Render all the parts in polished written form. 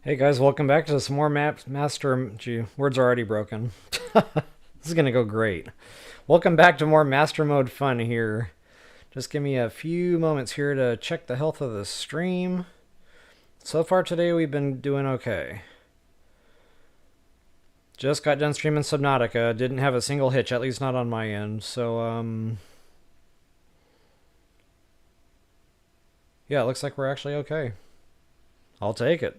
Hey guys, welcome back to some more Master. Gee, words are already broken. This is gonna go great. Welcome back to more Master Mode fun here. Just give me a few moments here to check the health of the stream. So far today we've been doing okay. Just got done streaming Subnautica. Didn't have a single hitch, at least not on my end. So, yeah, it looks like we're actually okay. I'll take it.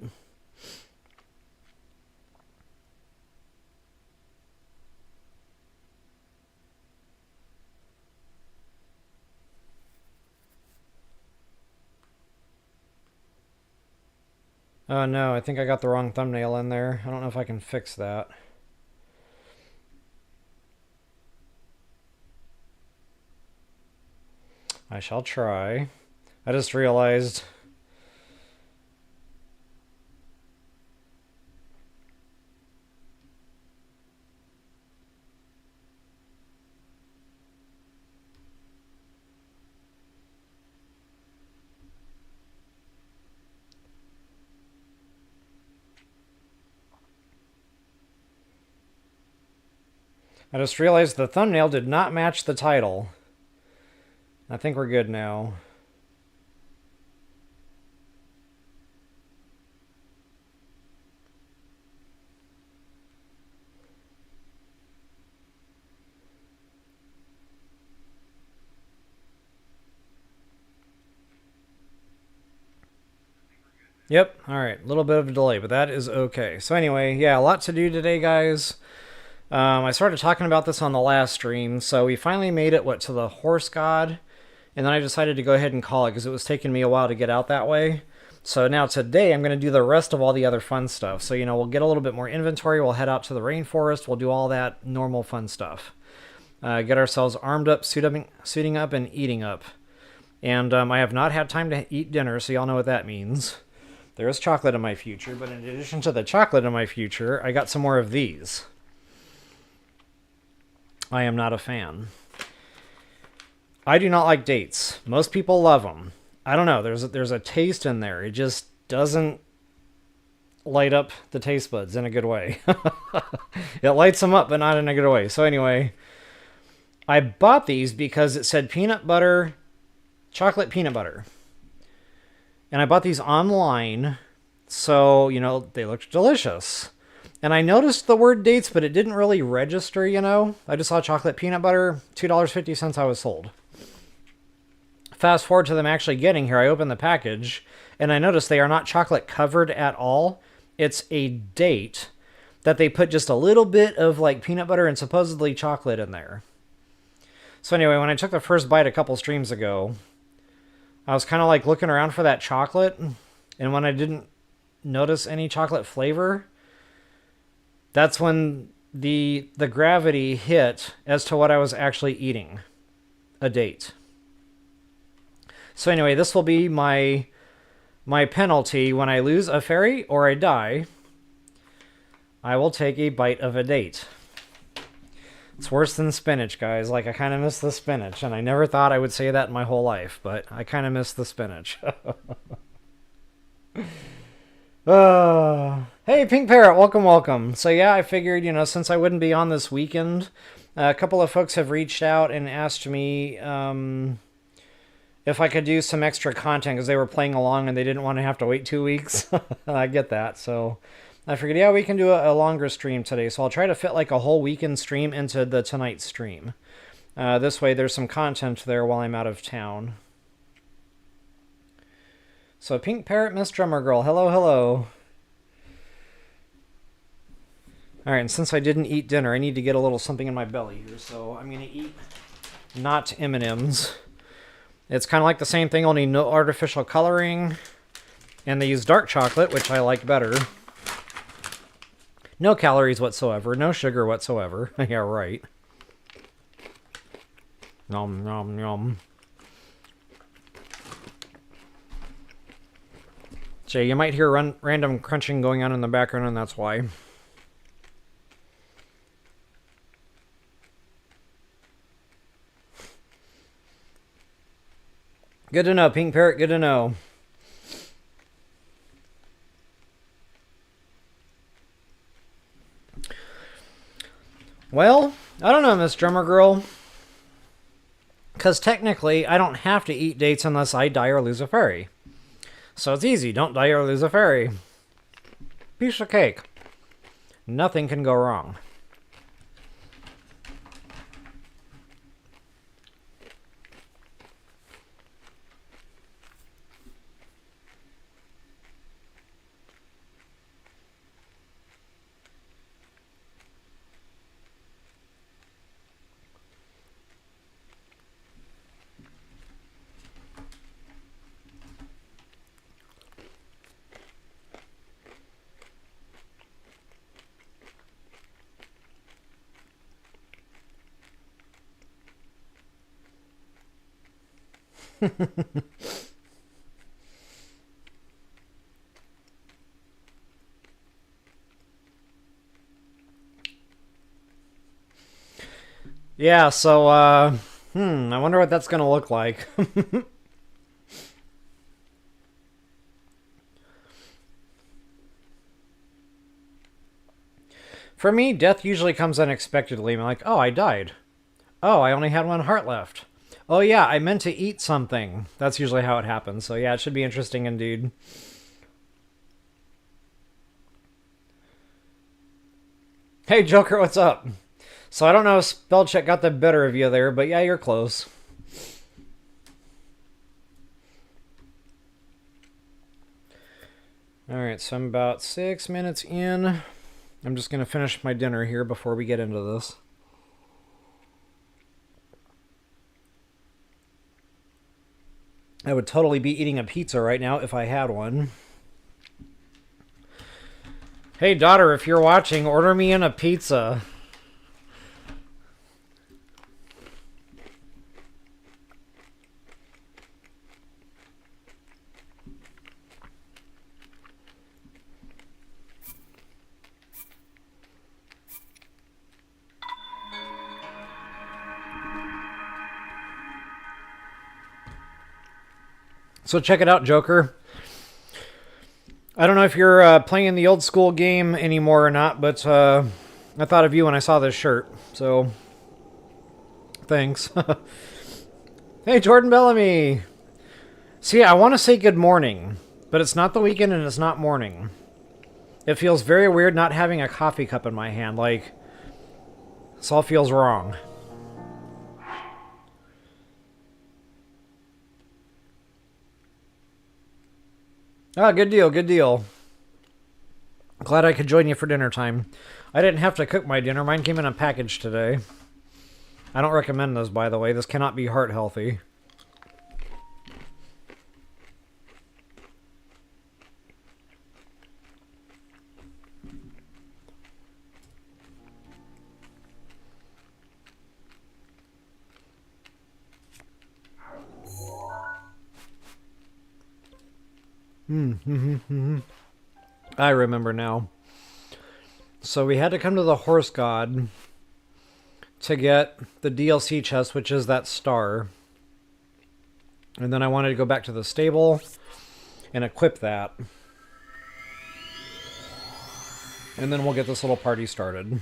Oh no, I think I got the wrong thumbnail in there. I don't know if I can fix that. I shall try. I just realized... the thumbnail did not match the title. I think we're good now. Yep, alright, a little bit of a delay, but that is okay. So anyway, yeah, a lot to do today, guys. I started talking about this on the last stream, so we finally made it, to the Horse God, and then I decided to go ahead and call it, because it was taking me a while to get out that way. So now today, I'm going to do the rest of all the other fun stuff. So, we'll get a little bit more inventory, we'll head out to the rainforest, we'll do all that normal fun stuff. Get ourselves armed up, suiting up, and eating up. And I have not had time to eat dinner, so y'all know what that means. There is chocolate in my future, but in addition to the chocolate in my future, I got some more of these. I am not a fan. I do not like dates. Most people love them. I don't know. There's a taste in there. It just doesn't light up the taste buds in a good way. It lights them up, but not in a good way. So anyway, I bought these because it said peanut butter, chocolate peanut butter. And I bought these online, so, they looked delicious. And I noticed the word dates, but it didn't really register, I just saw chocolate peanut butter, $2.50 I was sold. Fast forward to them actually getting here, I opened the package, and I noticed they are not chocolate covered at all. It's a date that they put just a little bit of, peanut butter and supposedly chocolate in there. So anyway, when I took the first bite a couple streams ago, I was kind of looking around for that chocolate, and when I didn't notice any chocolate flavor, that's when the gravity hit as to what I was actually eating. A date. So anyway, this will be my penalty when I lose a fairy or I die. I will take a bite of a date. It's worse than spinach, guys. I kind of miss the spinach, and I never thought I would say that in my whole life, but I kind of miss the spinach. Hey, Pink Parrot, welcome. So yeah, I figured, since I wouldn't be on this weekend, a couple of folks have reached out and asked me if I could do some extra content because they were playing along and they didn't want to have to wait 2 weeks. I get that, so... I figured, yeah, we can do a longer stream today, so I'll try to fit a whole weekend stream into the tonight stream. This way there's some content there while I'm out of town. So Pink Parrot, Miss Drummer Girl, hello. Alright, and since I didn't eat dinner, I need to get a little something in my belly here, so I'm going to eat not M&Ms. It's kind of like the same thing, only no artificial coloring, and they use dark chocolate, which I like better. No calories whatsoever. No sugar whatsoever. Yeah, right. Nom, nom, nom. Jay, you might hear random crunching going on in the background, and that's why. Good to know, Pink Parrot. Good to know. Well, I don't know, Miss Drummer Girl. Because technically, I don't have to eat dates unless I die or lose a fairy. So it's easy. Don't die or lose a fairy. Piece of cake. Nothing can go wrong. Yeah, so, I wonder what that's gonna look like. For me, death usually comes unexpectedly. I'm like, oh, I died. Oh, I only had one heart left. Oh yeah, I meant to eat something. That's usually how it happens. So yeah, it should be interesting indeed. Hey Joker, what's up? So I don't know if spell check got the better of you there, but yeah, you're close. Alright, so I'm about 6 minutes in. I'm just going to finish my dinner here before we get into this. I would totally be eating a pizza right now if I had one. Hey daughter, if you're watching, order me in a pizza. So check it out, Joker. I don't know if you're playing the old school game anymore or not, but I thought of you when I saw this shirt. So, thanks. Hey, Jordan Bellamy. See, I want to say good morning, but it's not the weekend and it's not morning. It feels very weird not having a coffee cup in my hand. Like, this all feels wrong. Ah, good deal, good deal. Glad I could join you for dinner time. I didn't have to cook my dinner. Mine came in a package today. I don't recommend this, by the way. This cannot be heart healthy. I remember now. So we had to come to the horse god to get the DLC chest, which is that star. And then I wanted to go back to the stable and equip that. And then we'll get this little party started.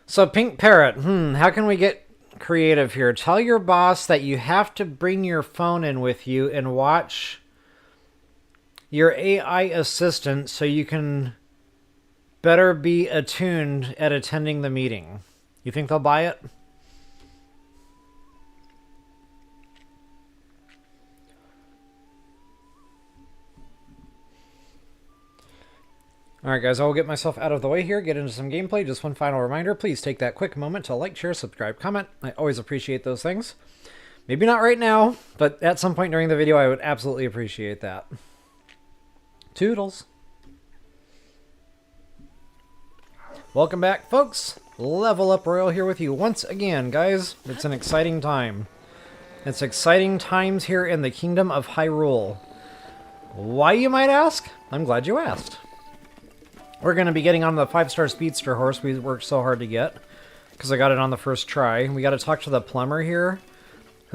So Pink Parrot, how can we get creative here? Tell your boss that you have to bring your phone in with you and watch your AI assistant so you can better be attuned at attending the meeting. You think they'll buy it? Alright guys, I'll get myself out of the way here, get into some gameplay. Just one final reminder, please take that quick moment to like, share, subscribe, comment. I always appreciate those things. Maybe not right now, but at some point during the video I would absolutely appreciate that. Toodles. Welcome back, folks. LevelUp Royal here with you once again, guys. It's an exciting time. It's exciting times here in the Kingdom of Hyrule. Why, you might ask? I'm glad you asked. We're going to be getting on the 5-star Speedster horse we worked so hard to get, because I got it on the first try. We got to talk to the plumber here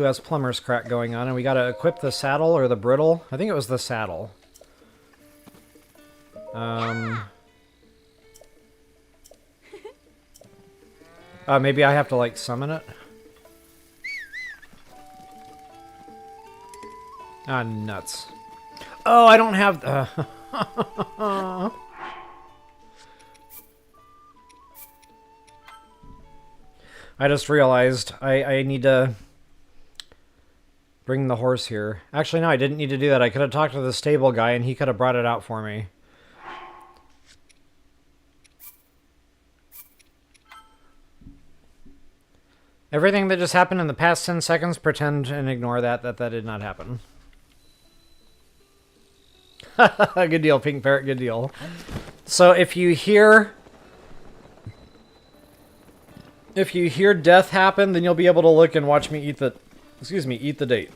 who has plumber's crack going on, and we gotta equip the saddle or the bridle. I think it was the saddle. Maybe I have to, like, summon it? Ah, nuts. Oh, I don't have... I just realized I need to bring the horse here. Actually, no, I didn't need to do that. I could have talked to the stable guy, and he could have brought it out for me. Everything that just happened in the past 10 seconds, pretend and ignore that did not happen. Good deal, Pink Parrot, good deal. So if you hear death happen, then you'll be able to look and watch me eat the date.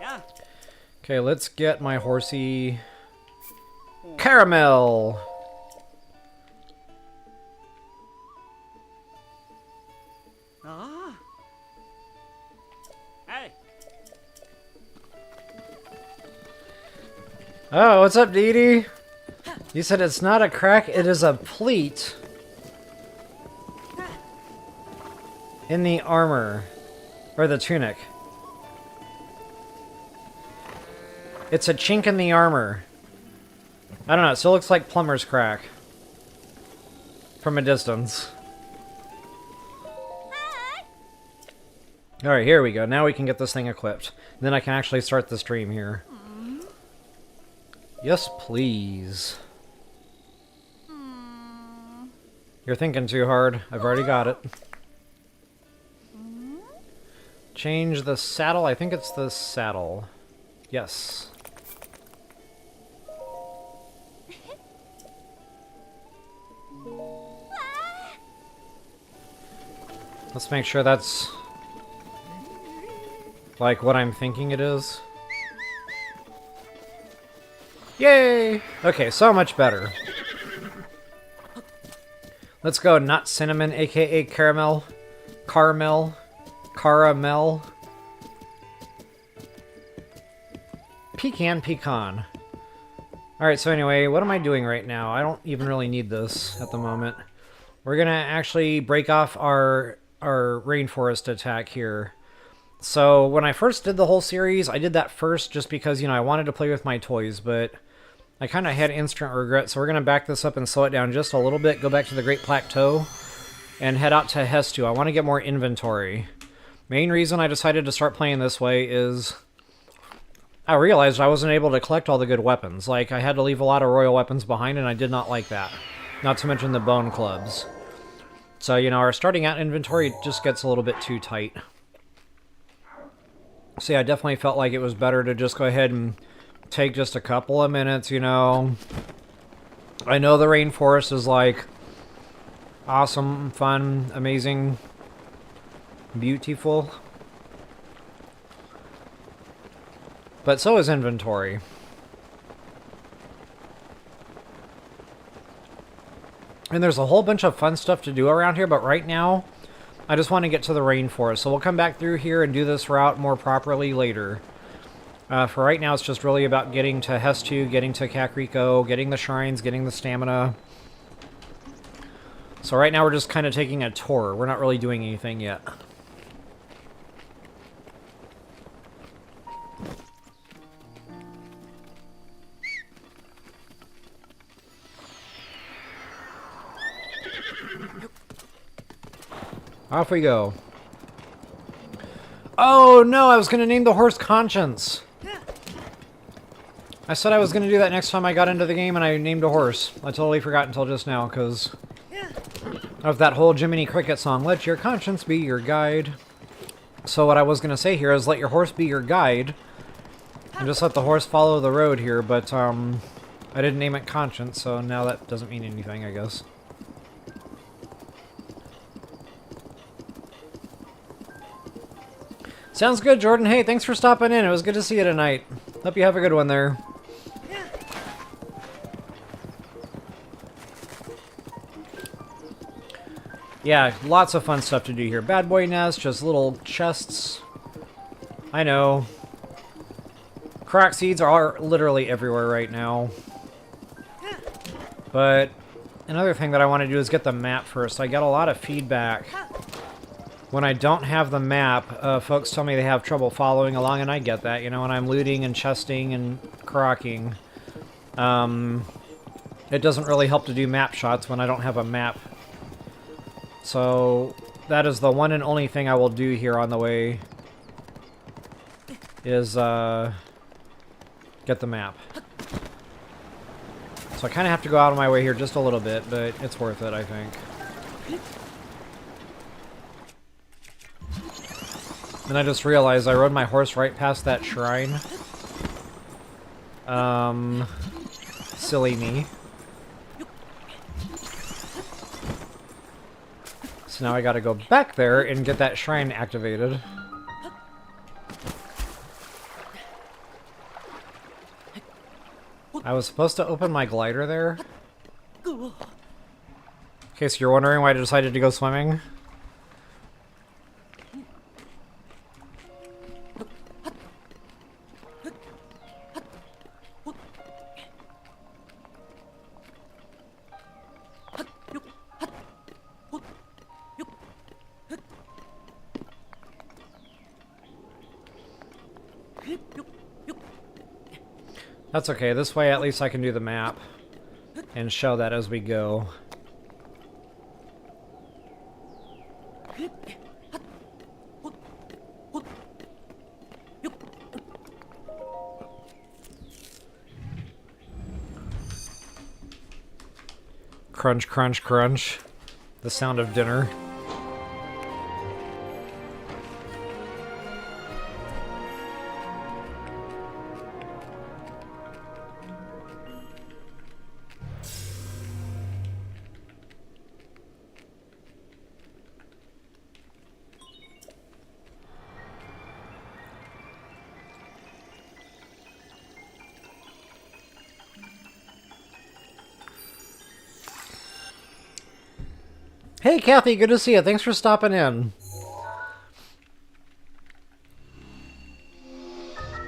Yeah. Okay, let's get my horsey Caramel. Hey. Oh, what's up, Dee Dee? You said it's not a crack, it is a pleat in the armor. Or the tunic. It's a chink in the armor. I don't know, it still looks like plumber's crack. From a distance. Alright, here we go. Now we can get this thing equipped. Then I can actually start the stream here. Yes, please. You're thinking too hard. I've already got it. Change the saddle. I think it's the saddle. Yes. Let's make sure that's like what I'm thinking it is. Yay! Okay, so much better. Let's go Nut Cinnamon, aka Caramel. Caramel. Pecan. Alright, so anyway, what am I doing right now? I don't even really need this at the moment. We're gonna actually break off our rainforest attack here. So when I first did the whole series, I did that first just because, you know, I wanted to play with my toys, but I kind of had instant regret, so we're going to back this up and slow it down just a little bit, go back to the Great Plateau, and head out to Hestu. I want to get more inventory. Main reason I decided to start playing this way is I realized I wasn't able to collect all the good weapons. Like, I had to leave a lot of royal weapons behind, and I did not like that. Not to mention the bone clubs. So, you know, our starting out inventory just gets a little bit too tight. See, I definitely felt like it was better to just go ahead and take just a couple of minutes, you know. I know the rainforest is like awesome, fun, amazing, beautiful. But so is inventory. And there's a whole bunch of fun stuff to do around here, but right now, I just want to get to the rainforest. So we'll come back through here and do this route more properly later. For right now, it's just really about getting to Hestu, getting to Kakariko, getting the shrines, getting the stamina. So right now we're just kind of taking a tour. We're not really doing anything yet. Off we go. Oh no, I was going to name the horse Conscience. I said I was going to do that next time I got into the game and I named a horse. I totally forgot until just now because of that whole Jiminy Cricket song, Let Your Conscience Be Your Guide. So what I was going to say here is let your horse be your guide and just let the horse follow the road here, but I didn't name it Conscience, so now that doesn't mean anything, I guess. Sounds good, Jordan. Hey, thanks for stopping in. It was good to see you tonight. Hope you have a good one there. Yeah, lots of fun stuff to do here. Bad boy nest, just little chests. I know. Korok seeds are literally everywhere right now. But another thing that I want to do is get the map first. I got a lot of feedback. When I don't have the map, folks tell me they have trouble following along, and I get that. You know, when I'm looting and chesting and korocking, it doesn't really help to do map shots when I don't have a map. So that is the one and only thing I will do here on the way, is get the map. So I kind of have to go out of my way here just a little bit, but it's worth it, I think. And I just realized I rode my horse right past that shrine. Silly me. So now I gotta go back there and get that shrine activated. I was supposed to open my glider there. In case you're wondering why I decided to go swimming. That's okay, this way at least I can do the map and show that as we go. Crunch, crunch, crunch. The sound of dinner. Hey, Kathy, good to see you. Thanks for stopping in.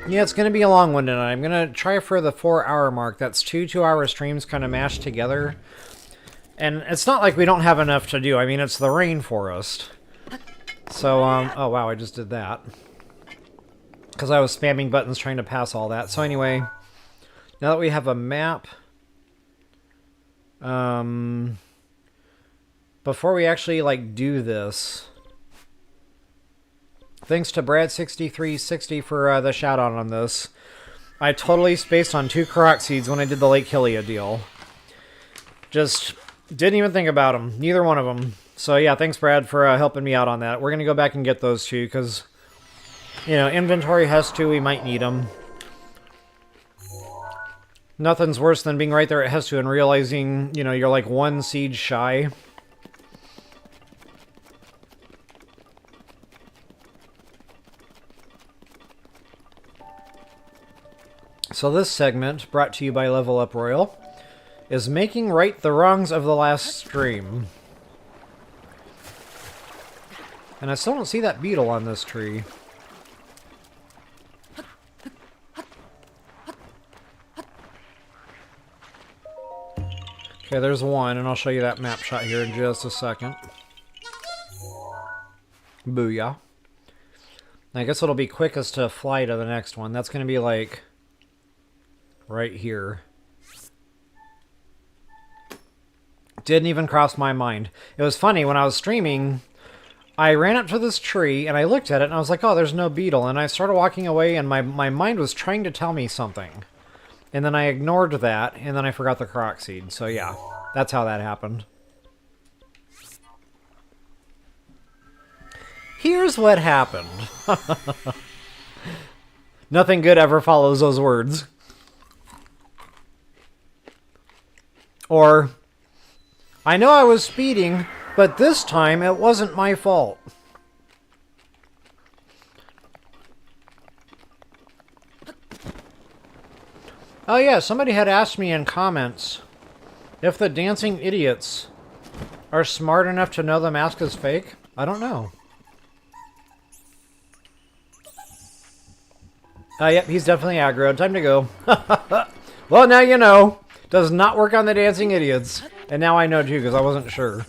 Yeah, it's going to be a long one tonight. I'm going to try for the 4-hour mark. That's 2 2-hour streams kind of mashed together. And it's not like we don't have enough to do. I mean, it's the rainforest. So, oh wow, I just did that. Because I was spamming buttons trying to pass all that. So anyway, now that we have a map... before we actually, like, do this... Thanks to Brad6360 for the shout-out on this. I totally spaced on 2 Korok seeds when I did the Lake Hylia deal. Just didn't even think about them. Neither one of them. So yeah, thanks Brad for helping me out on that. We're going to go back and get those 2 because, you know, inventory Hestu, we might need them. Nothing's worse than being right there at Hestu and realizing, you know, you're like 1 seed shy. So this segment, brought to you by LevelUp Royal, is making right the wrongs of the last stream. And I still don't see that beetle on this tree. Okay, there's one, and I'll show you that map shot here in just a second. Booyah. I guess it'll be quickest to fly to the next one. That's going to be like... right here. Didn't even cross my mind. It was funny, when I was streaming, I ran up to this tree, and I looked at it, and I was like, oh, there's no beetle. And I started walking away, and my mind was trying to tell me something. And then I ignored that, and then I forgot the Korok seed. So yeah, that's how that happened. Here's what happened. Nothing good ever follows those words. Or, I know I was speeding, but this time it wasn't my fault. Oh yeah, somebody had asked me in comments if the dancing idiots are smart enough to know the mask is fake? I don't know. Yep, he's definitely aggro. Time to go. Well, now you know. Does not work on the dancing idiots. And now I know too, because I wasn't sure.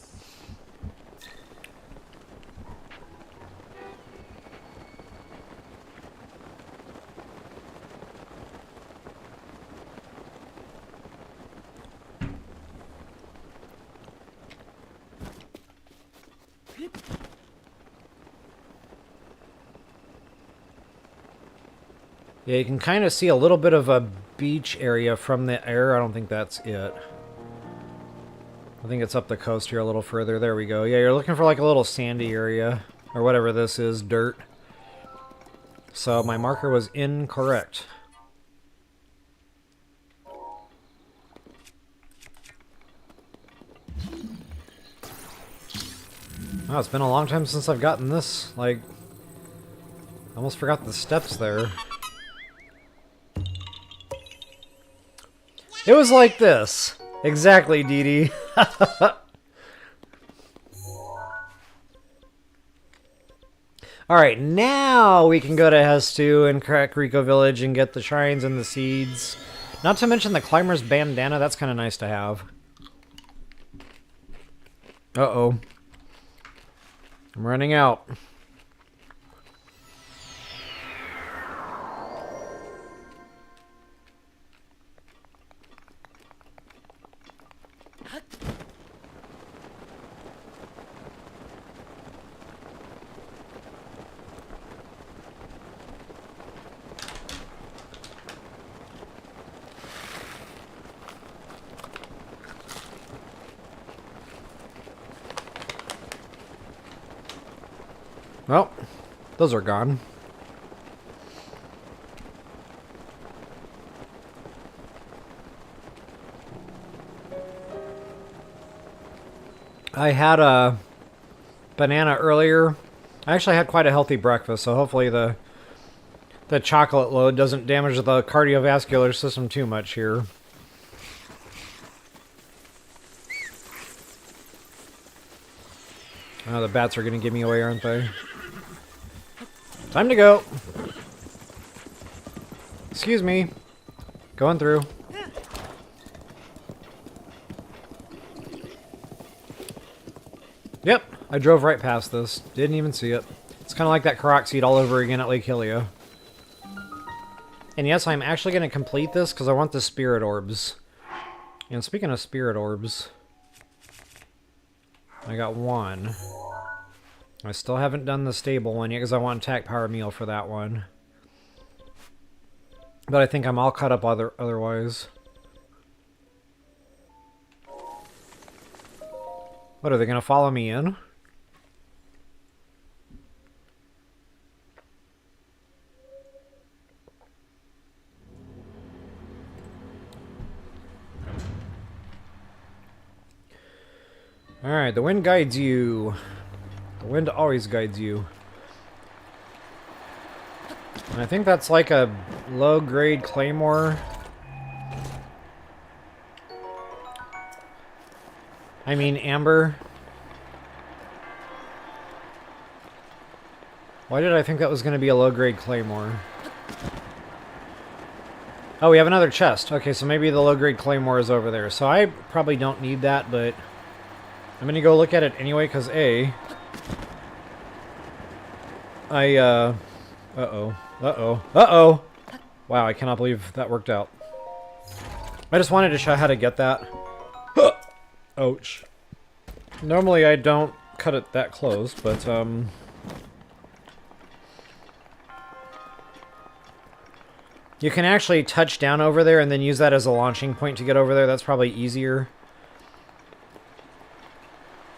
Yeah, you can kind of see a little bit of a beach area from the air. I don't think that's it. I think it's up the coast here a little further. There we go. Yeah, you're looking for like a little sandy area. Or whatever this is. Dirt. So my marker was incorrect. Wow, it's been a long time since I've gotten this. Like, I almost forgot the steps there. It was like this. Exactly, Dee Dee. Alright, now we can go to Hestu and Kakariko Village and get the shrines and the seeds. Not to mention the climber's bandana. That's kind of nice to have. Uh-oh. I'm running out. Well, those are gone. I had a banana earlier. I actually had quite a healthy breakfast, so hopefully the chocolate load doesn't damage the cardiovascular system too much here. Oh, the bats are going to give me away, aren't they? Time to go. Excuse me. Going through. Yep, I drove right past this. Didn't even see it. It's kind of like that Koroks seed all over again at Lake Hylia. And yes, I'm actually going to complete this because I want the spirit orbs. And speaking of spirit orbs, I got one. I still haven't done the stable one yet because I want attack power meal for that one. But I think I'm all caught up otherwise. What, are they going to follow me in? Alright, the wind guides you. The wind always guides you. And I think that's like a low-grade claymore. I mean amber. Why did I think that was going to be a low-grade claymore? Oh, we have another chest. Okay, so maybe the low-grade claymore is over there. So I probably don't need that, but I'm going to go look at it anyway, because A, uh-oh. Wow, I cannot believe that worked out. I just wanted to show how to get that. Ouch. Normally I don't cut it that close, but, you can actually touch down over there and then use that as a launching point to get over there. That's probably easier.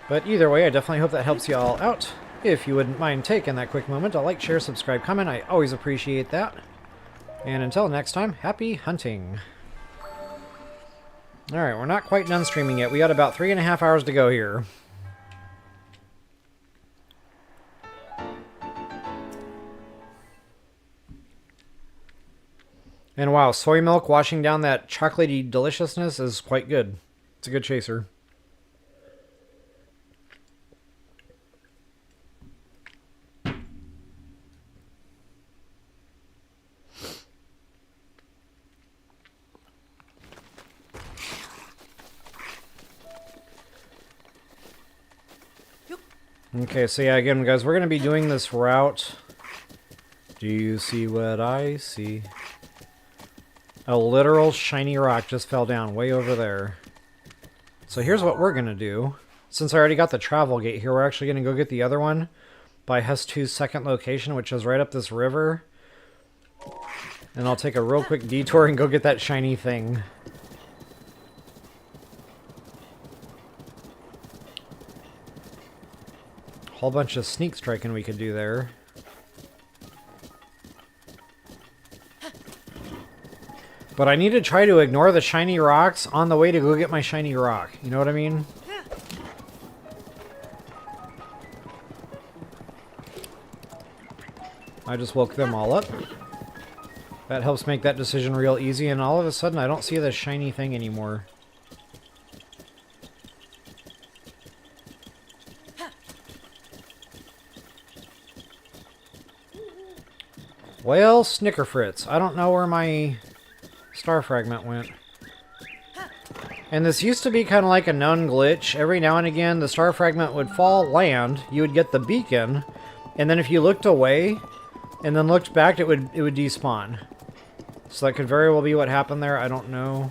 But either way, I definitely hope that helps you all out. If you wouldn't mind taking that quick moment to like, share, subscribe, comment, I always appreciate that. And until next time, happy hunting. Alright, we're not quite done streaming yet. We got about 3.5 hours to go here. And wow, soy milk washing down that chocolatey deliciousness is quite good. It's a good chaser. Okay, so yeah, again, guys, we're going to be doing this route. Do you see what I see? A literal shiny rock just fell down way over there. So here's what we're going to do. Since I already got the travel gate here, we're actually going to go get the other one by Hestu's second location, which is right up this river. And I'll take a real quick detour and go get that shiny thing. Whole bunch of sneak striking we could do there. But I need to try to ignore the shiny rocks on the way to go get my shiny rock. You know what I mean? I just woke them all up. That helps make that decision real easy, and all of a sudden I don't see the shiny thing anymore. Well, Snicker Fritz. I don't know where my star fragment went. And this used to be kind of like a known glitch. Every now and again, the star fragment would fall, land, you would get the beacon, and then if you looked away and then looked back, it would despawn. So that could very well be what happened there. I don't know.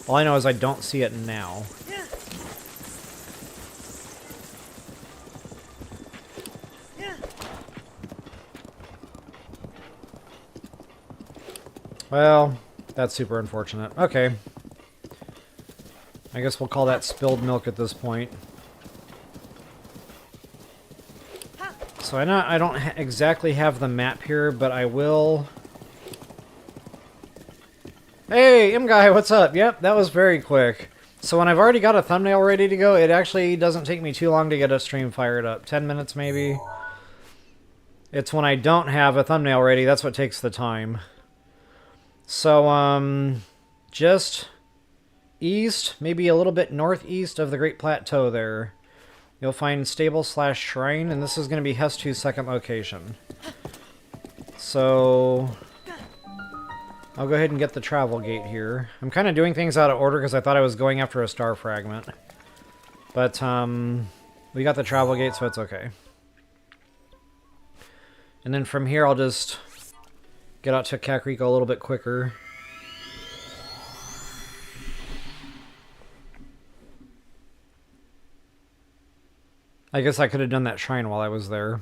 All I know is I don't see it now. Well, that's super unfortunate. Okay. I guess we'll call that spilled milk at this point. So I don't exactly have the map here, but I will... Hey, M-Guy, what's up? Yep, that was very quick. So when I've already got a thumbnail ready to go, it actually doesn't take me too long to get a stream fired up. 10 minutes, maybe. It's when I don't have a thumbnail ready, that's what takes the time. So, just east, maybe a little bit northeast of the Great Plateau there, you'll find stable/shrine, and this is going to be Hestu's second location. So, I'll go ahead and get the travel gate here. I'm kind of doing things out of order because I thought I was going after a star fragment. But, we got the travel gate, so it's okay. And then from here, I'll just get out to Kakariko a little bit quicker. I guess I could have done that shrine while I was there.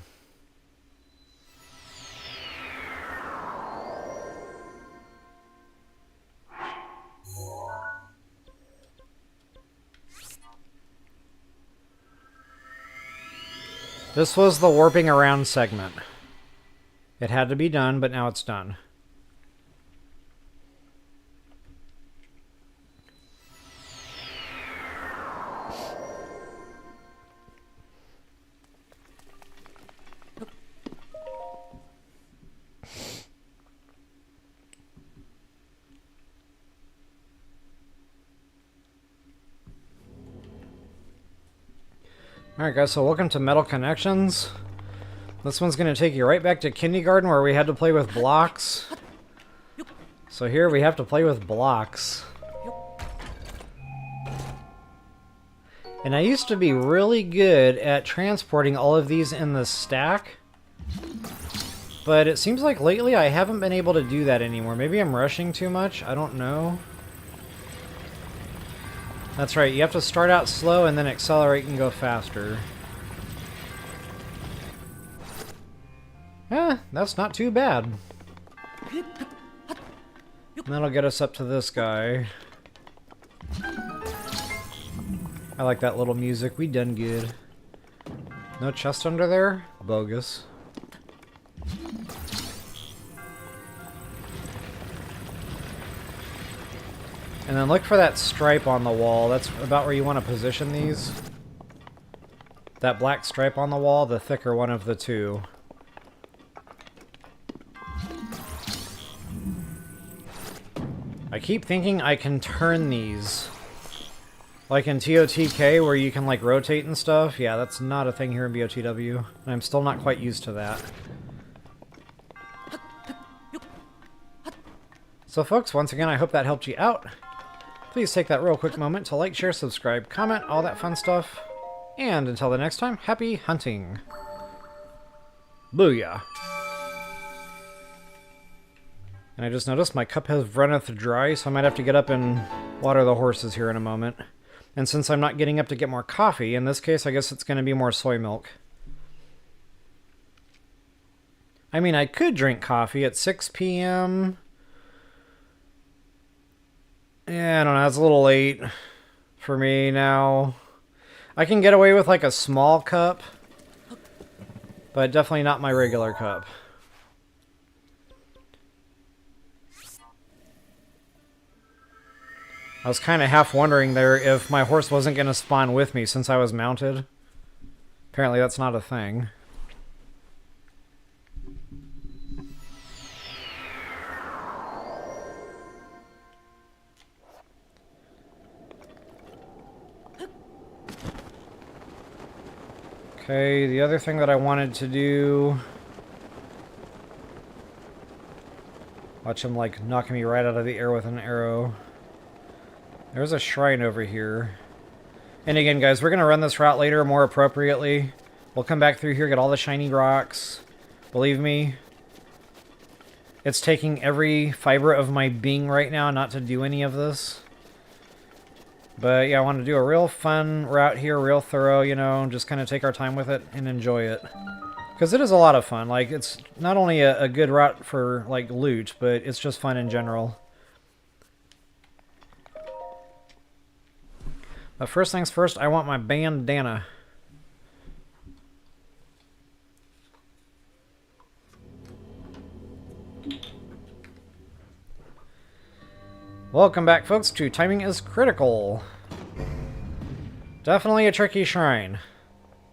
This was the warping around segment. It had to be done, but now it's done. Alright guys, so welcome to Metal Connections. This one's going to take you right back to kindergarten where we had to play with blocks. So here we have to play with blocks. And I used to be really good at transporting all of these in the stack. But it seems like lately I haven't been able to do that anymore. Maybe I'm rushing too much? I don't know. That's right, you have to start out slow and then accelerate and go faster. Eh, that's not too bad. And that'll get us up to this guy. I like that little music. We done good. No chest under there? Bogus. And then look for that stripe on the wall. That's about where you want to position these. That black stripe on the wall, the thicker one of the two. I keep thinking I can turn these. Like in TOTK, where you can like rotate and stuff. Yeah, that's not a thing here in BotW. And I'm still not quite used to that. So folks, once again, I hope that helped you out. Please take that real quick moment to like, share, subscribe, comment, all that fun stuff. And until the next time, happy hunting. Booyah. And I just noticed my cup has runneth dry, so I might have to get up and water the horses here in a moment. And since I'm not getting up to get more coffee, in this case I guess it's going to be more soy milk. I mean, I could drink coffee at 6 p.m. Yeah, I don't know, it's a little late for me now. I can get away with like a small cup, but definitely not my regular cup. I was kind of half wondering there if my horse wasn't going to spawn with me since I was mounted. Apparently that's not a thing. Okay, the other thing that I wanted to do... Watch him like knocking me right out of the air with an arrow. There's a shrine over here. And again, guys, we're going to run this route later more appropriately. We'll come back through here, get all the shiny rocks. Believe me, it's taking every fiber of my being right now not to do any of this. But yeah, I want to do a real fun route here, real thorough, you know, just kind of take our time with it and enjoy it. Because it is a lot of fun. Like, it's not only a good route for, like, loot, but it's just fun in general. But first things first, I want my bandana. Welcome back, folks, to Timing is Critical. Definitely a tricky shrine.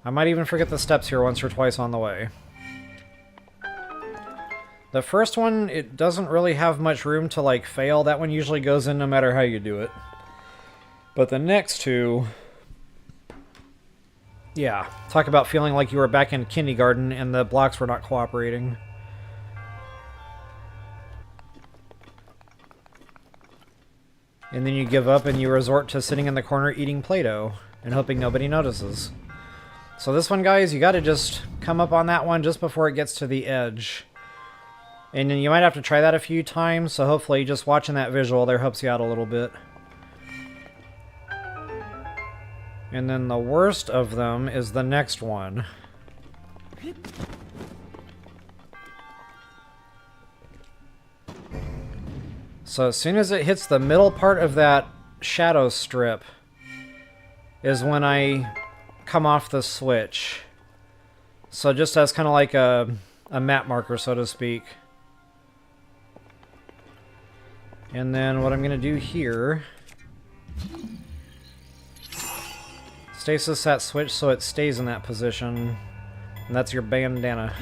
I might even forget the steps here once or twice on the way. The first one, it doesn't really have much room to, like, fail. That one usually goes in no matter how you do it. But the next two... Yeah, talk about feeling like you were back in kindergarten and the blocks were not cooperating. And then you give up and you resort to sitting in the corner eating Play-Doh and hoping nobody notices. So this one, guys, you gotta just come up on that one just before it gets to the edge. And then you might have to try that a few times, so hopefully just watching that visual there helps you out a little bit. And then the worst of them is the next one. So as soon as it hits the middle part of that shadow strip is when I come off the switch. So just as kind of like a map marker, so to speak. And then what I'm going to do here... Stasis that switch so it stays in that position. And that's your bandana.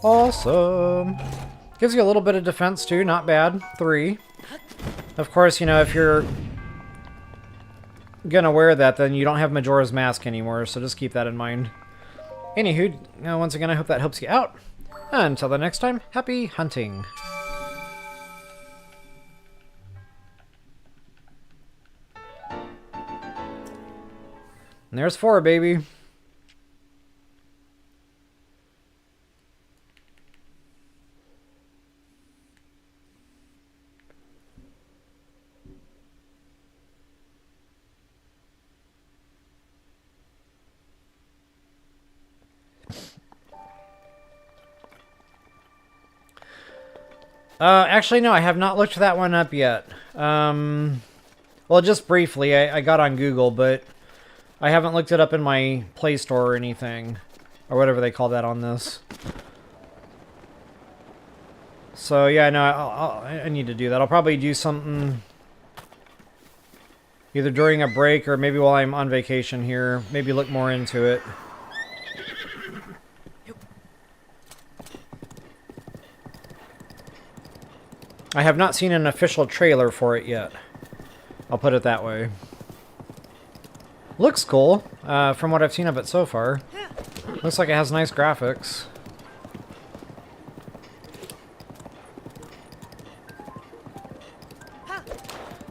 Awesome! Gives you a little bit of defense too, not bad. 3. Of course, you know, if you're gonna wear that, then you don't have Majora's Mask anymore, so just keep that in mind. Anywho, once again, I hope that helps you out. Until the next time, happy hunting! And there's 4, baby. Actually, no, I have not looked that one up yet. Well, just briefly, I got on Google, but I haven't looked it up in my Play Store or anything. Or whatever they call that on this. So, yeah, no, I need to do that. I'll probably do something either during a break or maybe while I'm on vacation here. Maybe look more into it. I have not seen an official trailer for it yet. I'll put it that way. Looks cool, from what I've seen of it so far. Looks like it has nice graphics.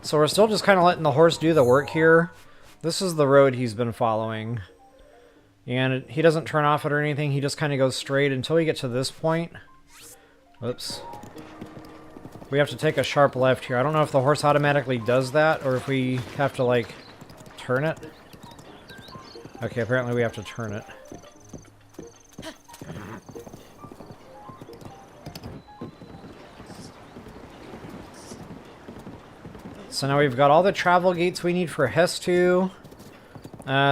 So we're still just kind of letting the horse do the work here. This is the road he's been following. And he doesn't turn off it or anything. He just kind of goes straight until we get to this point. Whoops. We have to take a sharp left here. I don't know if the horse automatically does that or if we have to, like, turn it. Okay, apparently we have to turn it. So now we've got all the travel gates we need for Hestu.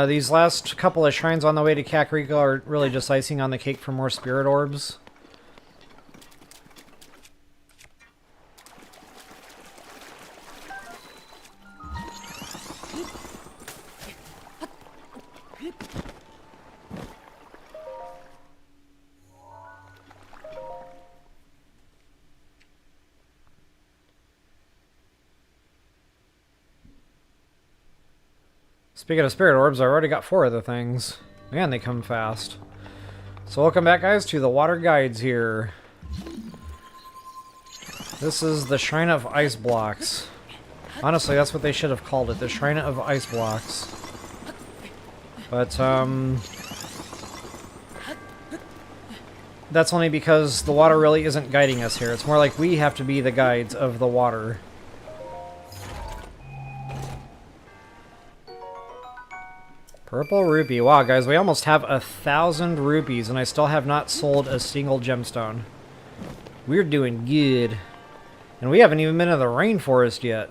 These last couple of shrines on the way to Kakariko are really just icing on the cake for more spirit orbs. Speaking of spirit orbs, I already got 4 of the things. Man, they come fast. So welcome back, guys, to the water guides here. This is the Shrine of Ice Blocks. Honestly, that's what they should have called it, the Shrine of Ice Blocks. But, that's only because the water really isn't guiding us here. It's more like we have to be the guides of the water. Purple rupee. Wow, guys, we almost have 1,000 rupees, and I still have not sold a single gemstone. We're doing good. And we haven't even been in the rainforest yet.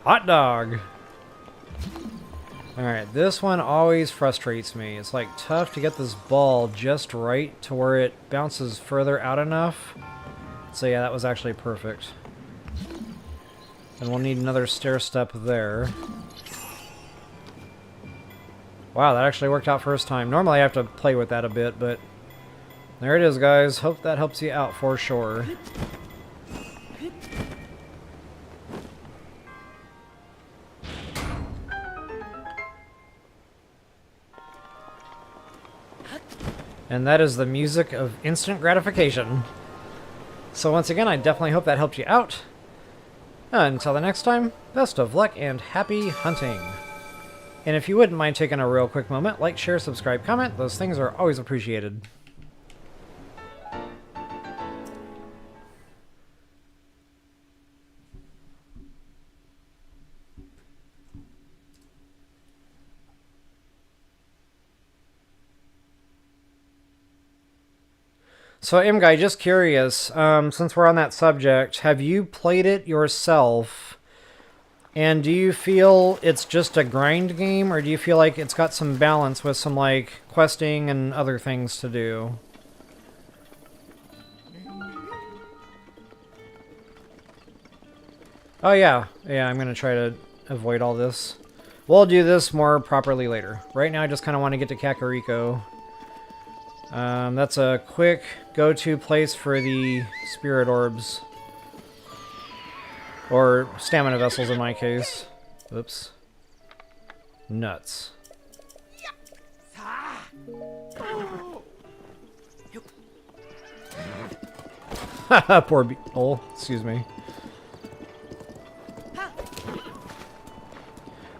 Hot dog! Alright, this one always frustrates me. It's like tough to get this ball just right to where it bounces further out enough. So yeah, that was actually perfect. And we'll need another stair step there. Wow, that actually worked out first time. Normally I have to play with that a bit, but there it is, guys. Hope that helps you out for sure. And that is the music of instant gratification. So once again, I definitely hope that helped you out. Until the next time, best of luck and happy hunting. And if you wouldn't mind taking a real quick moment, like, share, subscribe, comment, those things are always appreciated. So, Guy, just curious, since we're on that subject, have you played it yourself? And do you feel it's just a grind game, or do you feel like it's got some balance with some, like, questing and other things to do? Oh, yeah. Yeah, I'm going to try to avoid all this. We'll do this more properly later. Right now, I just kind of want to get to Kakariko. That's a quick go-to place for the spirit orbs. Or stamina vessels in my case. Oops. Nuts. Haha, poor beetle. Excuse me.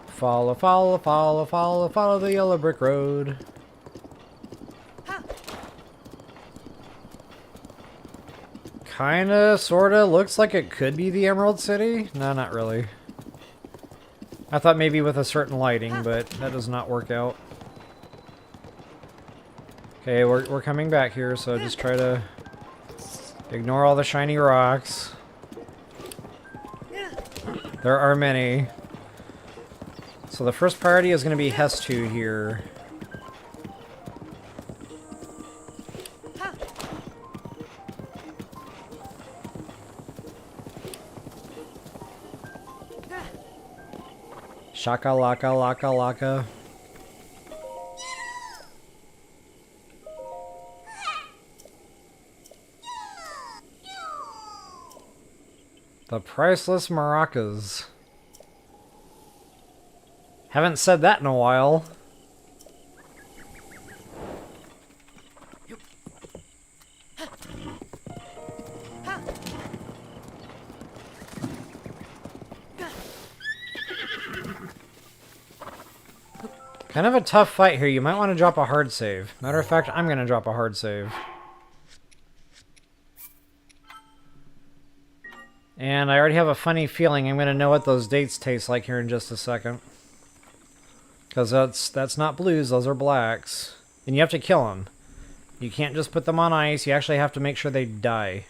Follow, follow, follow, follow, follow the yellow brick road. Kinda, sorta, looks like it could be the Emerald City. No, not really. I thought maybe with a certain lighting, but that does not work out. Okay, we're coming back here, so just try to ignore all the shiny rocks. There are many. So the first priority is going to be Hestu here. Shaka laka laka laka. The Priceless Maracas. Haven't said that in a while. Kind of a tough fight here. You might want to drop a hard save. Matter of fact, I'm going to drop a hard save. And I already have a funny feeling I'm going to know what those dates taste like here in just a second. Because that's not blues, those are blacks. And you have to kill them. You can't just put them on ice, you actually have to make sure they die.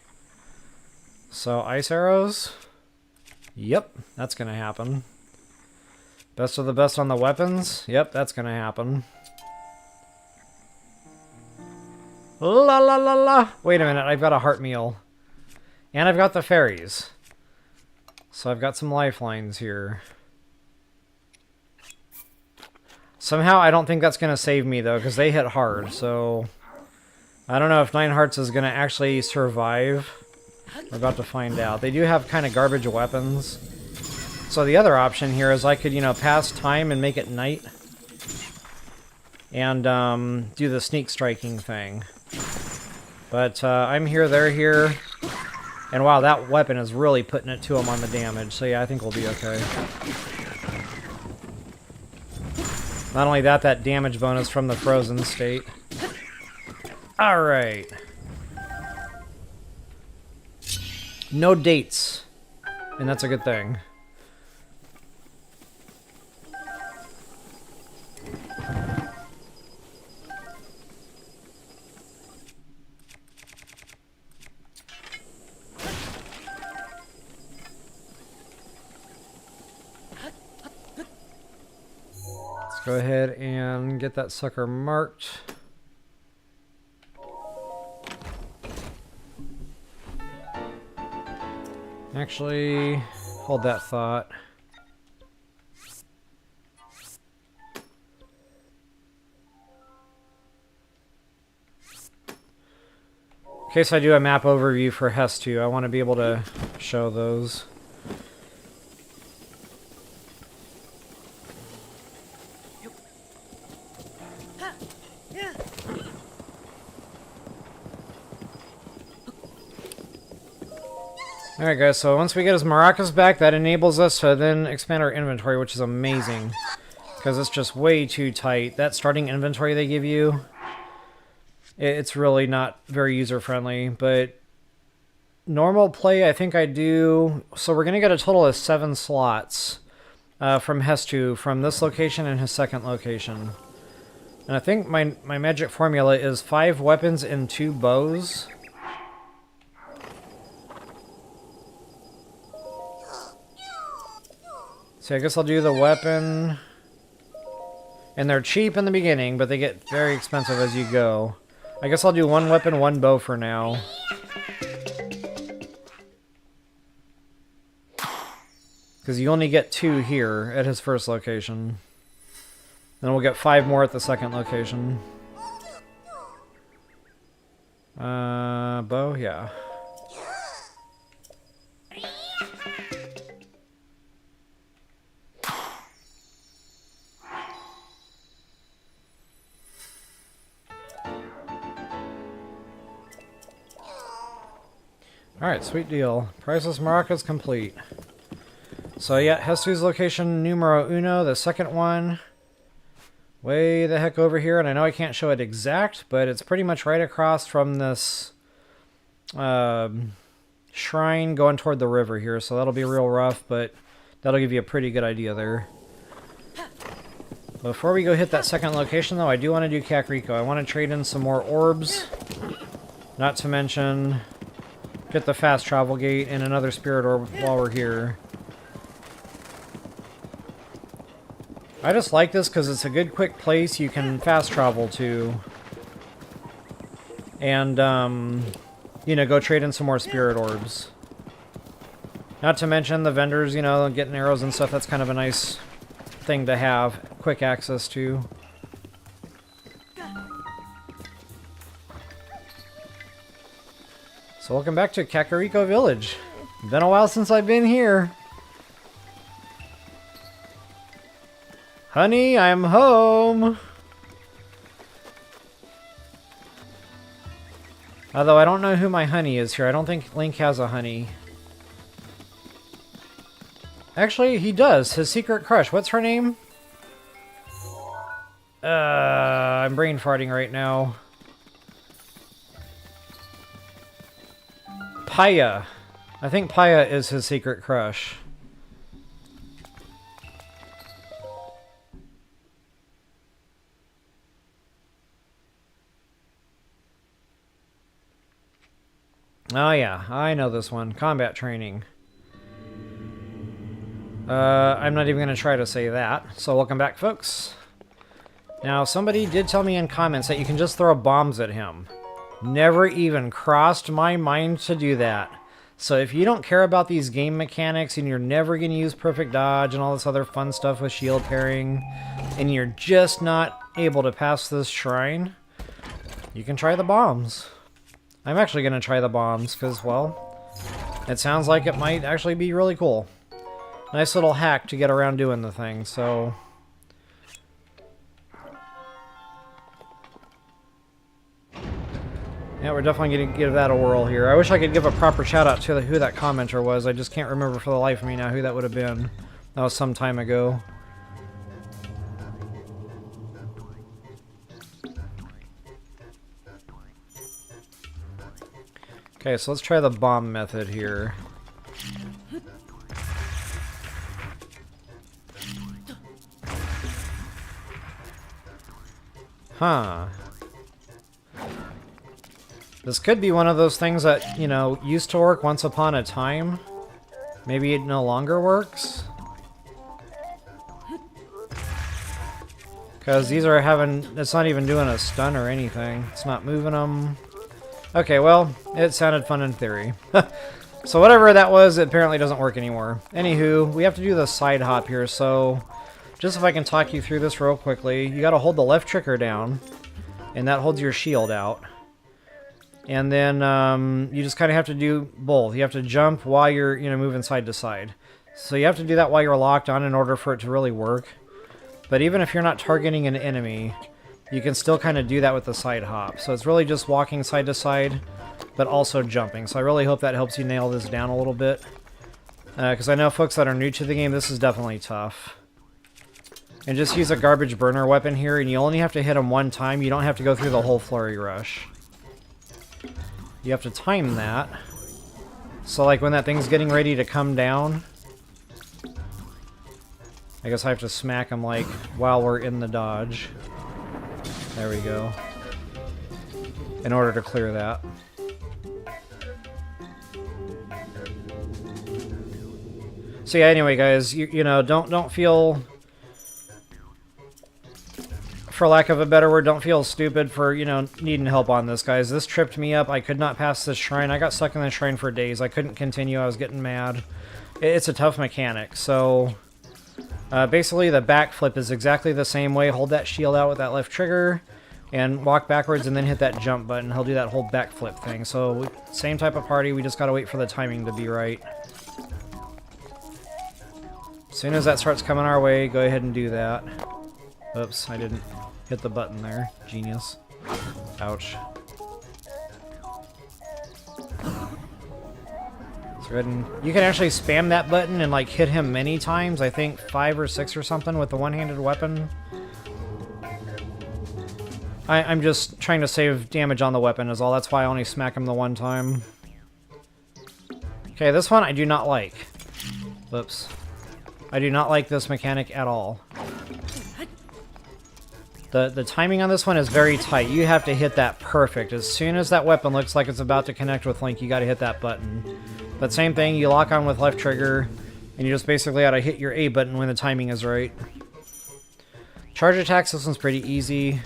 So, ice arrows? Yep, that's going to happen. Best of the best on the weapons? Yep, that's going to happen. La la la la! Wait a minute, I've got a heart meal. And I've got the fairies. So I've got some lifelines here. Somehow I don't think that's going to save me though, because they hit hard, so... I don't know if 9 hearts is going to actually survive. We're about to find out. They do have kind of garbage weapons. So the other option here is I could, you know, pass time and make it night. And do the sneak striking thing. But I'm here, they're here. And wow, that weapon is really putting it to them on the damage. So yeah, I think we'll be okay. Not only that, that damage bonus from the frozen state. Alright. No dates. And that's a good thing. Let's go ahead and get that sucker marked. Actually, hold that thought. In case I do a map overview for Hestu, I want to be able to show those. Alright guys, so once we get his Maracas back, that enables us to then expand our inventory, which is amazing. Because it's just way too tight. That starting inventory they give you, it's really not very user-friendly. But normal play, I think I do... So we're going to get a total of 7 slots from Hestu, from this location and his second location. And I think my magic formula is 5 weapons and 2 bows. So I guess I'll do the weapon. And they're cheap in the beginning, but they get very expensive as you go. I guess I'll do 1 weapon, 1 bow for now. Because you only get 2 here at his first location. Then we'll get 5 more at the second location. Bow, yeah. Alright, sweet deal. Priceless Maracas complete. So yeah, Hestu's location numero uno, the second one. Way the heck over here, and I know I can't show it exact, but it's pretty much right across from this shrine going toward the river here, so that'll be real rough, but that'll give you a pretty good idea there. Before we go hit that second location though, I do want to do Kakariko. I want to trade in some more orbs, not to mention... get the fast travel gate and another spirit orb while we're here. I just like this because it's a good quick place you can fast travel to. And, you know, go trade in some more spirit orbs. Not to mention the vendors, you know, getting arrows and stuff. That's kind of a nice thing to have quick access to. So welcome back to Kakariko Village. Been a while since I've been here. Honey, I'm home. Although I don't know who my honey is here. I don't think Link has a honey. Actually, he does. His secret crush. What's her name? I'm brain farting right now. Paya. I think Paya is his secret crush. Oh yeah, I know this one. Combat training. I'm not even going to try to say that. So welcome back, folks. Now, somebody did tell me in comments that you can just throw bombs at him. Never even crossed my mind to do that. So if you don't care about these game mechanics and you're never going to use perfect dodge and all this other fun stuff with shield pairing, and you're just not able to pass this shrine, you can try the bombs. I'm actually going to try the bombs because, well, it sounds like it might actually be really cool. Nice little hack to get around doing the thing, so... Yeah, we're definitely going to give that a whirl here. I wish I could give a proper shout-out to who that commenter was. I just can't remember for the life of me now who that would have been. That was some time ago. Okay, so let's try the bomb method here. Huh. This could be one of those things that, you know, used to work once upon a time. Maybe it no longer works. Because these are having... It's not even doing a stun or anything. It's not moving them. Okay, well, it sounded fun in theory. So whatever that was, it apparently doesn't work anymore. Anywho, we have to do the side hop here, so... Just if I can talk you through this real quickly, you gotta hold the left trigger down, and that holds your shield out. And then you just kind of have to do both. You have to jump while you're, you know, moving side to side. So you have to do that while you're locked on in order for it to really work. But even if you're not targeting an enemy, you can still kind of do that with the side hop. So it's really just walking side to side, but also jumping. So I really hope that helps you nail this down a little bit. Because I know folks that are new to the game, this is definitely tough. And just use a garbage burner weapon here, and you only have to hit them one time. You don't have to go through the whole flurry rush. You have to time that. So like when that thing's getting ready to come down, I guess I have to smack him like while we're in the dodge. There we go. In order to clear that. So yeah, anyway guys, you know, don't feel... For lack of a better word, don't feel stupid for, you know, needing help on this, guys. This tripped me up. I could not pass this shrine. I got stuck in the shrine for days. I couldn't continue. I was getting mad. It's a tough mechanic. So, basically, the backflip is exactly the same way. Hold that shield out with that left trigger and walk backwards and then hit that jump button. He'll do that whole backflip thing. So, same type of party. We just got to wait for the timing to be right. As soon as that starts coming our way, go ahead and do that. Oops, I didn't hit the button there. Genius. Ouch. So go ahead and... You can actually spam that button and like hit him many times. I think 5 or 6 or something with the one-handed weapon. I'm just trying to save damage on the weapon is all. That's why I only smack him the one time. Okay, this one I do not like. Whoops. I do not like this mechanic at all. The timing on this one is very tight. You have to hit that perfect. As soon as that weapon looks like it's about to connect with Link, you got to hit that button. But same thing, you lock on with left trigger, and you just basically got to hit your A button when the timing is right. Charge attacks, this one's pretty easy.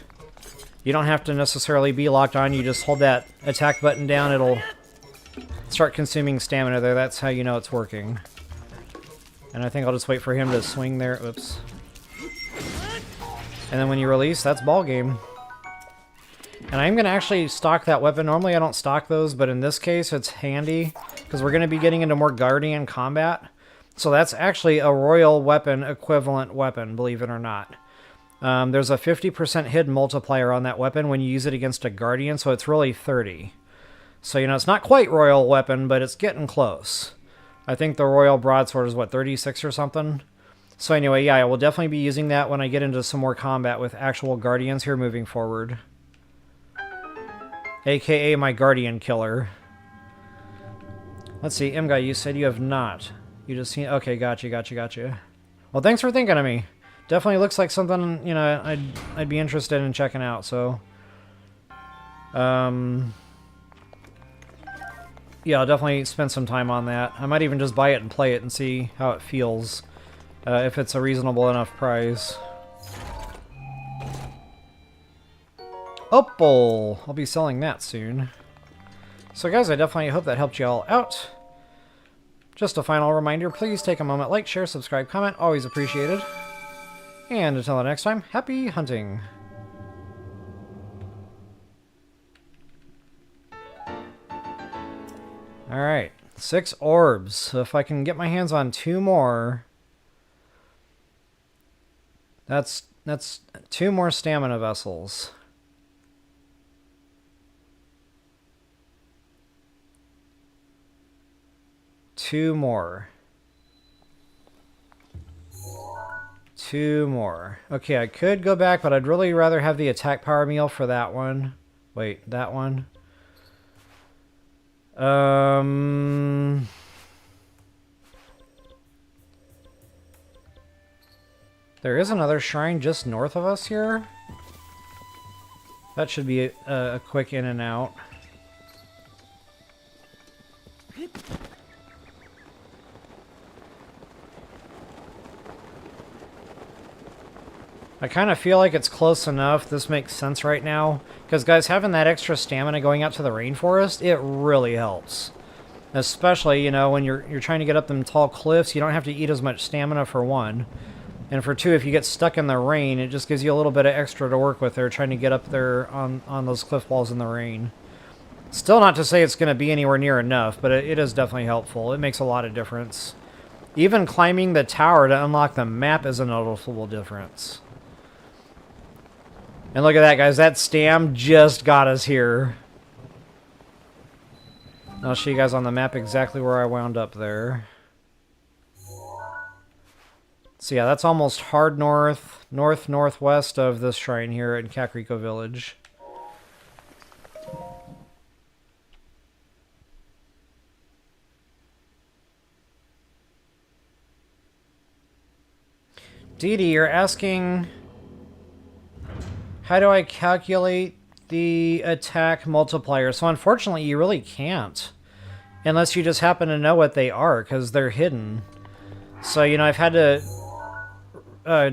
You don't have to necessarily be locked on. You just hold that attack button down. It'll start consuming stamina there. That's how you know it's working. And I think I'll just wait for him to swing there. Oops. And then when you release, that's ball game. And I'm going to actually stock that weapon. Normally I don't stock those, but in this case it's handy because we're going to be getting into more Guardian combat. So that's actually a royal weapon equivalent weapon, believe it or not. There's a 50% hit multiplier on that weapon when you use it against a Guardian, so it's really 30. So, you know, it's not quite royal weapon, but it's getting close. I think the royal broadsword is, what, 36 or something? So anyway, yeah, I will definitely be using that when I get into some more combat with actual guardians here moving forward. AKA my guardian killer. Let's see, M-Guy, you said you have not. You just seen... Okay, gotcha. Well, thanks for thinking of me. Definitely looks like something, you know, I'd be interested in checking out, so... Yeah, I'll definitely spend some time on that. I might even just buy it and play it and see how it feels. If it's a reasonable enough price. Opal! I'll be selling that soon. So guys, I definitely hope that helped you all out. Just a final reminder, please take a moment, like, share, subscribe, comment, always appreciated. And until the next time, happy hunting! Alright, 6 orbs. So if I can get my hands on 2 more... That's 2 more stamina vessels. Two more. Okay, I could go back, but I'd really rather have the attack power meal for that one. Wait, that one? There is another shrine just north of us here. That should be a quick in and out. I kind of feel like it's close enough. This makes sense right now. Because, guys, having that extra stamina going out to the rainforest, it really helps. Especially, you know, when you're trying to get up them tall cliffs, you don't have to eat as much stamina for one. And for two, if you get stuck in the rain, it just gives you a little bit of extra to work with there, trying to get up there on those cliff walls in the rain. Still not to say it's going to be anywhere near enough, but it is definitely helpful. It makes a lot of difference. Even climbing the tower to unlock the map is a noticeable difference. And look at that, guys. That stam just got us here. I'll show you guys on the map exactly where I wound up there. So yeah, that's almost hard northwest of this shrine here in Kakariko Village. Dee Dee, you're asking... How do I calculate the attack multiplier? So unfortunately, you really can't. Unless you just happen to know what they are, because they're hidden. So, you know, I've had to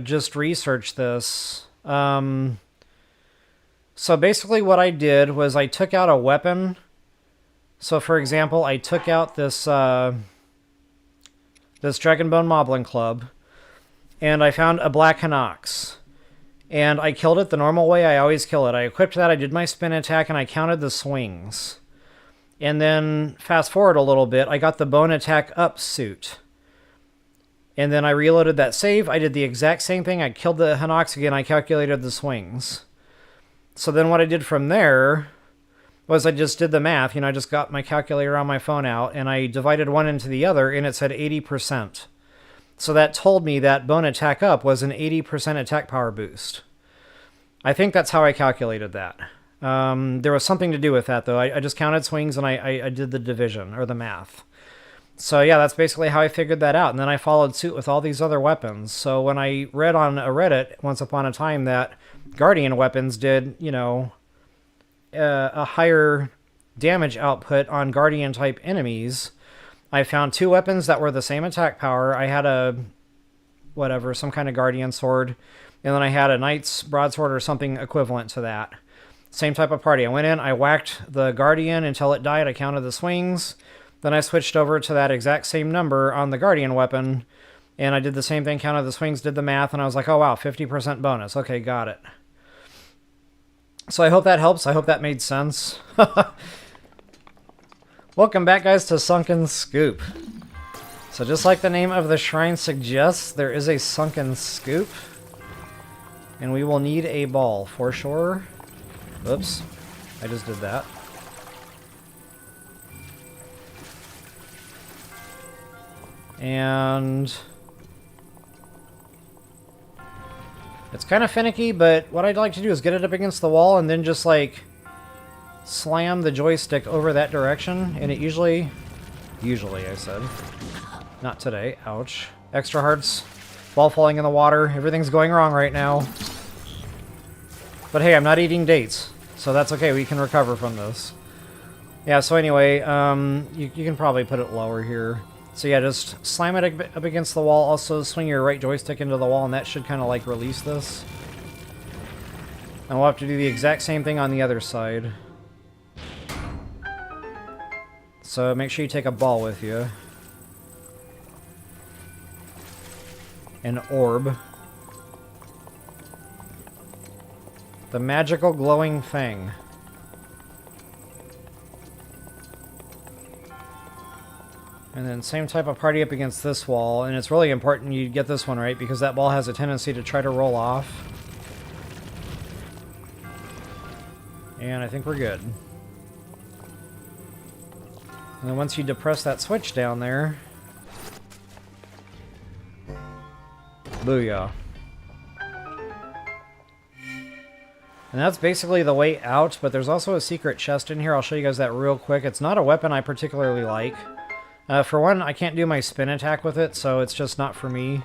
just research this. So basically what I did was I took out a weapon. So for example, I took out this this Dragonbone Moblin Club. And I found a black Hinox. And I killed it the normal way I always kill it. I equipped that, I did my spin attack, and I counted the swings. And then, fast forward a little bit, I got the bone attack up suit. And then I reloaded that save, I did the exact same thing, I killed the Hinox again, I calculated the swings. So then what I did from there was I just did the math, you know, I just got my calculator on my phone out, and I divided one into the other, and it said 80%. So that told me that bone attack up was an 80% attack power boost. I think that's how I calculated that. There was something to do with that, though. I just counted swings and I did the division, or the math. So yeah, that's basically how I figured that out. And then I followed suit with all these other weapons. So when I read on a Reddit once upon a time that Guardian weapons did, you know, a higher damage output on Guardian-type enemies... I found 2 weapons that were the same attack power. I had a, whatever, some kind of Guardian sword. And then I had a Knight's broadsword or something equivalent to that. Same type of party. I went in, I whacked the Guardian until it died. I counted the swings. Then I switched over to that exact same number on the Guardian weapon. And I did the same thing, counted the swings, did the math. And I was like, oh wow, 50% bonus. Okay, got it. So I hope that helps. I hope that made sense. Welcome back, guys, to Sunken Scoop. So just like the name of the shrine suggests, there is a Sunken Scoop. And we will need a ball, for sure. Oops. I just did that. And... It's kind of finicky, but what I'd like to do is get it up against the wall and then just, like, slam the joystick over that direction, and it usually, I said, not today, ouch. Extra hearts, ball falling in the water, everything's going wrong right now. But hey, I'm not eating dates, so that's okay, we can recover from this. Yeah, so anyway, you can probably put it lower here. So yeah, just slam it up against the wall, also swing your right joystick into the wall, and that should kind of like release this. And we'll have to do the exact same thing on the other side. So make sure you take a ball with you. An orb. The magical glowing thing. And then same type of party up against this wall, and it's really important you get this one right because that ball has a tendency to try to roll off. And I think we're good. And then once you depress that switch down there, booyah. And that's basically the way out, but there's also a secret chest in here. I'll show you guys that real quick. It's not a weapon I particularly like. For one, I can't do my spin attack with it, so it's just not for me.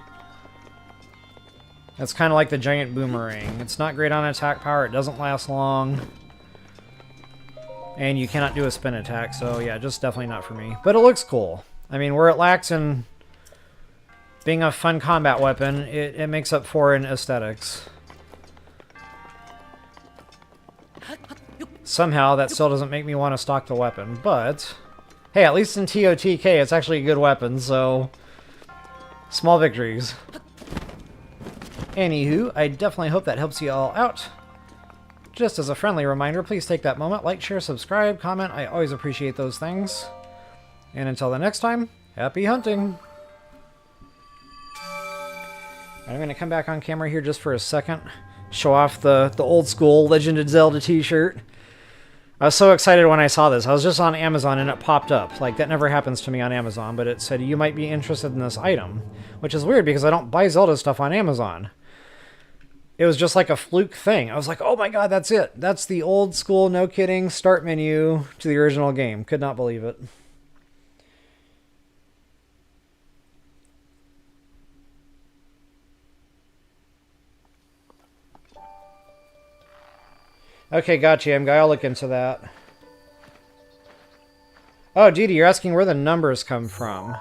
It's kind of like the giant boomerang. It's not great on attack power, it doesn't last long. And you cannot do a spin attack, so yeah, just definitely not for me. But it looks cool. I mean, where it lacks in being a fun combat weapon, it makes up for in aesthetics. Somehow, that still doesn't make me want to stock the weapon, but hey, at least in TOTK, it's actually a good weapon, so small victories. Anywho, I definitely hope that helps you all out. Just as a friendly reminder, please take that moment, like, share, subscribe, comment. I always appreciate those things. And until the next time, happy hunting! I'm going to come back on camera here just for a second. Show off the old school Legend of Zelda t-shirt. I was so excited when I saw this. I was just on Amazon and it popped up. Like, that never happens to me on Amazon, but it said, you might be interested in this item. Which is weird because I don't buy Zelda stuff on Amazon. It was just like a fluke thing. I was like, oh my god, that's it. That's the old school, no kidding, start menu to the original game. Could not believe it. Okay, gotcha, MGuy. I'll look into that. Oh, Didi, you're asking where the numbers come from.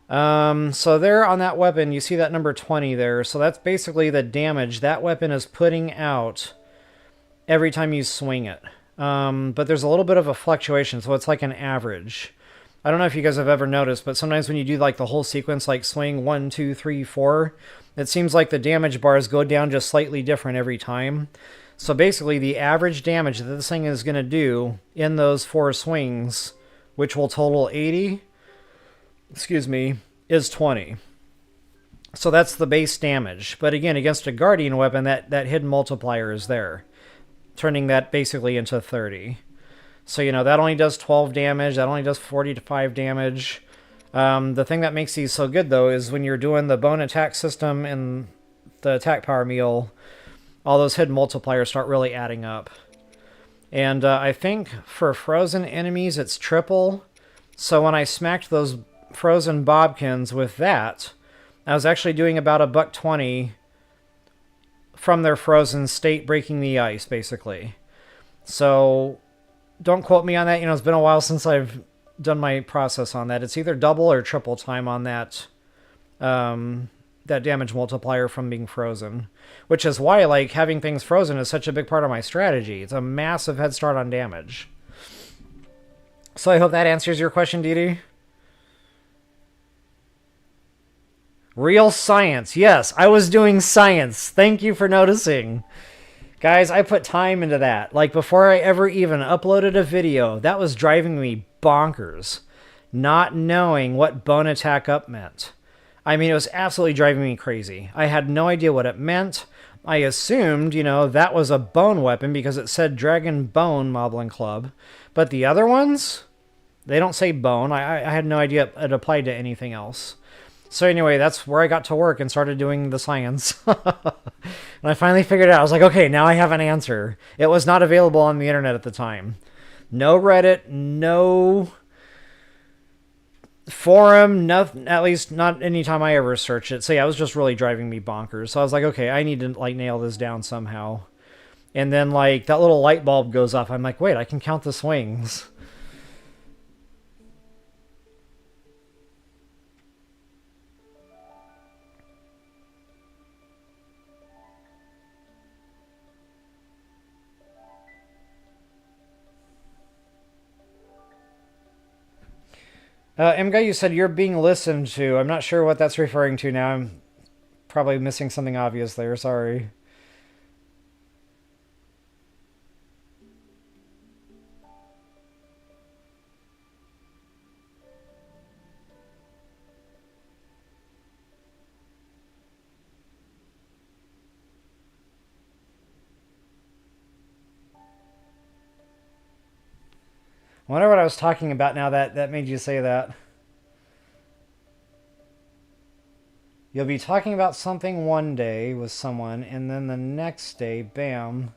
So there on that weapon, you see that number 20 there. So that's basically the damage that weapon is putting out every time you swing it. But there's a little bit of a fluctuation, so it's like an average. I don't know if you guys have ever noticed, but sometimes when you do like the whole sequence, like swing 1, 2, 3, 4, it seems like the damage bars go down just slightly different every time. So basically the average damage that this thing is going to do in those 4 swings, which will total 80, excuse me, is 20. So that's the base damage. But again, against a Guardian weapon, that hidden multiplier is there, turning that basically into 30. So, you know, that only does 12 damage, that only does 45 damage. The thing that makes these so good, though, is when you're doing the bone attack system and the attack power meal, all those hidden multipliers start really adding up. And I think for frozen enemies, it's triple. So when I smacked those frozen bobkins with that, I was actually doing about $1.20 from their frozen state, breaking the ice, basically. So don't quote me on that. You know, it's been a while since I've done my process on that. It's either double or triple time on that that damage multiplier from being frozen, which is why, like, having things frozen is such a big part of my strategy. It's a massive head start on damage. So I hope that answers your question, Didi. Real science. Yes, I was doing science. Thank you for noticing. Guys, I put time into that. Like, before I ever even uploaded a video, that was driving me bonkers. Not knowing what bone attack up meant. I mean, it was absolutely driving me crazy. I had no idea what it meant. I assumed, you know, that was a bone weapon because it said Dragonbone Moblin Club. But the other ones, they don't say bone. I had no idea it applied to anything else. So anyway, that's where I got to work and started doing the science. And I finally figured it out. I was like, okay, now I have an answer. It was not available on the internet at the time. No Reddit, no forum, nothing, at least not any time I ever searched it. So yeah, it was just really driving me bonkers. So I was like, okay, I need to like nail this down somehow. And then like that little light bulb goes off. I'm like, wait, I can count the swings. MGuy, you said you're being listened to. I'm not sure what that's referring to now. I'm probably missing something obvious there. Sorry. I wonder what I was talking about now that made you say that. You'll be talking about something one day with someone, and then the next day, bam.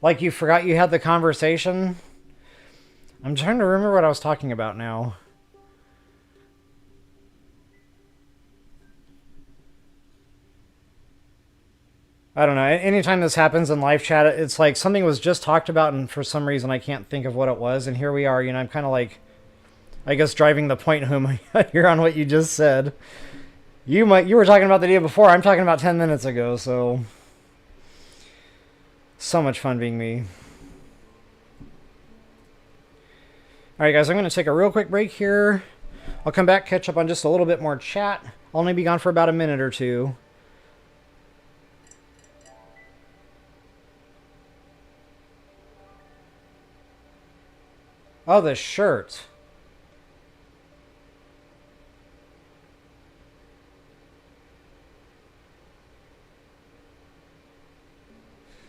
Like you forgot you had the conversation? I'm trying to remember what I was talking about now. I don't know. Anytime this happens in live chat, it's like something was just talked about, and for some reason I can't think of what it was. And here we are. You know, I'm kind of like, I guess, driving the point home here on what you just said. You were talking about the day before. I'm talking about 10 minutes ago. So much fun being me. All right, guys. I'm going to take a real quick break here. I'll come back, catch up on just a little bit more chat. I'll only be gone for about a minute or two. Oh, the shirt.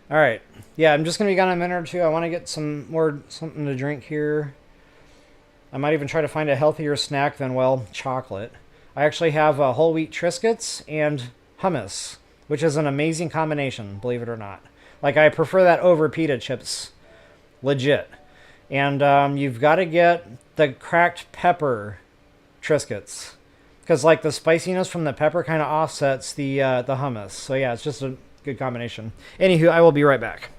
All right. Yeah, I'm just going to be gone a minute or two. I want to get something to drink here. I might even try to find a healthier snack than, well, chocolate. I actually have whole wheat Triscuits and hummus, which is an amazing combination, believe it or not. Like, I prefer that over pita chips. Legit. And you've got to get the cracked pepper Triscuits. Because, like, the spiciness from the pepper kind of offsets the hummus. So, yeah, it's just a good combination. Anywho, I will be right back.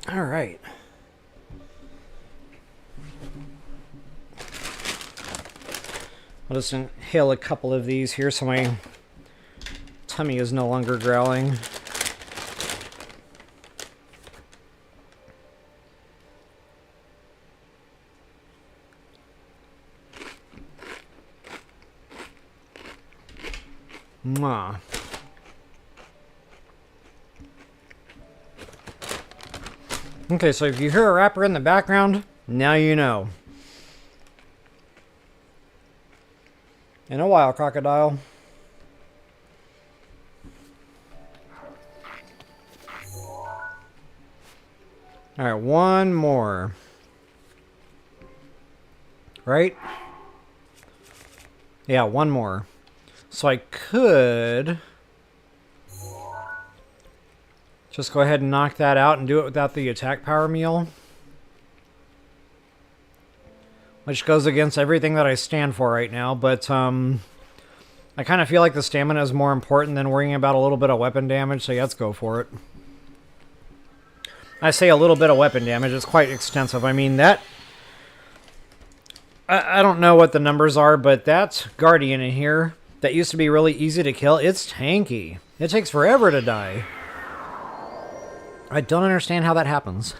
All right. I'll just inhale a couple of these here so my tummy is no longer growling. Mwah. Okay, so if you hear a rapper in the background, now you know. In a while, crocodile. Alright, one more. Right? Yeah, one more. So I could just go ahead and knock that out and do it without the attack power meal. Which goes against everything that I stand for right now, but I kind of feel like the stamina is more important than worrying about a little bit of weapon damage, so yeah, let's go for it. I say a little bit of weapon damage, it's quite extensive. I mean, that I don't know what the numbers are, but that Guardian in here that used to be really easy to kill, it's tanky. It takes forever to die. I don't understand how that happens.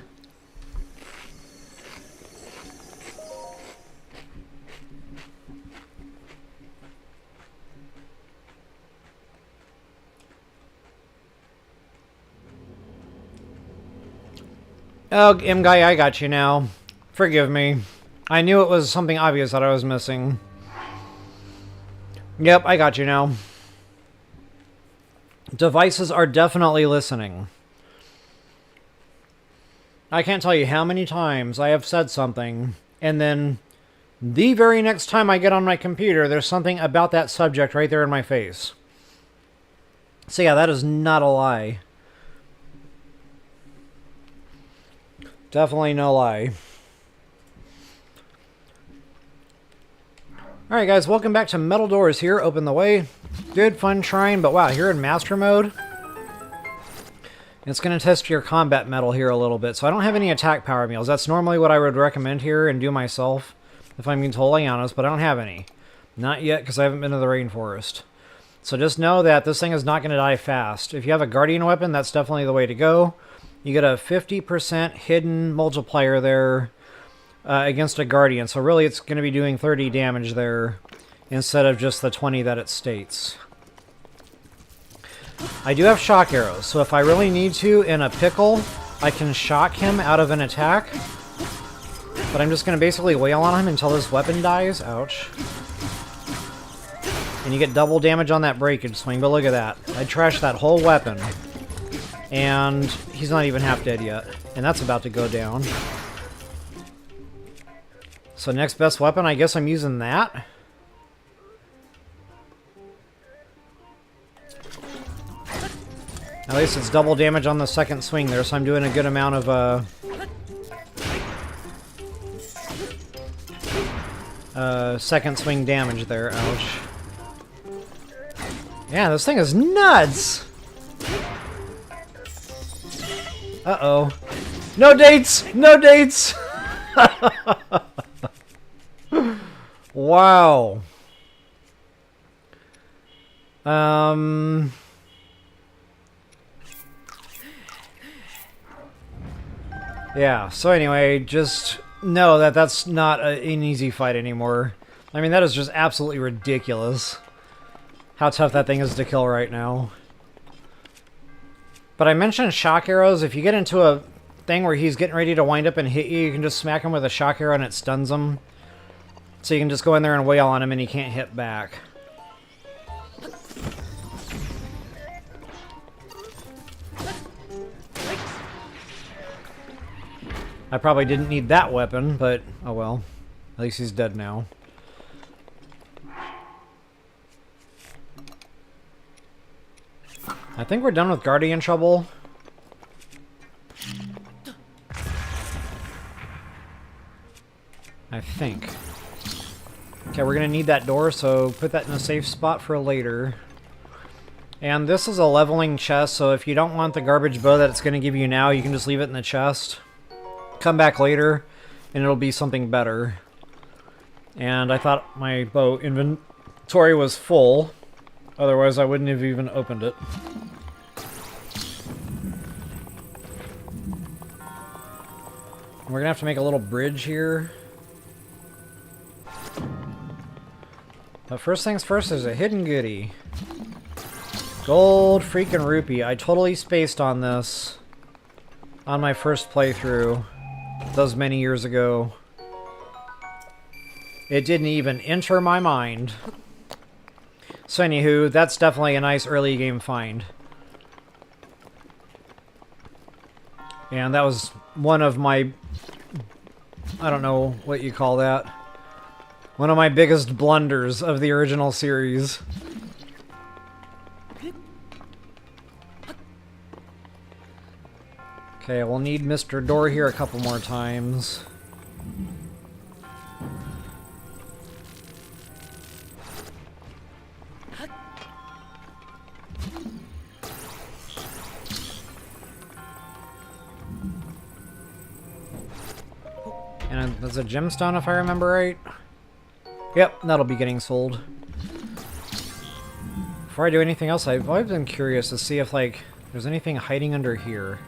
Oh, M-Guy, I got you now. Forgive me. I knew it was something obvious that I was missing. Yep, I got you now. Devices are definitely listening. I can't tell you how many times I have said something, and then the very next time I get on my computer, there's something about that subject right there in my face. So yeah, that is not a lie. Definitely no lie. Alright guys, welcome back to Metal Doors here. Open the way. Good, fun shrine, but wow, here in Master Mode, it's going to test your combat metal here a little bit. So I don't have any attack power meals. That's normally what I would recommend here and do myself, if I'm being totally honest, but I don't have any. Not yet, because I haven't been to the rainforest. So just know that this thing is not going to die fast. If you have a Guardian weapon, that's definitely the way to go. You get a 50% hidden multiplier there against a Guardian. So really it's going to be doing 30 damage there instead of just the 20 that it states. I do have shock arrows, so if I really need to in a pickle, I can shock him out of an attack. But I'm just going to basically wail on him until his weapon dies. Ouch. And you get double damage on that breakage swing, but look at that. I trashed that whole weapon. And he's not even half dead yet. And that's about to go down. So next best weapon, I guess I'm using that. At least it's double damage on the second swing there, so I'm doing a good amount of second swing damage there. Ouch. Yeah, this thing is nuts! Uh-oh. No dates! No dates! Wow. Yeah, so anyway, just know that that's not an easy fight anymore. I mean, that is just absolutely ridiculous how tough that thing is to kill right now. But I mentioned shock arrows. If you get into a thing where he's getting ready to wind up and hit you, you can just smack him with a shock arrow and it stuns him. So you can just go in there and wail on him and he can't hit back. I probably didn't need that weapon, but oh well. At least he's dead now. I think we're done with Guardian trouble. I think. Okay, we're gonna need that door, so put that in a safe spot for later. And this is a leveling chest, so if you don't want the garbage bow that it's gonna give you now, you can just leave it in the chest. Come back later, and it'll be something better. And I thought my bow inventory was full. Otherwise, I wouldn't have even opened it. We're gonna have to make a little bridge here. But first things first, there's a hidden goodie. Gold freaking rupee. I totally spaced on this on my first playthrough. Those many years ago. It didn't even enter my mind. So anywho, that's definitely a nice early game find. And that was one of my, I don't know what you call that, one of my biggest blunders of the original series. Okay, we'll need Mr. Door here a couple more times. And there's a gemstone if I remember right. Yep, that'll be getting sold. Before I do anything else, I've always been curious to see if, like, there's anything hiding under here.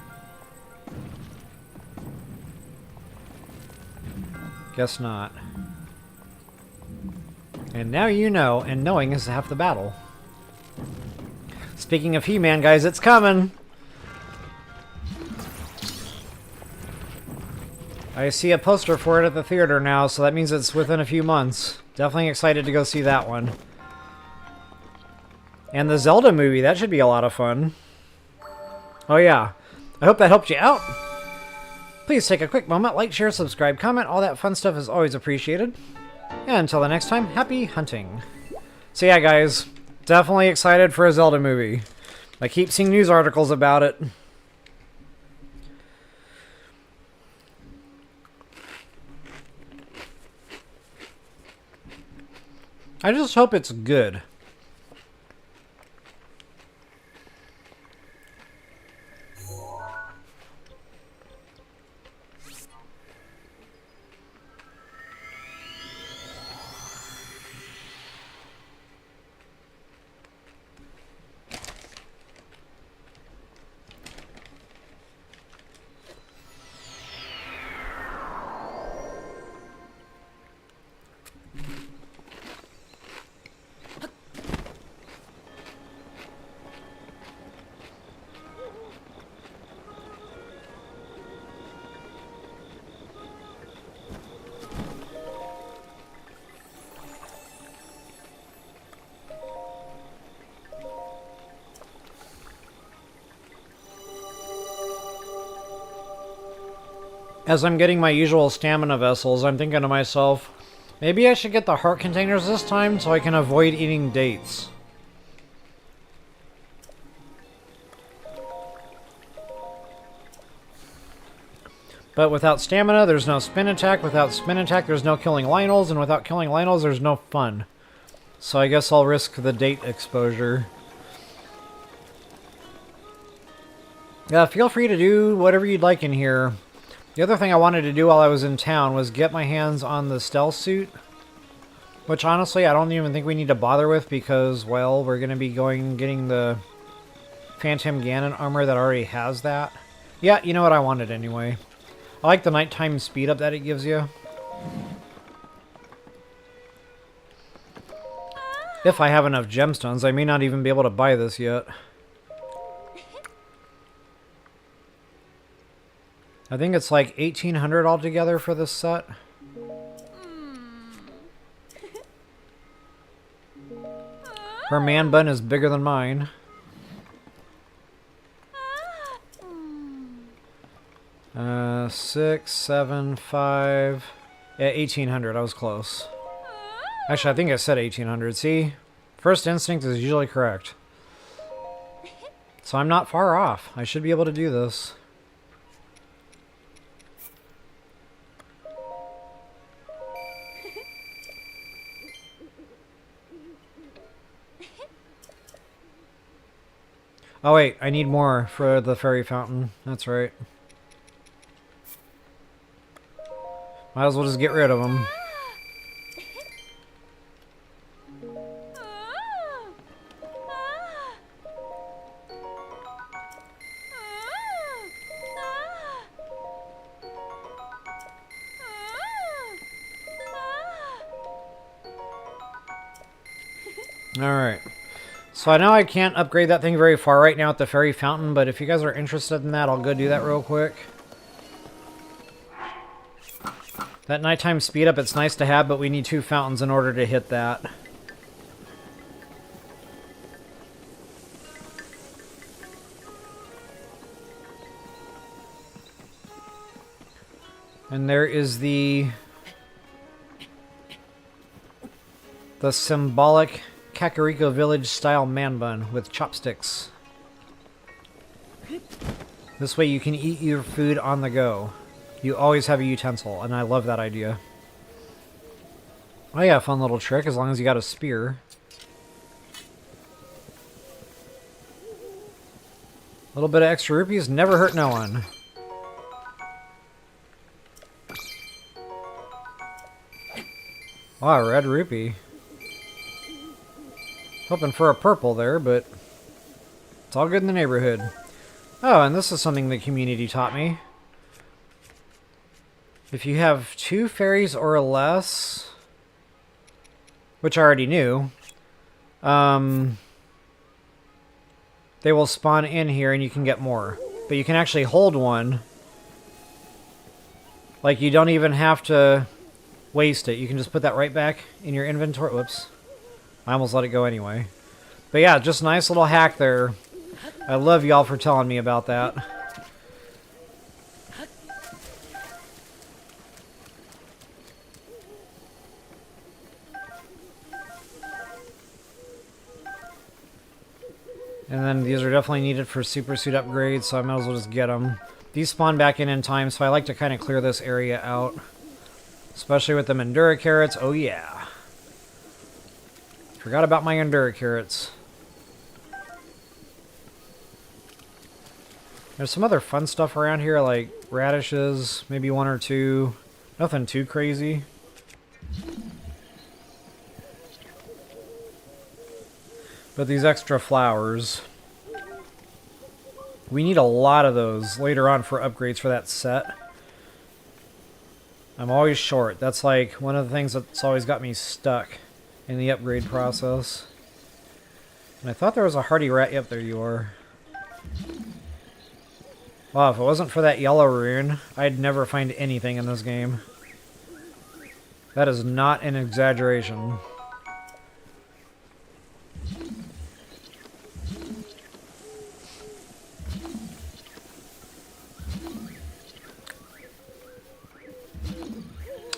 Guess not. And now you know, and knowing is half the battle. Speaking of He-Man, guys, it's coming! I see a poster for it at the theater now, so that means it's within a few months. Definitely excited to go see that one. And the Zelda movie, that should be a lot of fun. Oh yeah, I hope that helped you out. Please take a quick moment, like, share, subscribe, comment, all that fun stuff is always appreciated. And until the next time, happy hunting. So yeah guys, definitely excited for a Zelda movie. I keep seeing news articles about it. I just hope it's good. As I'm getting my usual stamina vessels, I'm thinking to myself, maybe I should get the heart containers this time so I can avoid eating dates. But without stamina, there's no spin attack. Without spin attack, there's no killing Lionels. And without killing Lionels, there's no fun. So I guess I'll risk the date exposure. Feel free to do whatever you'd like in here. The other thing I wanted to do while I was in town was get my hands on the stealth suit. Which honestly, I don't even think we need to bother with because, well, we're going to be getting the Phantom Ganon armor that already has that. Yeah, you know what, I want it anyway. I like the nighttime speed up that it gives you. If I have enough gemstones, I may not even be able to buy this yet. I think it's like 1,800 altogether for this set. Her man bun is bigger than mine. Uh, 6, 7, 5... Yeah, 1,800. I was close. Actually, I think I said 1,800. See? First instinct is usually correct. So I'm not far off. I should be able to do this. Oh wait, I need more for the fairy fountain. That's right. Might as well just get rid of them. Alright. So I know I can't upgrade that thing very far right now at the fairy fountain, but if you guys are interested in that, I'll go do that real quick. That nighttime speed up, it's nice to have, but we need 2 fountains in order to hit that. And there is the symbolic Kakariko Village style man bun with chopsticks. This way you can eat your food on the go. You always have a utensil, and I love that idea. Oh yeah, fun little trick, as long as you got a spear. A little bit of extra rupees never hurt no one. Wow, red rupee. Hoping for a purple there, but it's all good in the neighborhood. Oh, and this is something the community taught me. If you have 2 fairies or less, which I already knew, they will spawn in here and you can get more. But you can actually hold one. Like, you don't even have to waste it. You can just put that right back in your inventory. Whoops. I almost let it go anyway. But yeah, just a nice little hack there. I love y'all for telling me about that. And then these are definitely needed for super suit upgrades, so I might as well just get them. These spawn back in time, so I like to kind of clear this area out. Especially with the Endura carrots. Oh yeah. Forgot about my Endura carrots. There's some other fun stuff around here, like radishes, maybe 1 or 2. Nothing too crazy. But these extra flowers, we need a lot of those later on for upgrades for that set. I'm always short. That's like one of the things that's always got me stuck in the upgrade process. And I thought there was a hardy rat. Yep, there you are. Wow, if it wasn't for that yellow rune, I'd never find anything in this game. That is not an exaggeration.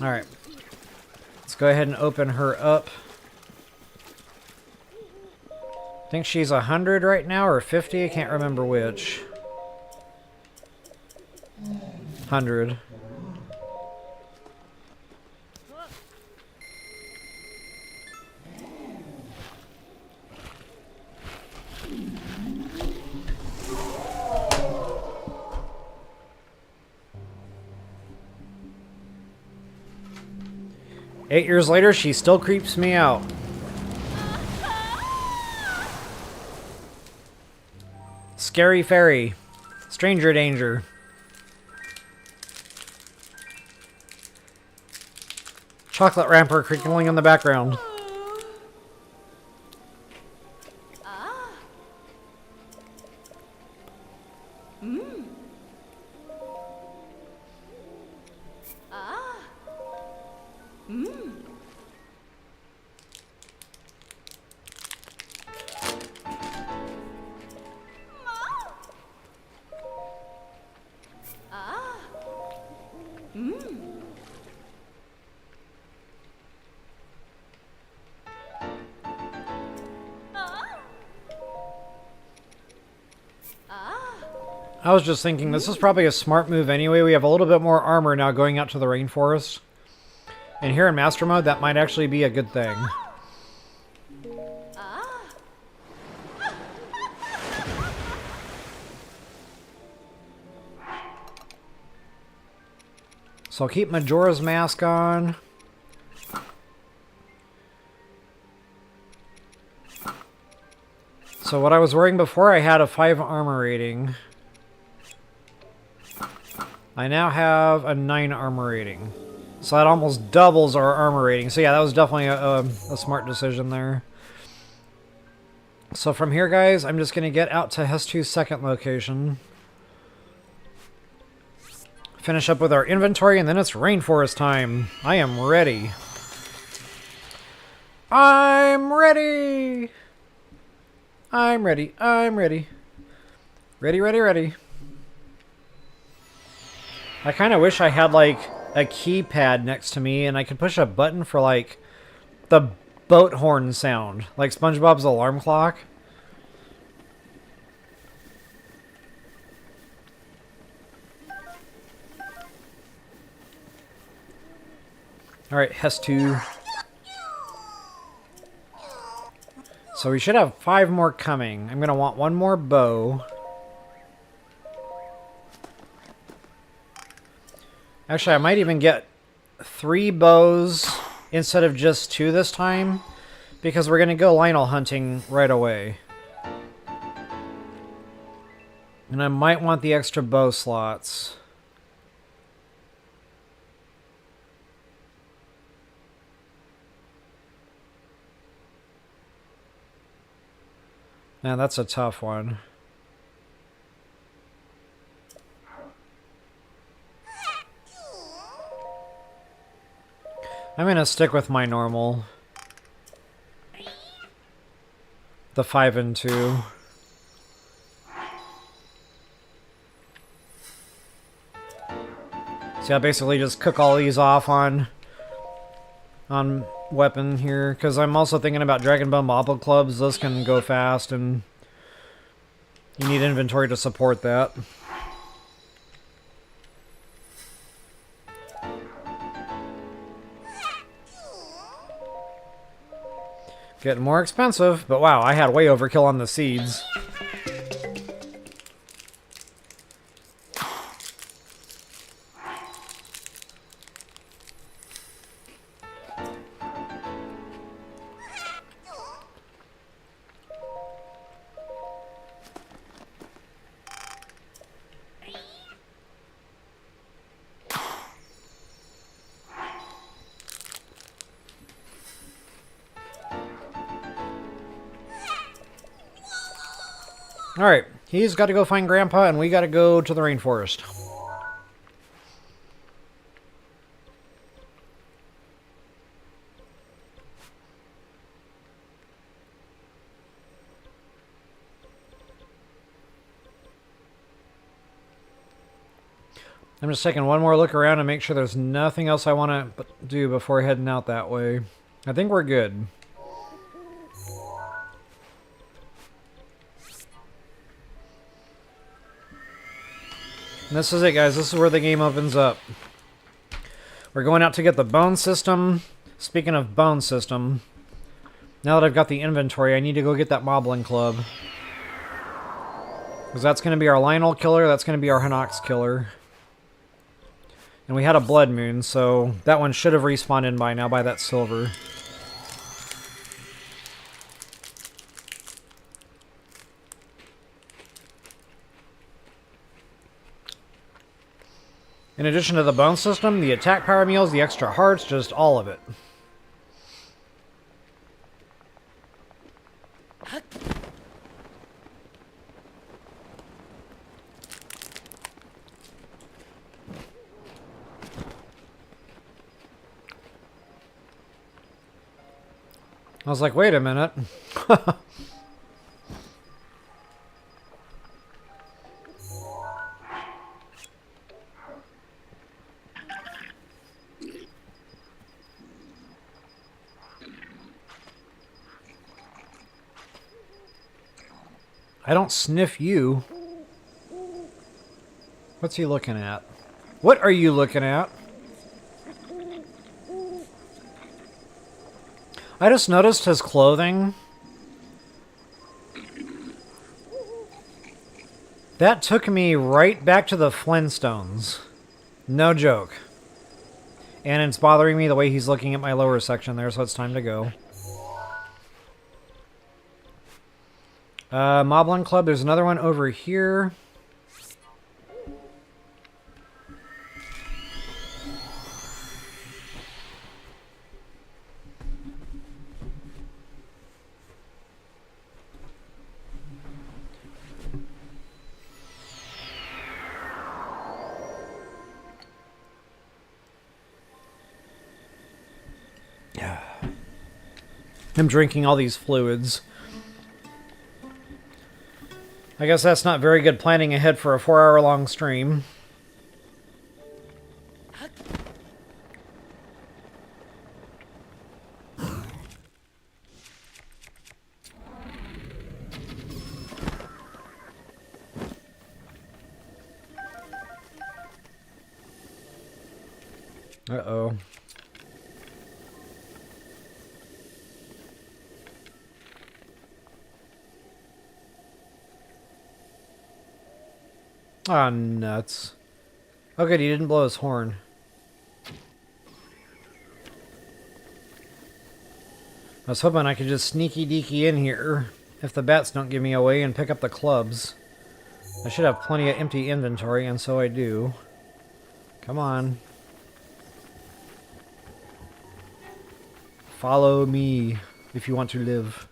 Alright. Let's go ahead and open her up. I think she's 100 right now, or 50? I can't remember which. 100. Eight years later, she still creeps me out. Scary fairy. Stranger danger. Chocolate wrapper crinkling in the background. I was just thinking, this is probably a smart move anyway. We have a little bit more armor now going out to the rainforest. And here in Master Mode, that might actually be a good thing. So I'll keep Majora's Mask on. So what I was wearing before, I had a 5 armor rating. I now have a 9 armor rating. So that almost doubles our armor rating. So yeah, that was definitely a smart decision there. So from here, guys, I'm just going to get out to Hestu's second location. Finish up with our inventory, and then it's rainforest time. I am ready. I'm ready! I'm ready. I'm ready. Ready, ready, ready. I kind of wish I had, like, a keypad next to me, and I could push a button for, like, the boat horn sound. Like SpongeBob's alarm clock. Alright, Hestu. So we should have 5 more coming. I'm going to want 1 more bow. Actually, I might even get 3 bows instead of just 2 this time, because we're going to go Lionel hunting right away. And I might want the extra bow slots. Man, that's a tough one. I'm going to stick with my normal. The 5 and 2. So I basically just cook all these off on weapon here, because I'm also thinking about Dragonbone Moblin clubs. Those can go fast, and you need inventory to support that. Getting more expensive, but wow, I had way overkill on the seeds. Alright, he's got to go find Grandpa, and we got to go to the rainforest. I'm just taking one more look around and make sure there's nothing else I want to do before heading out that way. I think we're good. And this is it, guys. This is where the game opens up. We're going out to get the bone system. Speaking of bone system, now that I've got the inventory, I need to go get that Moblin club. Because that's going to be our Lionel killer. That's going to be our Hinox killer. And we had a blood moon, so that one should have respawned in by now by that silver. In addition to the bone system, the attack power meals, the extra hearts, just all of it. I was like, wait a minute. I don't sniff you. What's he looking at? What are you looking at? I just noticed his clothing. That took me right back to the Flintstones. No joke. And it's bothering me the way he's looking at my lower section there, so it's time to go. Moblin Club, there's another one over here. I'm drinking all these fluids. I guess that's not very good planning ahead for a 4-hour-long stream. Uh-oh. Ah, nuts. Oh good, he didn't blow his horn. was hoping I could just sneaky deaky in here if the bats don't give me away and pick up the clubs. I should have plenty of empty inventory, and so I do. Come on. Follow me if you want to live.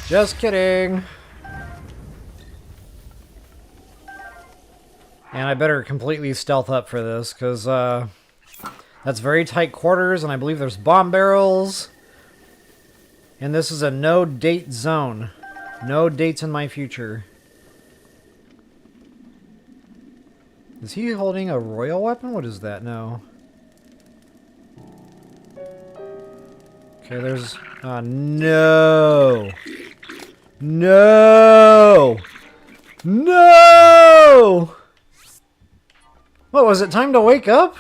Just kidding. And I better completely stealth up for this, because that's very tight quarters, and I believe there's bomb barrels. And this is a no-date zone. No dates in my future. Is he holding a royal weapon? What is that? No. Okay, there's... no! No! No! What, was it time to wake up?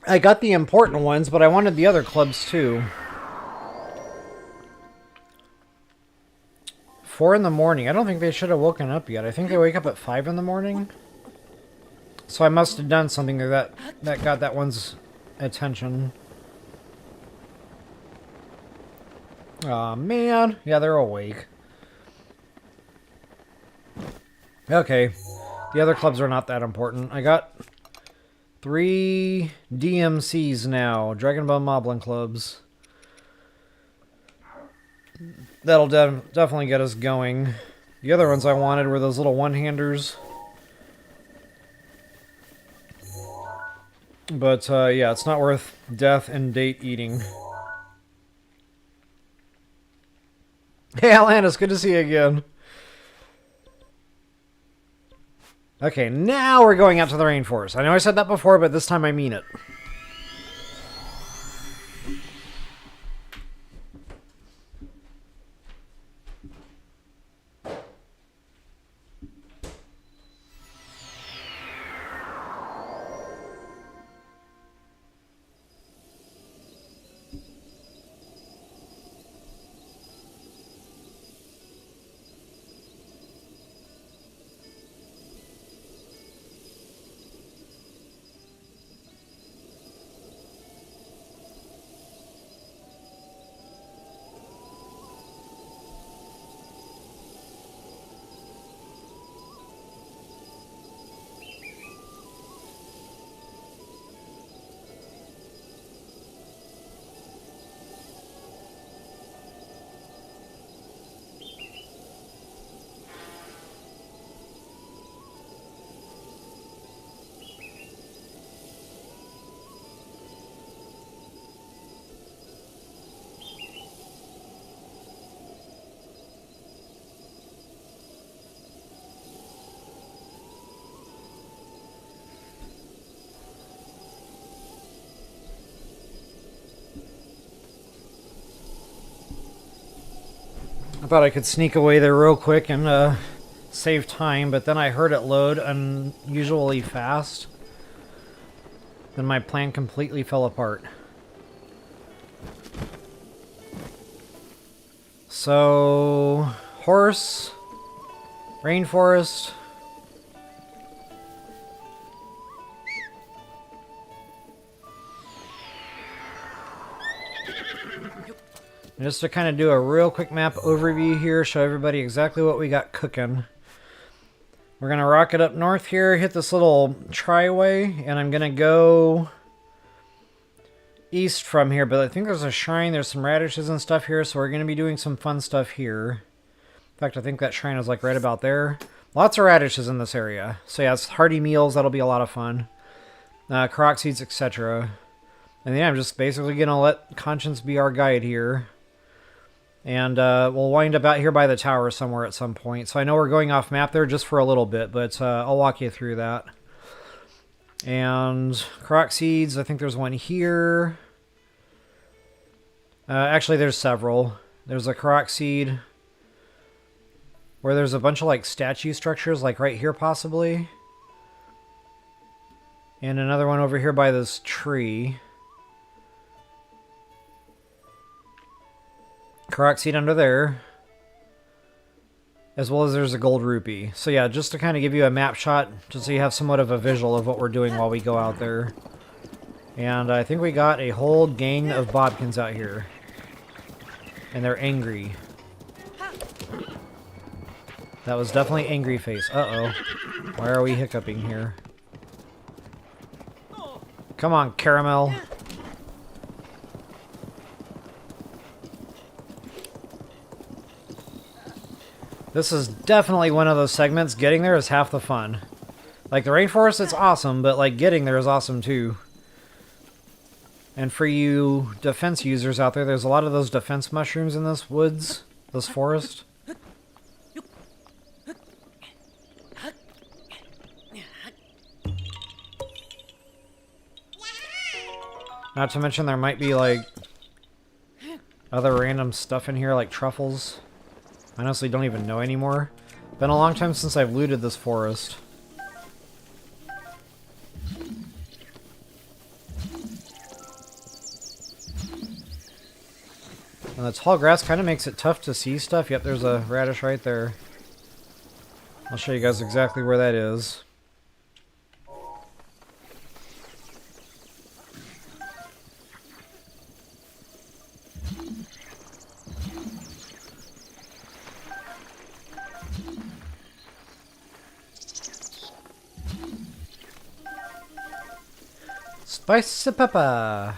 I got the important ones, but I wanted the other clubs too. 4 in the morning. I don't think they should have woken up yet. I think they wake up at 5 in the morning. So I must have done something that got that one's attention. Aw, man. Yeah, they're awake. Okay. The other clubs are not that important. I got 3 DMCs now. Dragonbone Moblin clubs. That'll definitely get us going. The other ones I wanted were those little one-handers. But, yeah, it's not worth death and date eating. Hey, Atlantis, good to see you again. Okay, now we're going out to the rainforest. I know I said that before, but this time I mean it. I thought I could sneak away there real quick and save time, but then I heard it load unusually fast. Then my plan completely fell apart. So, horse, rainforest. Just to kind of do a real quick map overview here, show everybody exactly what we got cooking. We're going to rocket up north here, hit this little triway, and I'm going to go east from here. But I think there's a shrine, there's some radishes and stuff here, so we're going to be doing some fun stuff here. In fact, I think that shrine is like right about there. Lots of radishes in this area. So yeah, it's hearty meals, that'll be a lot of fun. Koroks seeds, etc. And yeah, I'm just basically going to let conscience be our guide here. And we'll wind up out here by the tower somewhere at some point. So I know we're going off map there just for a little bit, but I'll walk you through that. And Koroks seeds, I think there's one here. Actually, there's several. There's a Koroks seed where there's a bunch of like statue structures, like right here possibly. And another one over here by this tree. Koroks seed under there. as well as there's a gold rupee. So yeah, just to kind of give you a map shot, just so you have somewhat of a visual of what we're doing while we go out there. And I think we got a whole gang of Bobkins out here. And they're angry. That was definitely angry face. Uh-oh. Why are we hiccuping here? Come on, Caramel. This is definitely one of those segments. Getting there is half the fun. Like, the rainforest, it's awesome, but, like, getting there is awesome, too. And for you defense users out there, there's a lot of those defense mushrooms in this woods, this forest. Not to mention there might be, like, other random stuff in here, like truffles. I honestly don't even know anymore. Been a long time since I've looted this forest. And the tall grass kind of makes it tough to see stuff. Yep, there's a radish right there. I'll show you guys exactly where that is. Spicy pepper.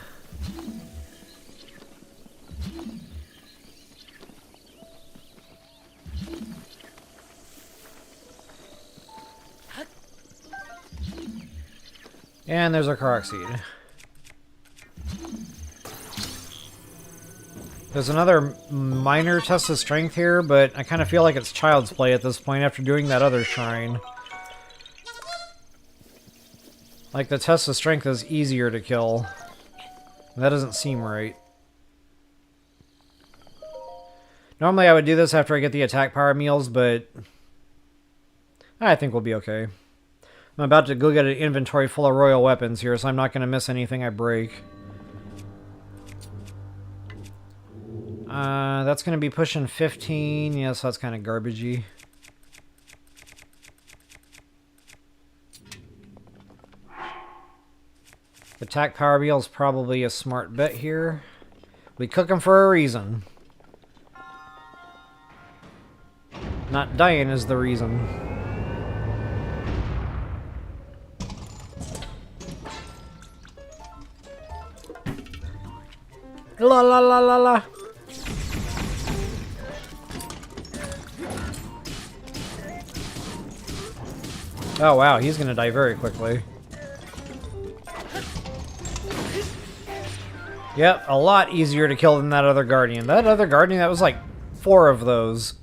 And there's our Koroks seed. There's another minor test of strength here, but I kind of feel like it's child's play at this point after doing that other shrine. Like, the test of strength is easier to kill. That doesn't seem right. Normally I would do this after I get the attack power meals, but I think we'll be okay. I'm about to go get an inventory full of royal weapons here, so I'm not going to miss anything I break. That's going to be pushing 15. Yeah, so that's kind of garbagey. Attack power meal is probably a smart bet here. We cook them for a reason. Not dying is the reason. La la la la la. Oh wow, he's gonna die very quickly. Yep, a lot easier to kill than that other guardian. That other guardian, that was like 4 of those.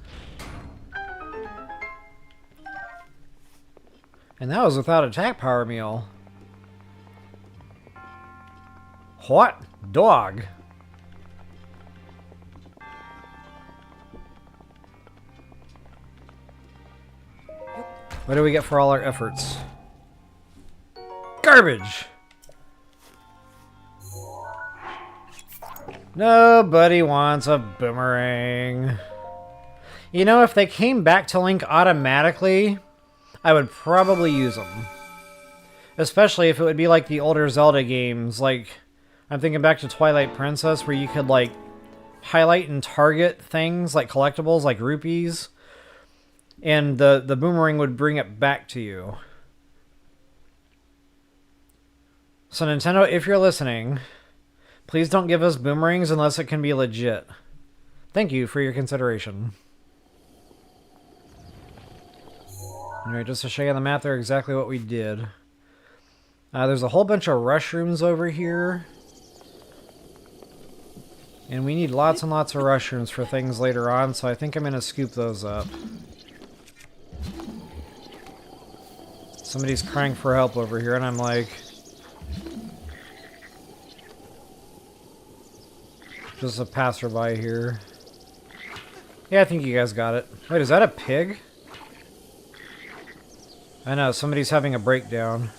And that was without attack power meal. What dog? What do we get for all our efforts? Garbage! Nobody wants a boomerang. You know, if they came back to Link automatically, I would probably use them. Especially if it would be like the older Zelda games. Like, I'm thinking back to Twilight Princess, where you could, like, highlight and target things, like collectibles, like rupees. And the boomerang would bring it back to you. So Nintendo, if you're listening, please don't give us boomerangs unless it can be legit. Thank you for your consideration. Alright, just to show you on the map there exactly what we did. There's a whole bunch of rush rooms over here. And we need lots and lots of rush rooms for things later on, so I think I'm going to scoop those up. Somebody's crying for help over here, and I'm like... just a passerby here. Yeah, I think you guys got it. Wait, is that a pig? I know, somebody's having a breakdown.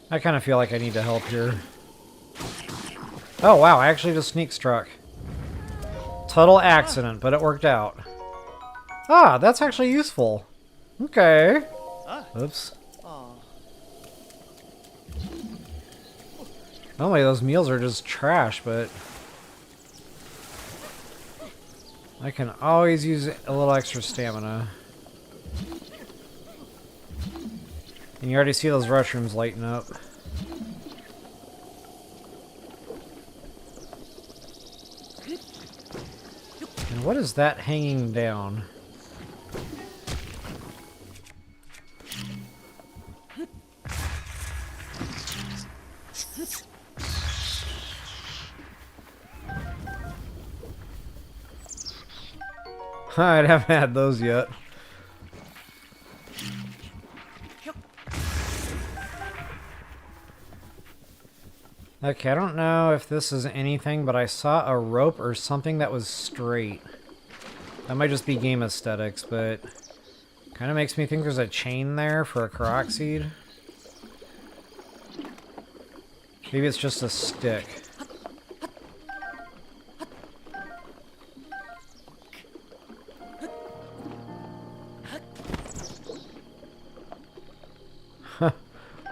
I kind of feel like I need to help here. Oh wow, I actually just sneak struck. Total accident, but it worked out. Ah, that's actually useful. Okay. Oops. Normally those meals are just trash, but I can always use a little extra stamina. And you already see those mushrooms lighting up. And what is that hanging down? I haven't had those yet. Okay, I don't know if this is anything, but I saw a rope or something that was straight. That might just be game aesthetics, but kind of makes me think there's a chain there for a Koroks seed. Maybe it's just a stick.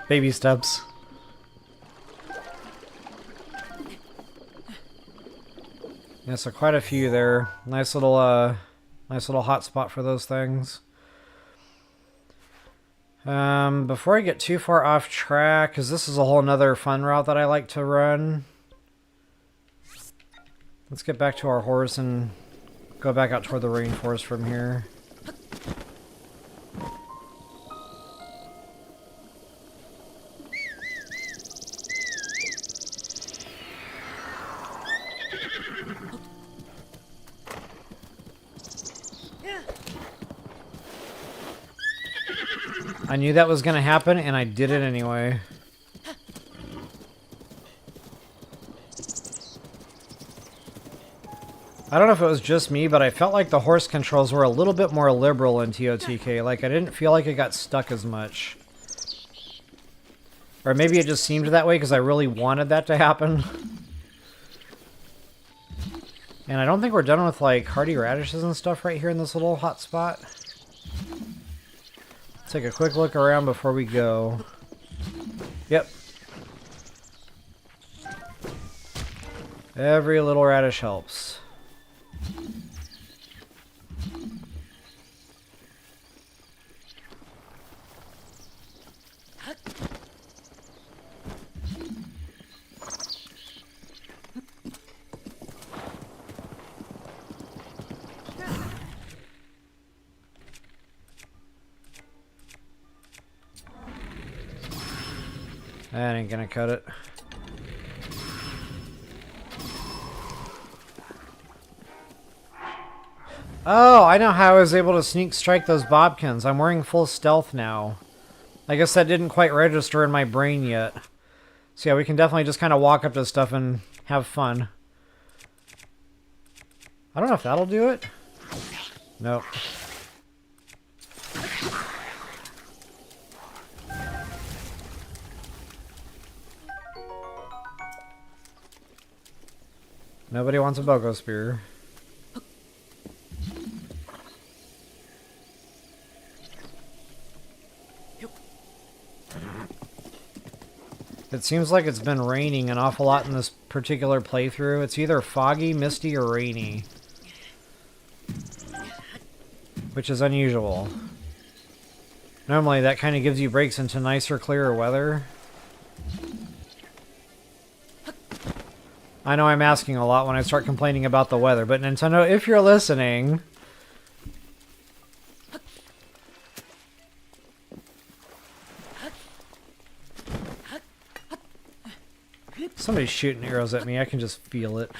Baby steps. Yeah, so quite a few there. Nice little hot spot for those things. Before I get too far off track, because this is a whole nother fun route that I like to run. Let's get back to our horse and go back out toward the rainforest from here. I knew that was going to happen, and I did it anyway. I don't know if it was just me, but I felt like the horse controls were a little bit more liberal in TOTK. Like, I didn't feel like it got stuck as much. Or maybe it just seemed that way because I really wanted that to happen. And I don't think we're done with, like, hardy radishes and stuff right here in this little hot spot. Take a quick look around before we go. Yep. Every little radish helps. That ain't gonna cut it. Oh, I know how I was able to sneak strike those bobkins. I'm wearing full stealth now. I guess that didn't quite register in my brain yet. So yeah, we can definitely just kind of walk up to stuff and have fun. I don't know if that'll do it. Nope. Nobody wants a Bogo Spear. It seems like it's been raining an awful lot in this particular playthrough. It's either foggy, misty, or rainy. Which is unusual. Normally that kind of gives you breaks into nicer, clearer weather. I know I'm asking a lot when I start complaining about the weather, but Nintendo, if you're listening... Somebody's shooting arrows at me, I can just feel it.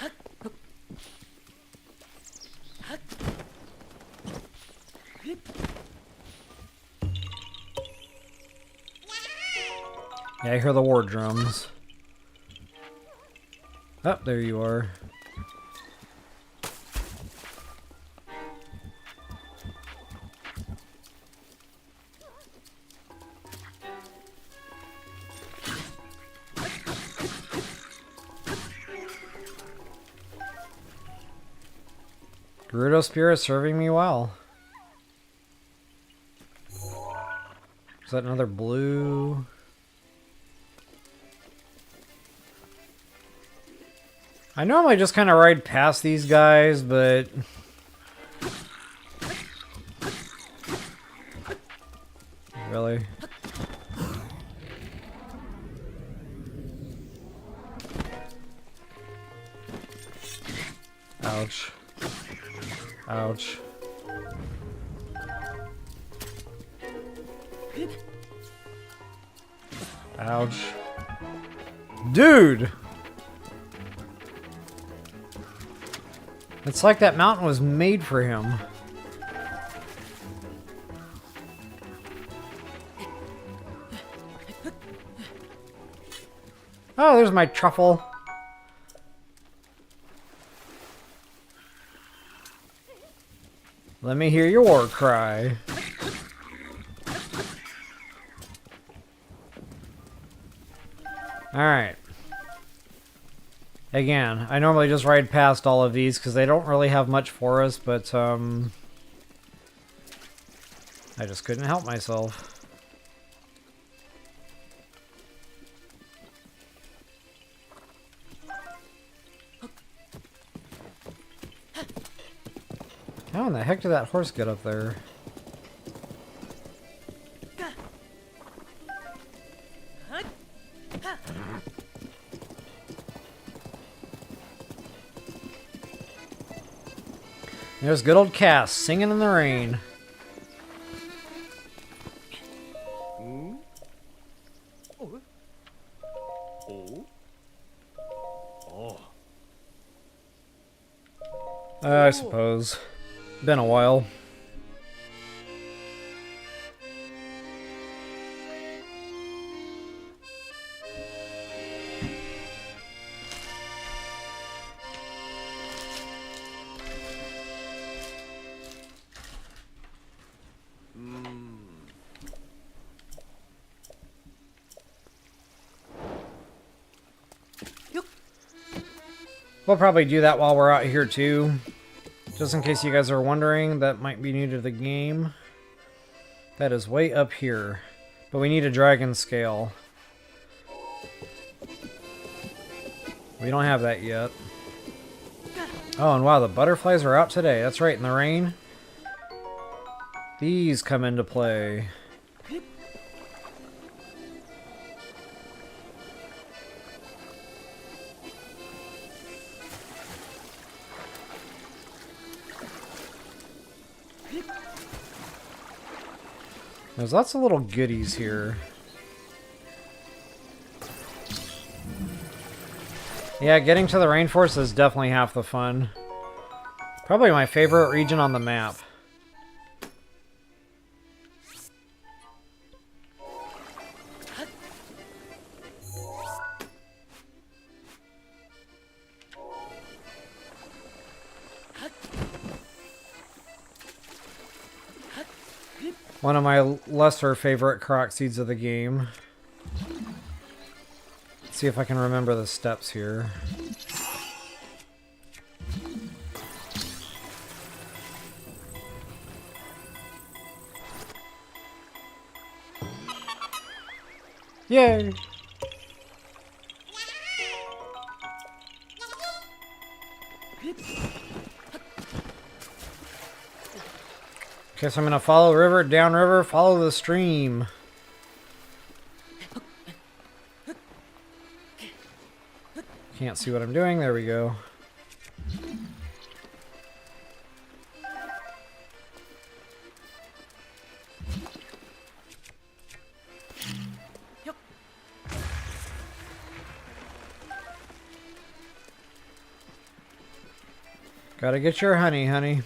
Yeah, I hear the war drums. Oh, there you are. Gerudo Spirit serving me well. Is that another blue? I normally just kind of ride past these guys, but... Really? Ouch. Ouch. Ouch. Dude! It's like that mountain was made for him. Oh, there's my truffle. Let me hear your war cry. Alright. Again, I normally just ride past all of these because they don't really have much for us, but I just couldn't help myself. How in the heck did that horse get up there? There's good old Cass singing in the rain. I suppose. Been a while. We'll probably do that while we're out here too. Just in case you guys are wondering, that might be new to the game. That is way up here. But we need a dragon scale. We don't have that yet. Oh, and wow, the butterflies are out today. That's right, in the rain. These come into play. There's lots of little goodies here. Yeah, getting to the rainforest is definitely half the fun. Probably my favorite region on the map. One of my lesser favorite Koroks seeds of the game. Let's see if I can remember the steps here. Yay! Okay, so I'm gonna follow river, downriver, follow the stream. Can't see what I'm doing. There we go. Gotta get your honey, honey.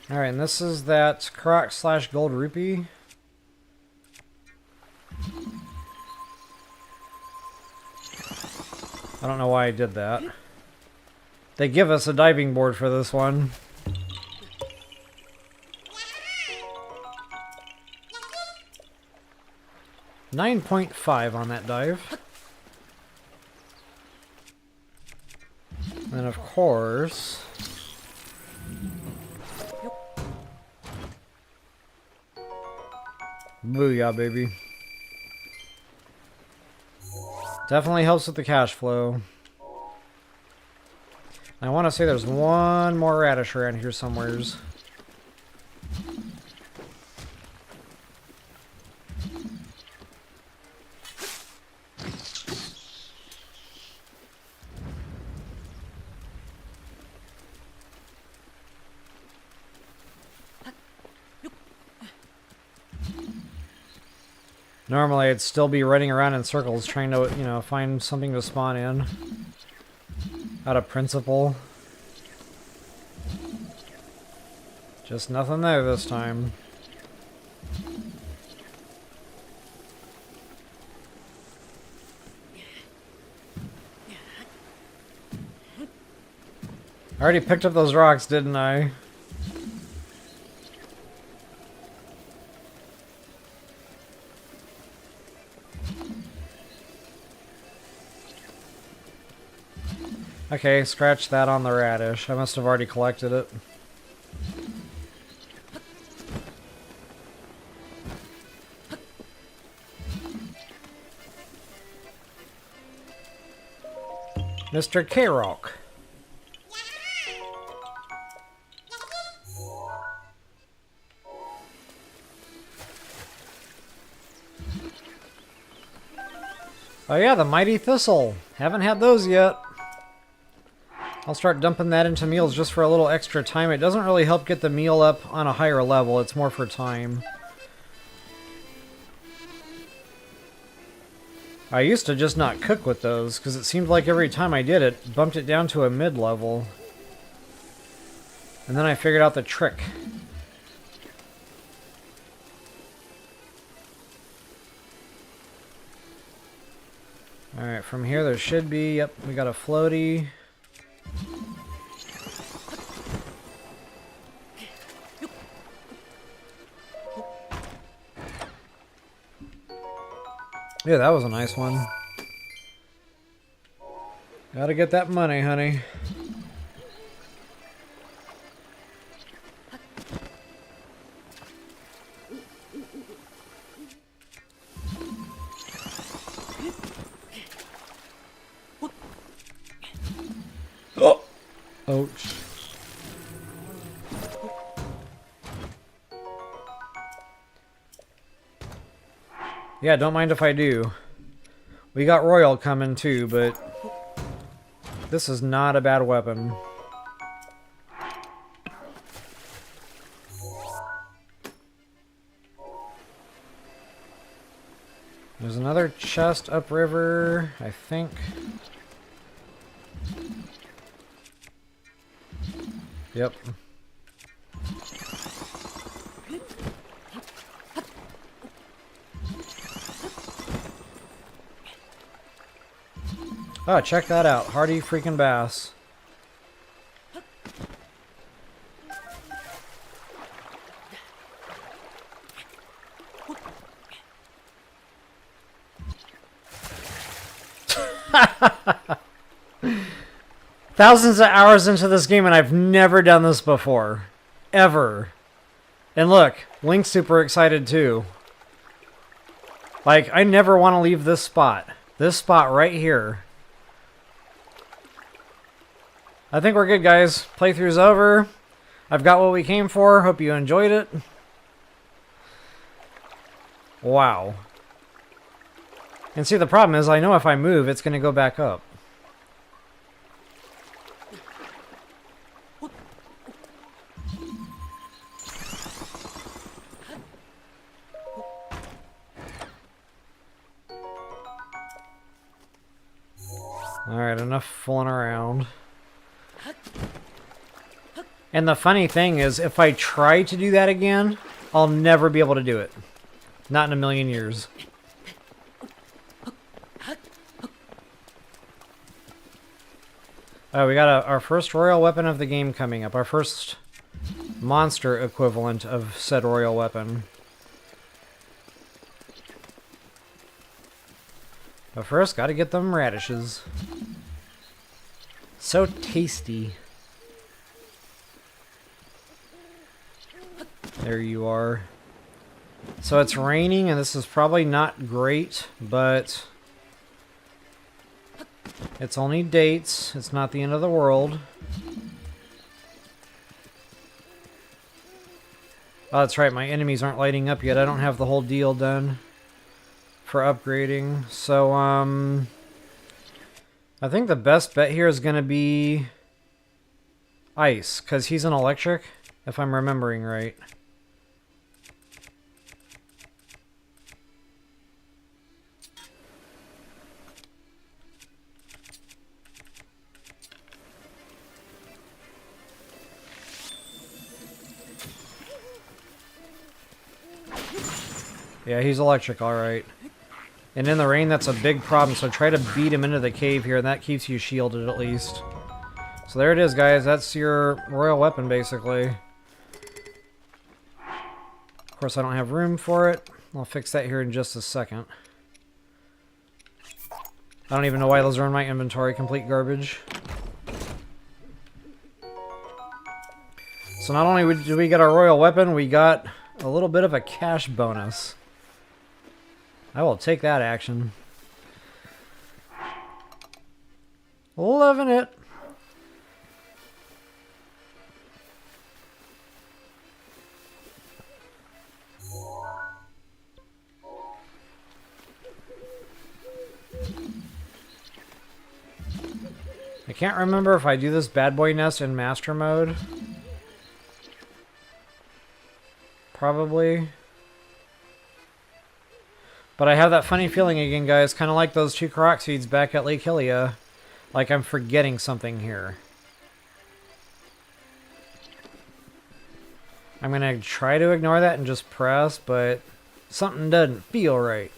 Alright, and this is that Koroks / gold rupee. I don't know why I did that. They give us a diving board for this one. 9.5 on that dive. And of course... Booyah, baby. Definitely helps with the cash flow. I want to say there's one more radish around here somewheres. Normally, I'd still be running around in circles trying to, you know, find something to spawn in. Out of principle. Just nothing there this time. I already picked up those rocks, didn't I? Okay, scratch that on the radish. I must have already collected it. Mr. Koroks. Oh yeah, the Mighty Thistle. Haven't had those yet. I'll start dumping that into meals just for a little extra time. It doesn't really help get the meal up on a higher level. It's more for time. I used to just not cook with those, because it seemed like every time I did it, bumped it down to a mid-level. And then I figured out the trick. Alright, from here there should be... Yep, we got a floaty. Yeah, that was a nice one. Gotta get that money, honey. Oh! Ouch. Yeah, don't mind if I do. We got Royal coming too, but this is not a bad weapon. There's another chest upriver, I think. Yep. Oh, check that out. Hearty freaking bass. Thousands of hours into this game and I've never done this before. Ever. And look, Link's super excited too. Like, I never want to leave this spot. This spot right here. I think we're good, guys. Playthrough's over. I've got what we came for. Hope you enjoyed it. Wow. And see, the problem is, I know if I move, it's going to go back up. Alright, enough fooling around. And the funny thing is, if I try to do that again, I'll never be able to do it. Not in a million years. Oh, we got our first royal weapon of the game coming up. Our first monster equivalent of said royal weapon. But first, gotta get them radishes. So tasty. There you are. So it's raining, and this is probably not great, but it's only dates. It's not the end of the world. Oh, that's right. My enemies aren't lighting up yet. I don't have the whole deal done for upgrading. So, I think the best bet here is going to be Ice, because he's an electric, if I'm remembering right. Yeah, he's electric, alright. And in the rain, that's a big problem, so try to beat him into the cave here, and that keeps you shielded at least. So there it is, guys. That's your royal weapon, basically. Of course, I don't have room for it. I'll fix that here in just a second. I don't even know why those are in my inventory. Complete garbage. So not only did we get our royal weapon, we got a little bit of a cash bonus. I will take that action. Loving it. I can't remember if I do this bad boy nest in master mode. Probably. But I have that funny feeling again, guys, kind of like those 2 Koroks seeds back at Lake Hylia. Like I'm forgetting something here. I'm going to try to ignore that and just press, but something doesn't feel right.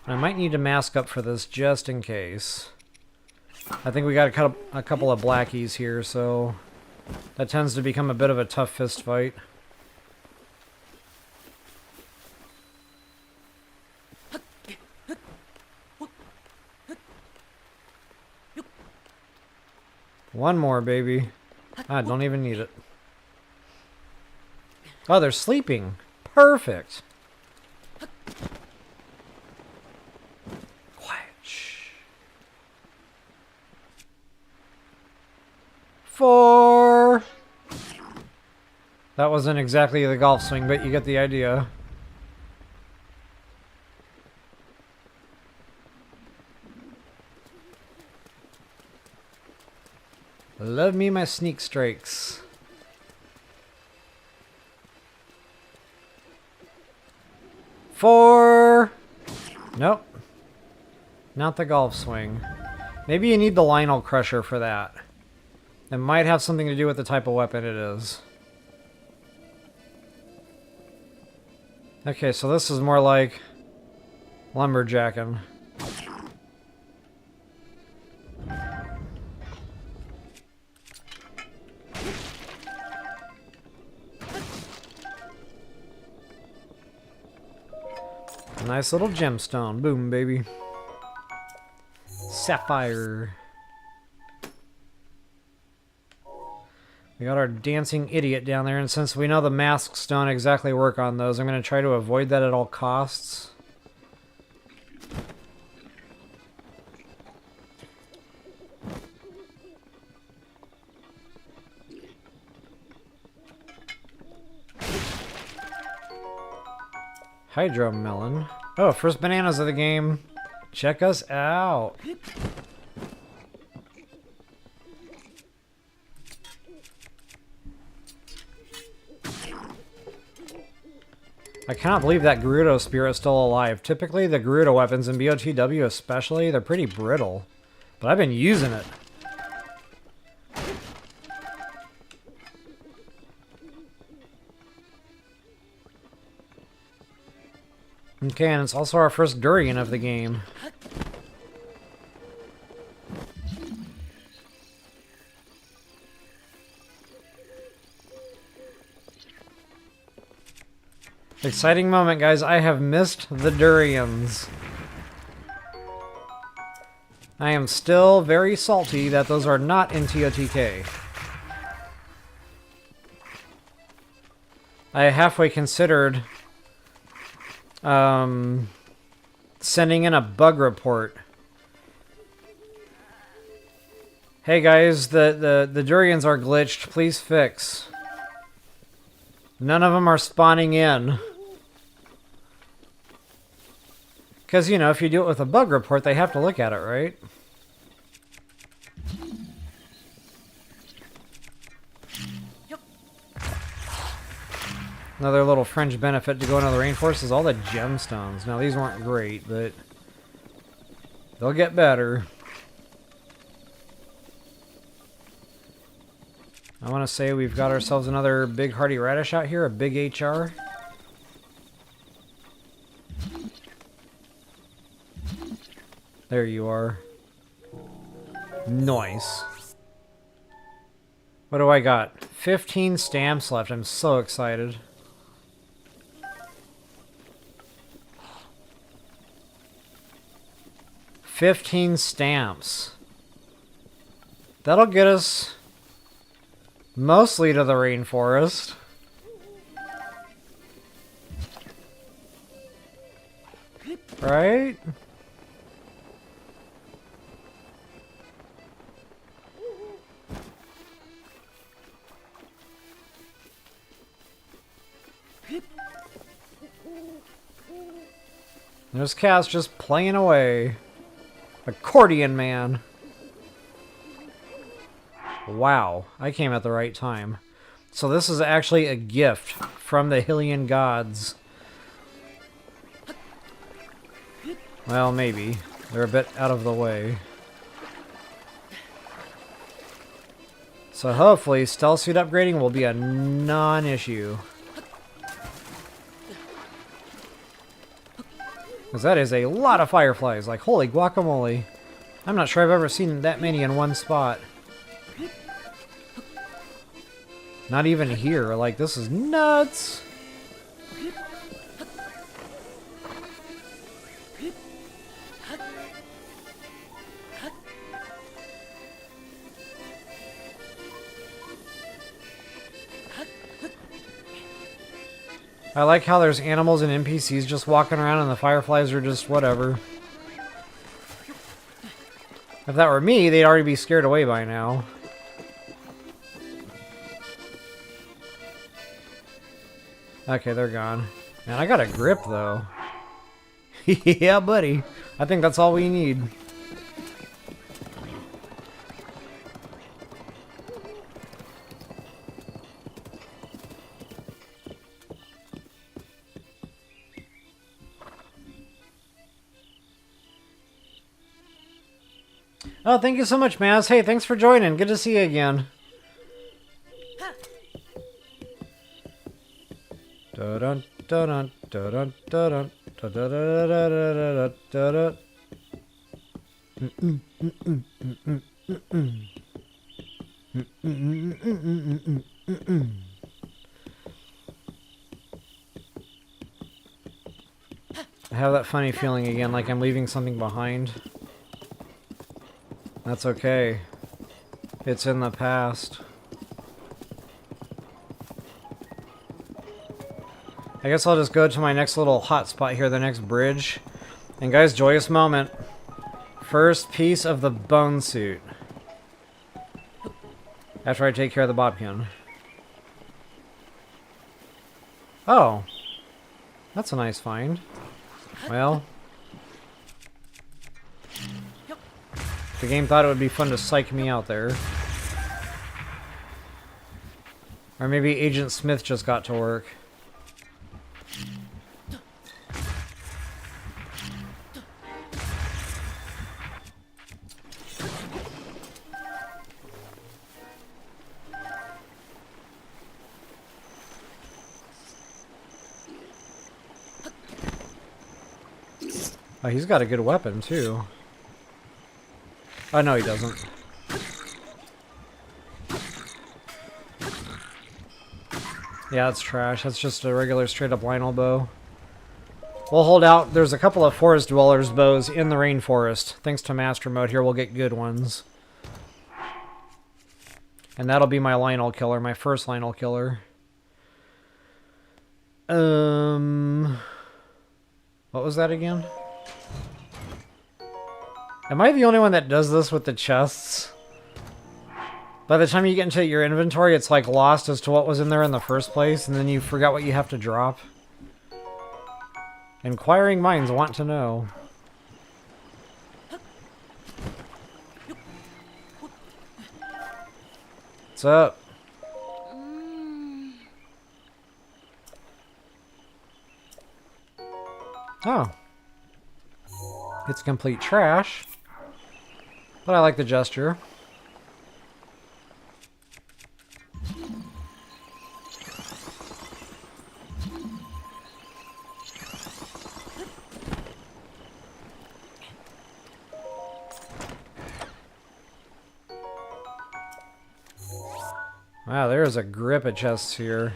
I might need to mask up for this just in case. I think we got a couple of blackies here, so that tends to become a bit of a tough fist fight. One more, baby. Ah, don't even need it. Oh, they're sleeping. Perfect. Quiet. Shh. 4. That wasn't exactly the golf swing, but you get the idea. Love me my sneak strikes. Four. Nope. Not the golf swing. Maybe you need the Lionel Crusher for that. It might have something to do with the type of weapon it is. Okay, so this is more like lumberjacking. Nice little gemstone. Boom, baby. Sapphire. We got our dancing idiot down there, and since we know the masks don't exactly work on those, I'm going to try to avoid that at all costs. Hydro melon. Oh, first bananas of the game. Check us out. I cannot believe that Gerudo Spear is still alive. Typically, the Gerudo weapons, in BotW especially, they're pretty brittle. But I've been using it. Okay, and it's also our first Durian of the game. Exciting moment, guys. I have missed the Durians. I am still very salty that those are not in TOTK. I halfway considered sending in a bug report. Hey guys, the Durians are glitched. Please fix. None of them are spawning in. Because, you know, if you do it with a bug report, they have to look at it, right? Another little fringe benefit to go into the rainforest is all the gemstones. Now, these weren't great, but they'll get better. I want to say we've got ourselves another big hardy radish out here, a big HR. There you are. Nice. What do I got? 15 stamps left. I'm so excited. $15 stamps. That'll get us mostly to the rainforest. Right? There's Cass just playing away. Accordion man. Wow, I came at the right time. So this is actually a gift from the Hylian gods. Well, maybe. They're a bit out of the way. So hopefully stealth suit upgrading will be a non-issue. Because that is a lot of fireflies. Like, holy guacamole. I'm not sure I've ever seen that many in one spot. Not even here. Like, this is nuts. I like how there's animals and NPCs just walking around and the fireflies are just whatever. If that were me, they'd already be scared away by now. Okay, they're gone. Man, I got a grip, though. Yeah, buddy. I think that's all we need. Oh, thank you so much, Maz. Hey, thanks for joining. Good to see you again. Dun dun dun dun dun. I have that funny feeling again, like I'm leaving something behind. That's okay. It's in the past. I guess I'll just go to my next little hotspot here, the next bridge. And guys, joyous moment. First piece of the bone suit. After I take care of the Bobkin. Oh. That's a nice find. Well. The game thought it would be fun to psych me out there. Or maybe Agent Smith just got to work. Oh, he's got a good weapon, too. Oh, no, he doesn't. Yeah, it's trash. That's just a regular straight-up Lionel bow. We'll hold out. There's a couple of Forest Dwellers bows in the rainforest. Thanks to Master Mode here, we'll get good ones. And that'll be my Lionel killer, my first Lionel killer. What was that again? Am I the only one that does this with the chests? By the time you get into your inventory, it's like lost as to what was in there in the first place, and then you forgot what you have to drop. Inquiring minds want to know. What's up? Oh. It's complete trash. But I like the gesture. Wow, there's a grip of chests here.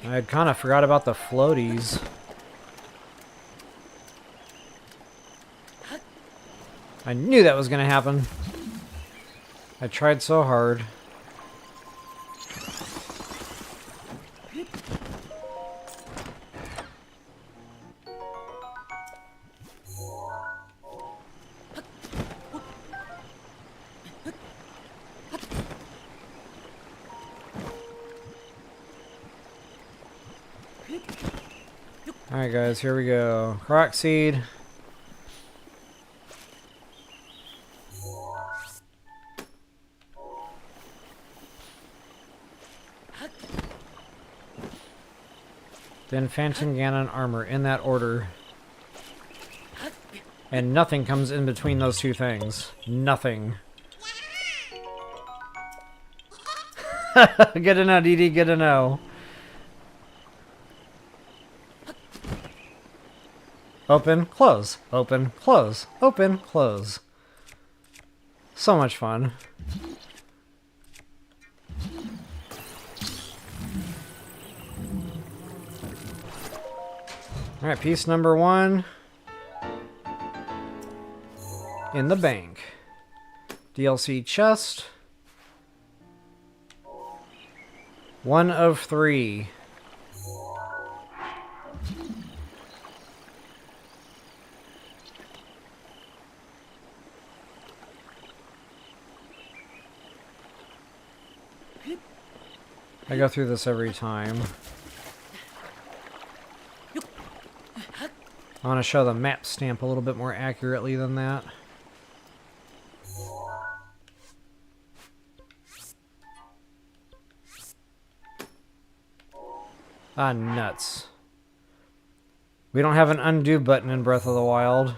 I had kind of forgot about the floaties. I knew that was going to happen. I tried so hard. Alright guys, here we go. Koroks seed. Then Phantom Ganon armor, in that order. And nothing comes in between those two things. Nothing. Good to know, DD, good to know. Open, close, open, close, open, close. So much fun. Alright, piece number 1. In the bank. DLC chest. 1 of 3. I go through this every time. I want to show the map stamp a little bit more accurately than that. Ah, nuts. We don't have an undo button in Breath of the Wild.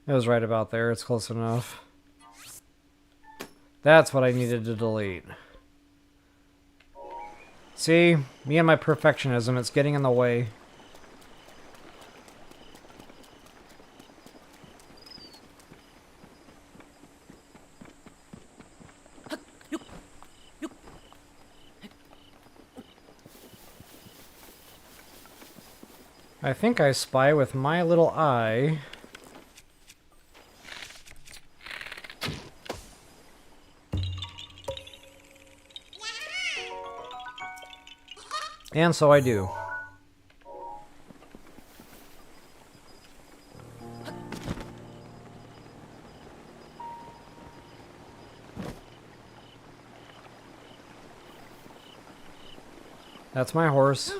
It was right about there. It's close enough. That's what I needed to delete. See? Me and my perfectionism. It's getting in the way. I think I spy with my little eye. And so I do. That's my horse.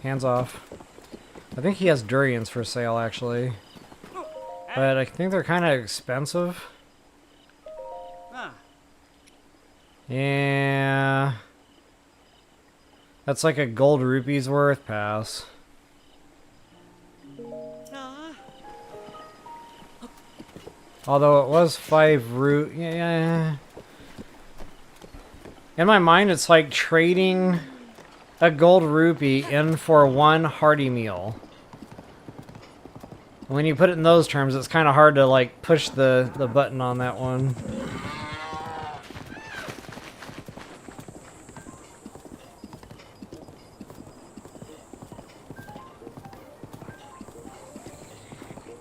Hands off. I think he has durians for sale, actually. But I think they're kind of expensive. Yeah. That's like a gold rupee's worth. Pass. Although it was 5 yeah. In my mind, it's like trading a gold rupee in for 1 hearty meal. When you put it in those terms, it's kind of hard to like push the button on that one.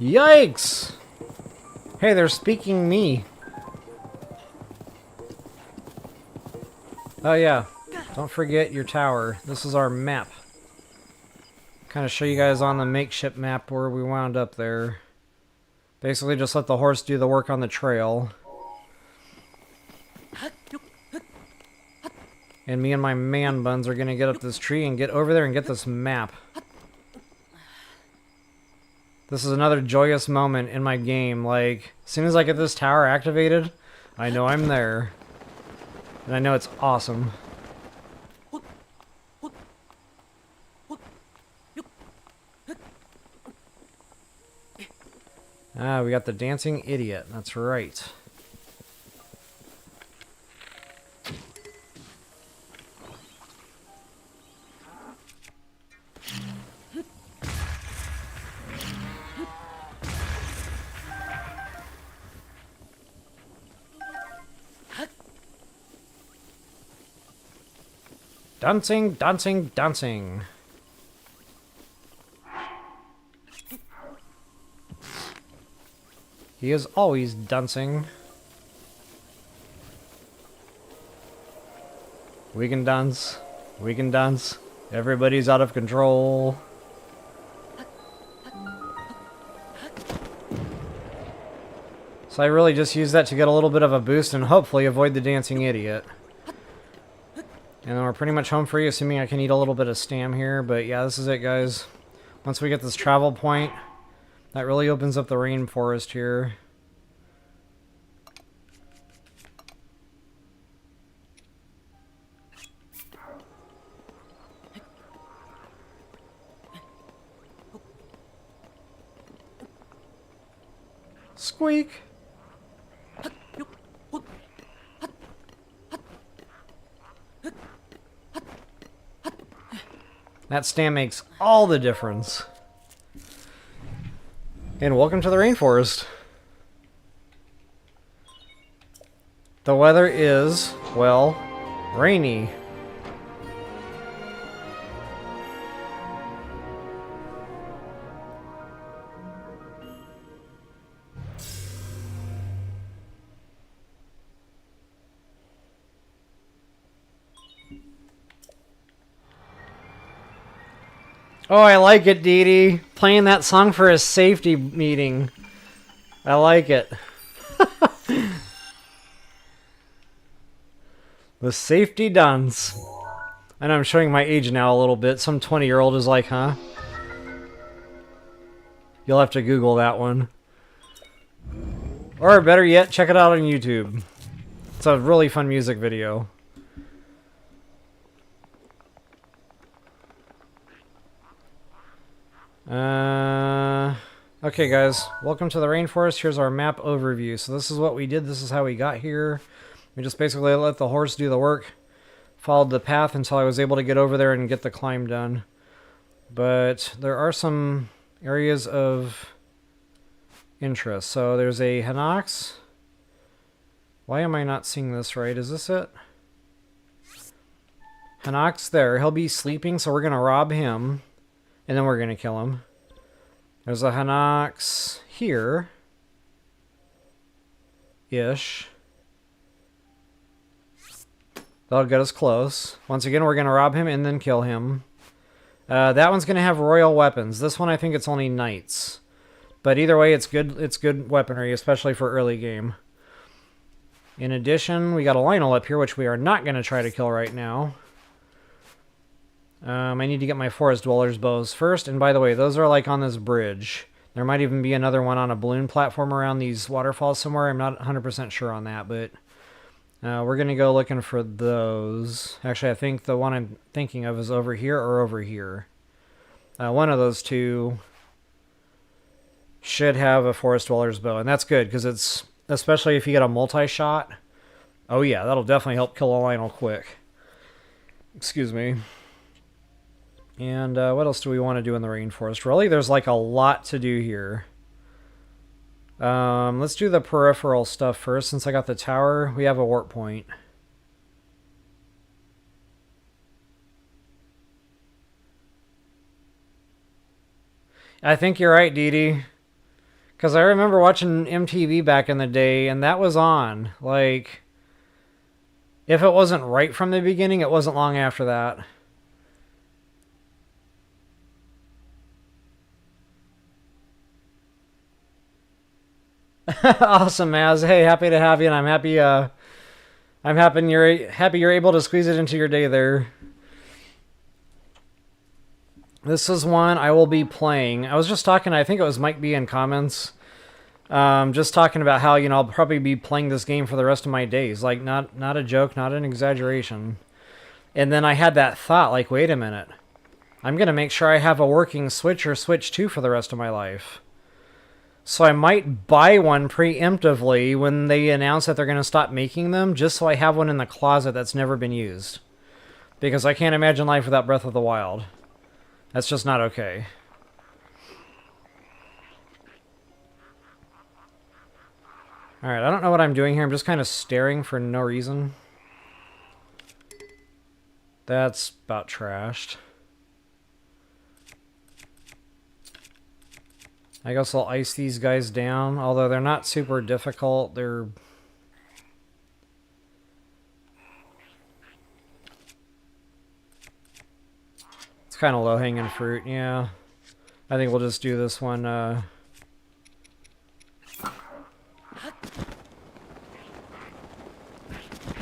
Yikes! Hey, they're speaking me. Oh yeah, don't forget your tower. This is our map. Kind of show you guys on the makeshift map where we wound up there. Basically just let the horse do the work on the trail. And me and my man buns are gonna get up this tree and get over there and get this map. This is another joyous moment in my game. Like, as soon as I get this tower activated, I know I'm there. And I know it's awesome. Ah, we got the dancing idiot. That's right. Dancing, dancing, dancing. He is always dancing. We can dance. We can dance. Everybody's out of control. So I really just use that to get a little bit of a boost and hopefully avoid the dancing idiot. And then we're pretty much home free, assuming I can eat a little bit of stam here. But yeah, this is it, guys. Once we get this travel point, that really opens up the rainforest here. Squeak! That stam makes all the difference. And welcome to the rainforest. The weather is, well, rainy. Oh, I like it, Dee Dee. Playing that song for a safety meeting. I like it. The safety dance. I know I'm showing my age now a little bit. Some 20-year-old is like, huh? You'll have to Google that one. Or better yet, check it out on YouTube. It's a really fun music video. Okay guys, welcome to the rainforest. Here's our map overview. So this is what we did, this is how we got here. We just basically let the horse do the work. Followed the path until I was able to get over there and get the climb done. But there are some areas of interest. So there's a Hinox. Why am I not seeing this right? Is this it? Hinox there. He'll be sleeping, so we're going to rob him. And then we're going to kill him. There's a Hinox here. Ish. That'll get us close. Once again, we're going to rob him and then kill him. That one's going to have royal weapons. This one, I think it's only knights. But either way, it's good weaponry, especially for early game. In addition, we got a Lionel up here, which we are not going to try to kill right now. I need to get my Forest Dwellers bows first. And by the way, those are like on this bridge. There might even be another one on a balloon platform around these waterfalls somewhere. I'm not 100% sure on that, but we're going to go looking for those. Actually, I think the one I'm thinking of is over here or over here. One of those two should have a Forest Dweller's bow, and that's good, because it's, especially if you get a multi-shot. Oh yeah, that'll definitely help kill a Lionel quick. Excuse me. And what else do we want to do in the rainforest? Really, there's like a lot to do here. Let's do the peripheral stuff first. Since I got the tower, we have a warp point. I think you're right, Dee Dee. Because I remember watching MTV back in the day, and that was on. Like, if it wasn't right from the beginning, it wasn't long after that. Awesome, Maz. Hey, happy to have you, and I'm happy you're able to squeeze it into your day there. This is one I will be playing. I was just talking, I think it was Mike B in comments. Just talking about how, you know, I'll probably be playing this game for the rest of my days. Like, not a joke, not an exaggeration. And then I had that thought, like, wait a minute. I'm going to make sure I have a working Switch or Switch 2 for the rest of my life. So I might buy one preemptively when they announce that they're going to stop making them, just so I have one in the closet that's never been used. Because I can't imagine life without Breath of the Wild. That's just not okay. Alright, I don't know what I'm doing here. I'm just kind of staring for no reason. That's about trashed. I guess I'll ice these guys down, although they're not super difficult. They're... It's kind of low-hanging fruit, yeah. I think we'll just do this one, I'll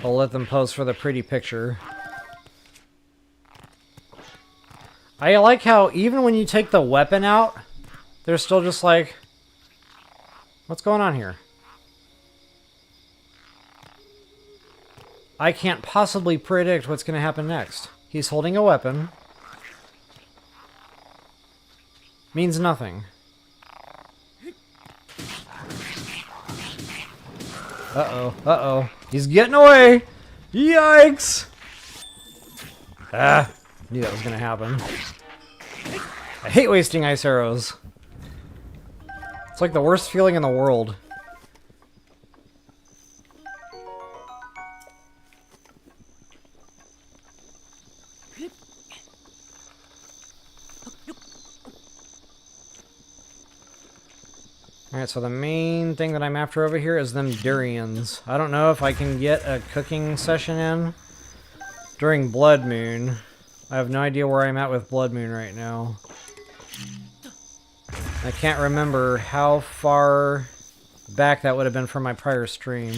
let them pose for the pretty picture. I like how even when you take the weapon out, they're still just like, what's going on here? I can't possibly predict what's going to happen next. He's holding a weapon. Means nothing. Uh-oh, uh-oh. He's getting away! Yikes! Ah, knew that was gonna happen. I hate wasting ice arrows. It's like the worst feeling in the world. Alright, so the main thing that I'm after over here is them durians. I don't know if I can get a cooking session in during Blood Moon. I have no idea where I'm at with Blood Moon right now. I can't remember how far back that would have been from my prior stream.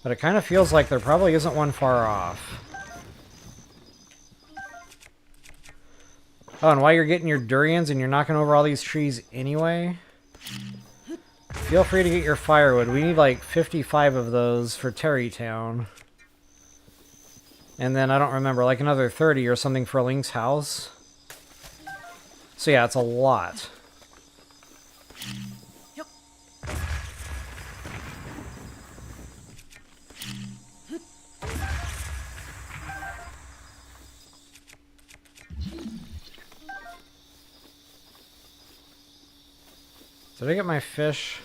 But it kind of feels like there probably isn't one far off. Oh, and while you're getting your durians and you're knocking over all these trees anyway... Feel free to get your firewood. We need like 55 of those for Terrytown. And then I don't remember, like another 30 or something for Link's house. So yeah, it's a lot. Did I get my fish?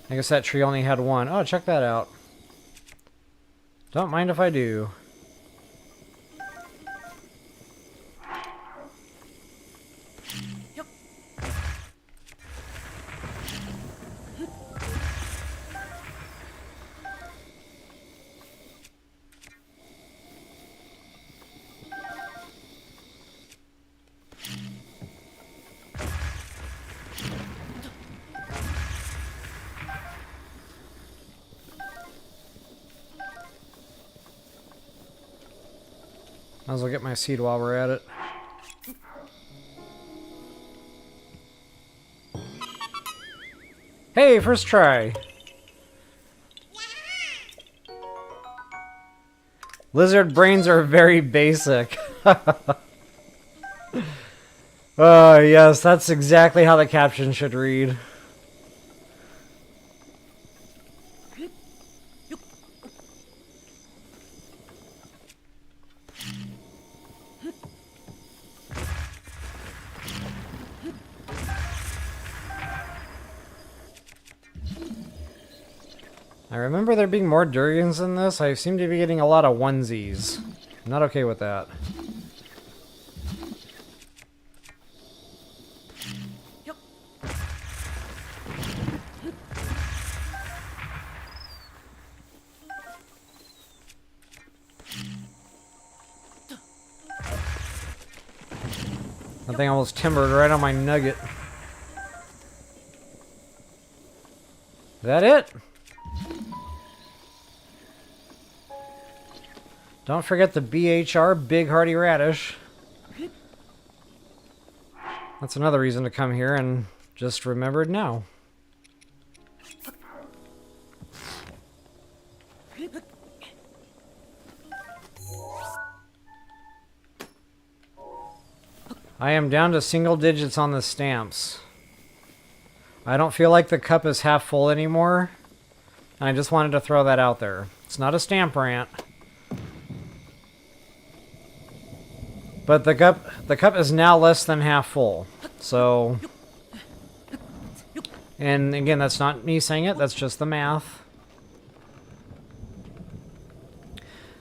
I guess that tree only had one. Oh, check that out. Don't mind if I do. Might as well get my seed while we're at it. Hey, first try! Lizard brains are very basic. Oh, yes, that's exactly how the caption should read. I remember there being more Durians in this. I seem to be getting a lot of onesies. I'm not okay with that. That thing almost timbered right on my nugget. Is that it? Don't forget the BHR, Big Hearty Radish. That's another reason to come here, and just remembered now. I am down to single digits on the stamps. I don't feel like the cup is half full anymore. And I just wanted to throw that out there. It's not a stamp rant. But the cup is now less than half full. So, and again, that's not me saying it, that's just the math.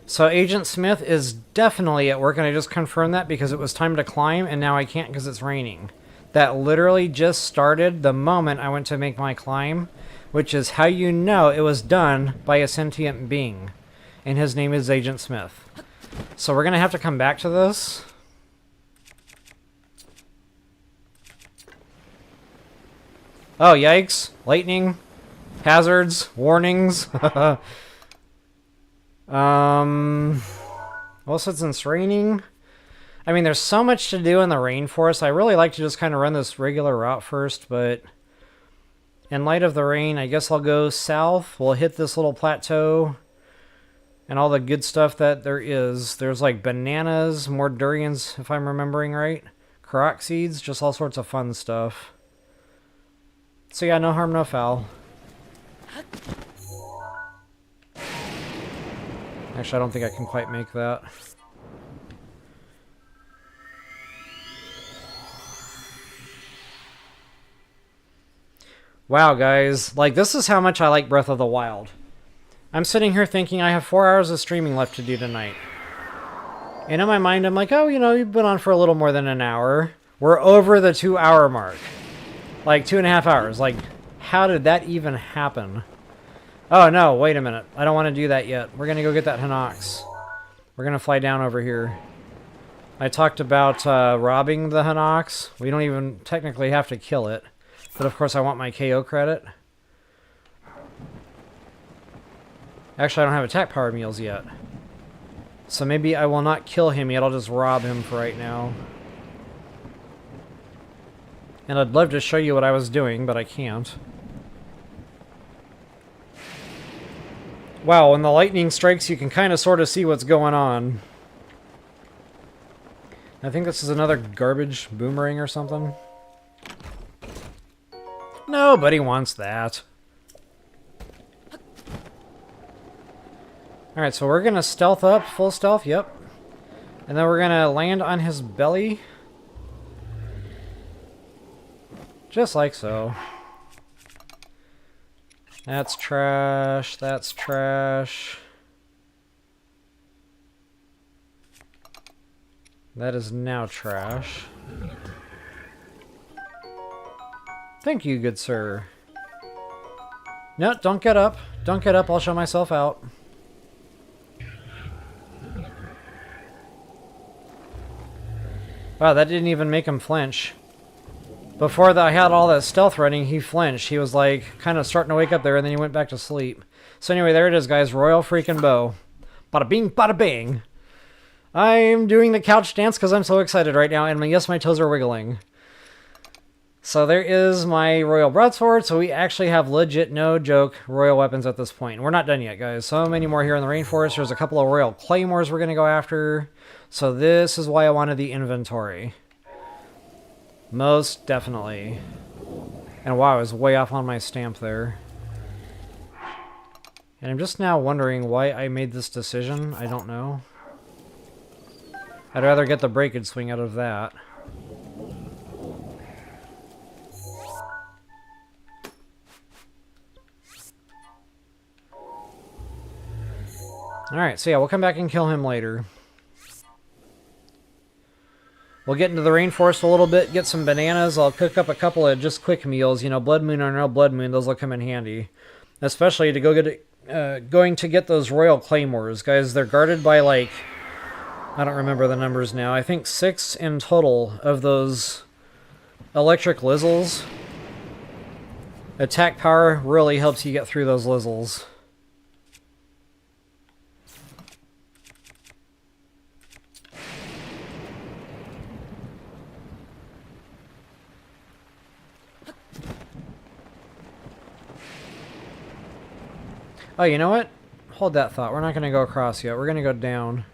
So Agent Smith is definitely at work, and I just confirmed that because it was time to climb, and now I can't because it's raining. That literally just started the moment I went to make my climb, which is how you know it was done by a sentient being. And his name is Agent Smith. So we're going to have to come back to this. Oh, yikes. Lightning. Hazards. Warnings. Well, since it's raining, I mean, there's so much to do in the rainforest. I really like to just kind of run this regular route first, but in light of the rain, I guess I'll go south. We'll hit this little plateau and all the good stuff that there is. There's like bananas, more durians, if I'm remembering right. Koroks seeds, just all sorts of fun stuff. So yeah, no harm, no foul. Actually, I don't think I can quite make that. Wow, guys. Like, this is how much I like Breath of the Wild. I'm sitting here thinking I have 4 hours of streaming left to do tonight. And in my mind, I'm like, oh, you know, you've been on for a little more than an hour. We're over the 2-hour mark. Like, 2.5 hours. Like, how did that even happen? Oh, no, wait a minute. I don't want to do that yet. We're going to go get that Hinox. We're going to fly down over here. I talked about robbing the Hinox. We don't even technically have to kill it. But of course I want my KO credit. Actually, I don't have attack power meals yet. So maybe I will not kill him yet. I'll just rob him for right now. And I'd love to show you what I was doing, but I can't. Wow, when the lightning strikes, you can kind of sort of see what's going on. I think this is another garbage boomerang or something. Nobody wants that. Alright, so we're going to stealth up. Full stealth, yep. And then we're going to land on his belly. Just like so. That's trash. That's trash. That is now trash. Thank you, good sir. No, don't get up. Don't get up. I'll show myself out. Wow, that didn't even make him flinch. Before I had all that stealth running, he flinched. He was like kind of starting to wake up there, and then he went back to sleep. So anyway, there it is, guys. Royal freaking bow. Bada bing, bada bing. I'm doing the couch dance because I'm so excited right now, and yes, my toes are wiggling. So there is my royal broadsword. So we actually have legit, no joke, royal weapons at this point. We're not done yet, guys. So many more here in the rainforest. There's a couple of royal claymores we're going to go after. So this is why I wanted the inventory. Most definitely. And wow, I was way off on my stamp there. And I'm just now wondering why I made this decision. I don't know. I'd rather get the breakage swing out of that. Alright, so yeah, we'll come back and kill him later. We'll get into the rainforest a little bit, get some bananas. I'll cook up a couple of just quick meals. You know, Blood Moon or no Blood Moon, those will come in handy. Especially to go get going to get those Royal Claymores. Guys, they're guarded by, like, I don't remember the numbers now. I think 6 in total of those electric Lizzles. Attack power really helps you get through those Lizzles. Oh, you know what? Hold that thought. We're not going to go across yet. We're going to go down.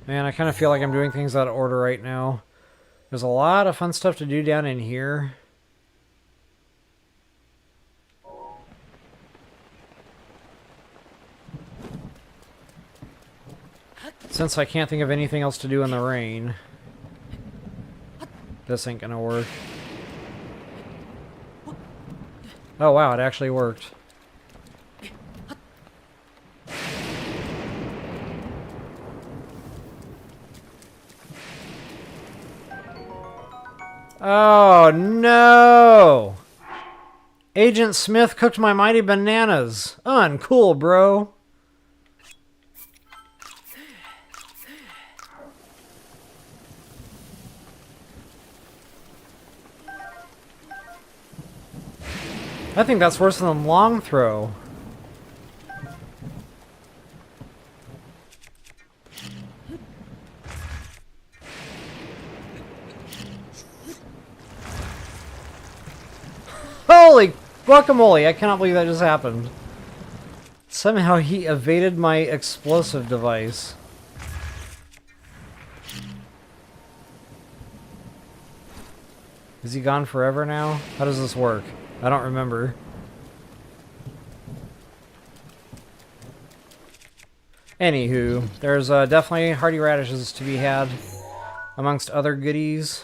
Man, I kind of feel like I'm doing things out of order right now. There's a lot of fun stuff to do down in here. Since I can't think of anything else to do in the rain, this ain't gonna work. Oh wow, it actually worked. Oh no! Agent Smith cooked my mighty bananas. Uncool, bro. I think that's worse than long throw. Holy guacamole! I cannot believe that just happened. Somehow he evaded my explosive device. Is he gone forever now? How does this work? I don't remember. Anywho, there's definitely hearty radishes to be had amongst other goodies.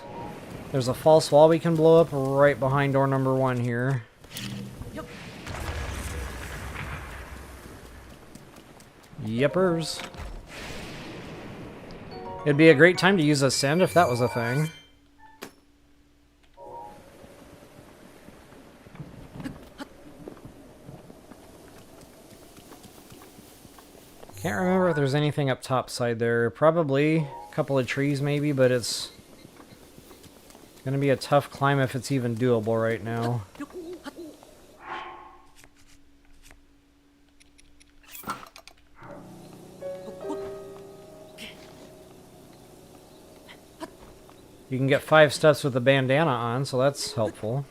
There's a false wall we can blow up right behind door number 1 here. Yepers. It'd be a great time to use Ascend if that was a thing. Can't remember if there's anything up top side there. Probably a couple of trees maybe, but it's gonna be a tough climb if it's even doable right now. You can get 5 steps with the bandana on, so that's helpful.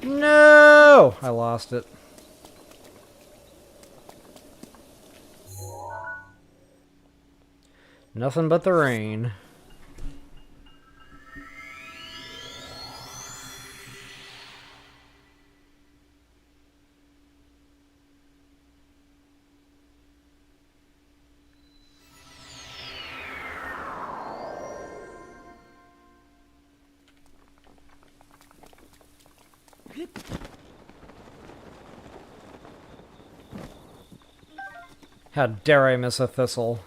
No! I lost it. Nothing but the rain. How dare I miss a thistle?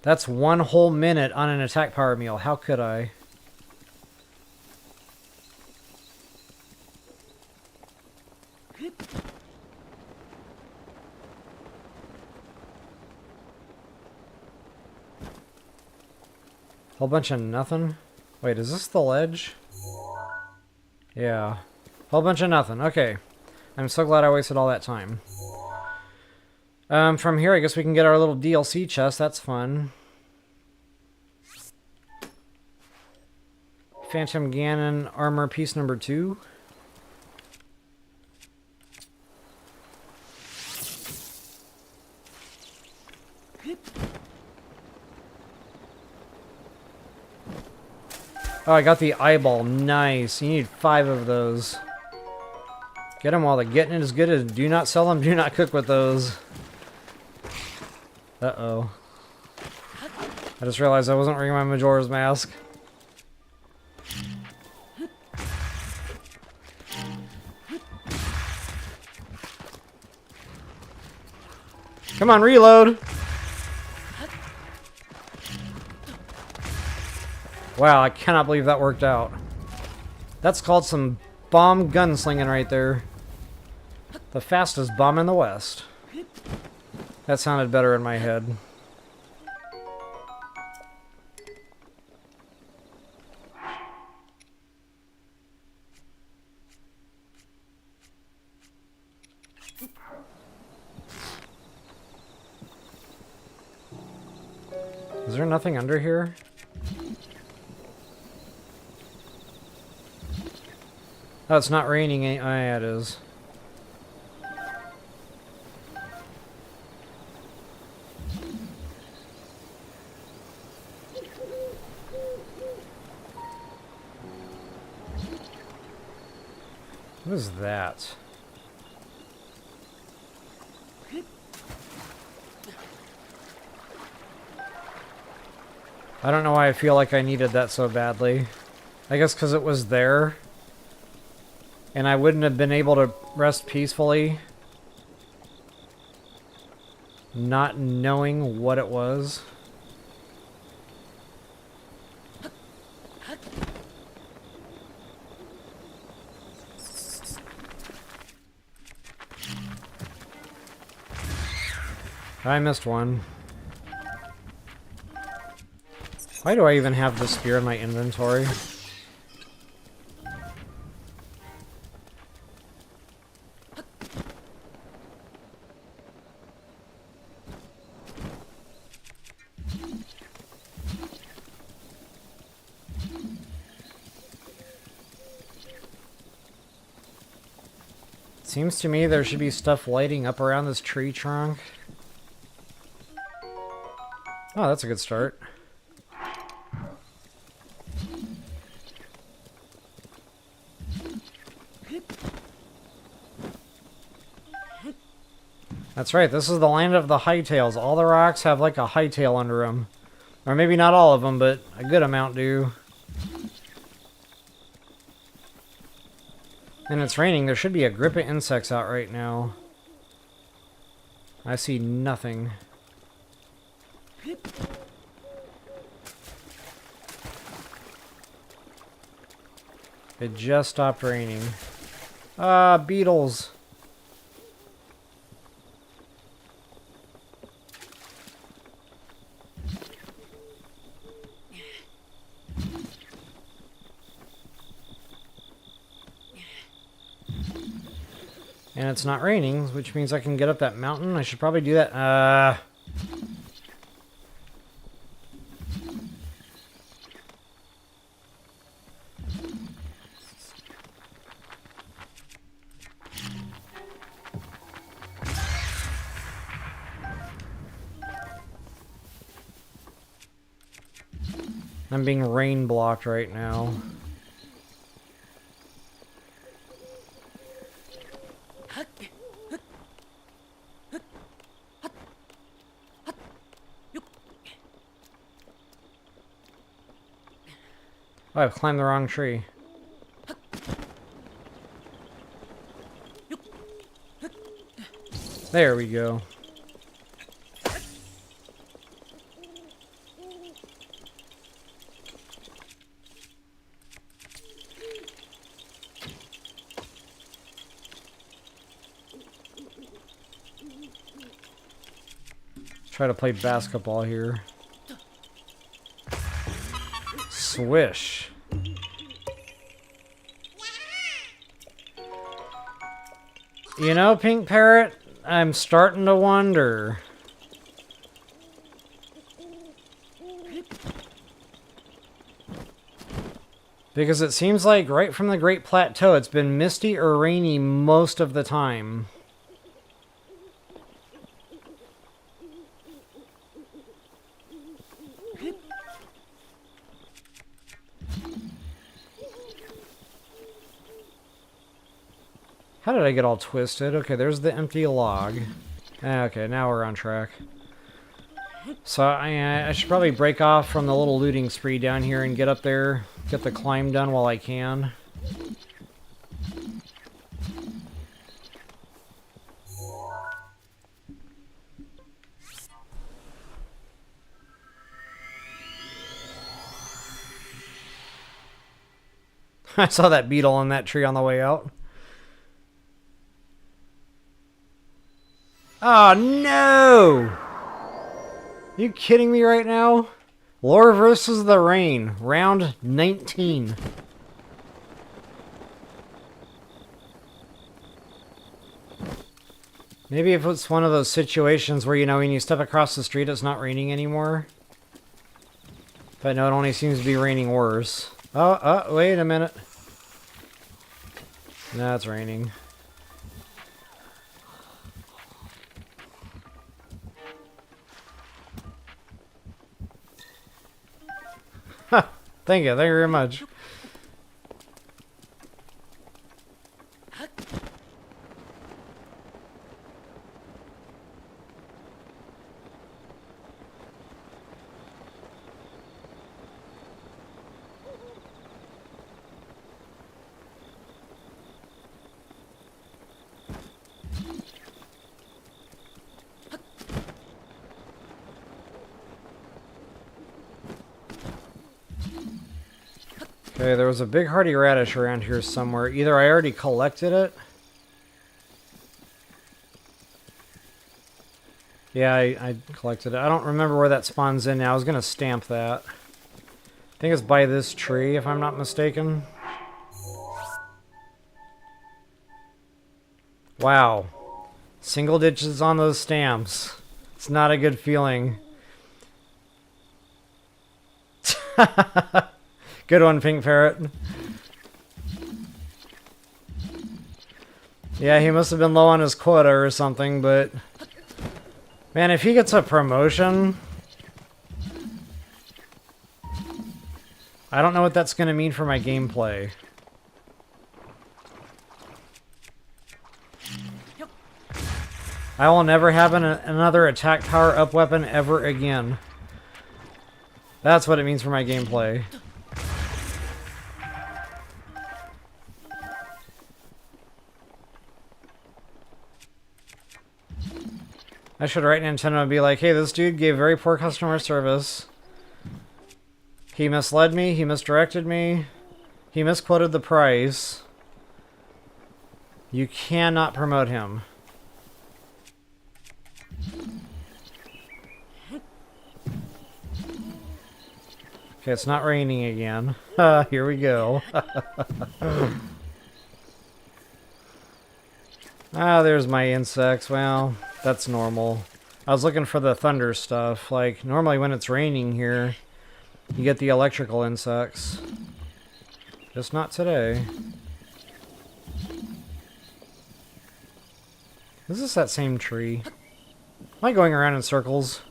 That's 1 whole minute on an attack power meal. How could I? Whole bunch of nothing? Wait, is this the ledge? Yeah. Whole bunch of nothing. Okay. I'm so glad I wasted all that time. From here, I guess we can get our little DLC chest. That's fun. Phantom Ganon armor piece number 2. Oh, I got the eyeball. Nice. You need 5 of those. Get them while the getting is good. And do not sell them. Do not cook with those. Uh-oh. I just realized I wasn't wearing my Majora's Mask. Come on, reload! Wow, I cannot believe that worked out. That's called some bomb gunslinging right there. The fastest bomb in the West. That sounded better in my head. Is there nothing under here? Oh, it's not raining. Oh, yeah, it is. What is that? I don't know why I feel like I needed that so badly. I guess because it was there. And I wouldn't have been able to rest peacefully. Not knowing what it was. I missed one. Why do I even have this spear in my inventory? Seems to me there should be stuff lighting up around this tree trunk. Oh, that's a good start. That's right, this is the land of the hightails. All the rocks have like a hightail under them. Or maybe not all of them, but a good amount do. And it's raining. There should be a grip of insects out right now. I see nothing. It just stopped raining. Ah, beetles. And it's not raining, which means I can get up that mountain. I should probably do that. I'm being rain blocked right now. Oh, I've climbed the wrong tree. There we go. Try to play basketball here. Swish. You know, Pink Parrot, I'm starting to wonder. Because it seems like right from the Great Plateau, it's been misty or rainy most of the time. How did I get all twisted? Okay, there's the empty log. Okay, now we're on track. So I should probably break off from the little looting spree down here and get up there, get the climb done while I can. I saw that beetle in that tree on the way out. Oh no! You kidding me right now? Lore versus the Rain, round 19. Maybe if it's one of those situations where, you know, when you step across the street it's not raining anymore. But no, it only seems to be raining worse. Oh, wait a minute. No, it's raining. Thank you very much. Okay, there was a big hardy radish around here somewhere. Either I already collected it. Yeah, I collected it. I don't remember where that spawns in now. I was going to stamp that. I think it's by this tree, if I'm not mistaken. Wow. Single digits on those stamps. It's not a good feeling. Good one, Pink Parrot. Yeah, he must have been low on his quota or something, but... Man, if he gets a promotion... I don't know what that's going to mean for my gameplay. I will never have another attack power up weapon ever again. That's what it means for my gameplay. I should write Nintendo and be like, hey, this dude gave very poor customer service. He misled me, he misdirected me, he misquoted the price. You cannot promote him. Okay, it's not raining again. Here we go. Ah, there's my insects. Well, that's normal. I was looking for the thunder stuff. Like, normally when it's raining here, you get the electrical insects. Just not today. Is this that same tree? Am I going around in circles?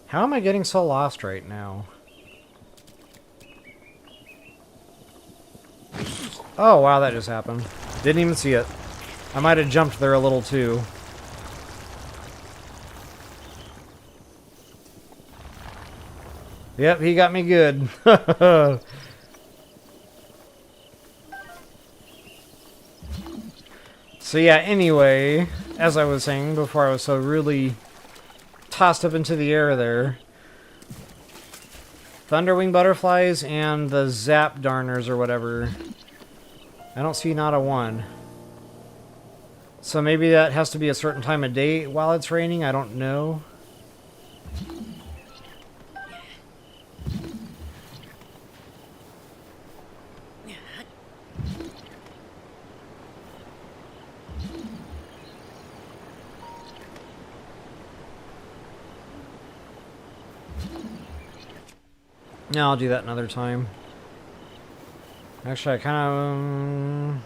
How am I getting so lost right now? Oh, wow, that just happened. Didn't even see it. I might have jumped there a little too. Yep, he got me good. So yeah, anyway, as I was saying before I was so really tossed up into the air there. Thunderwing butterflies and the zap darners or whatever. I don't see not a one. So maybe that has to be a certain time of day while it's raining, I don't know. No, I'll do that another time. Actually, I kind of...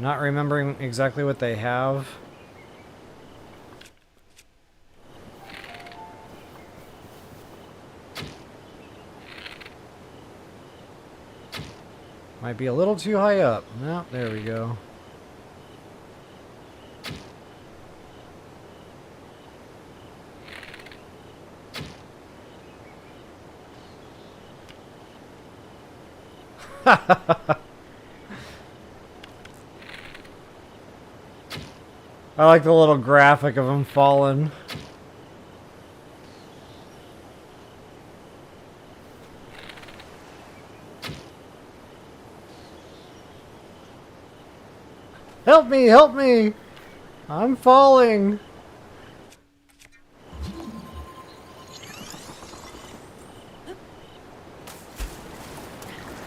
not remembering exactly what they have. Might be a little too high up. No, there we go. I like the little graphic of him falling. Help me, help me! I'm falling!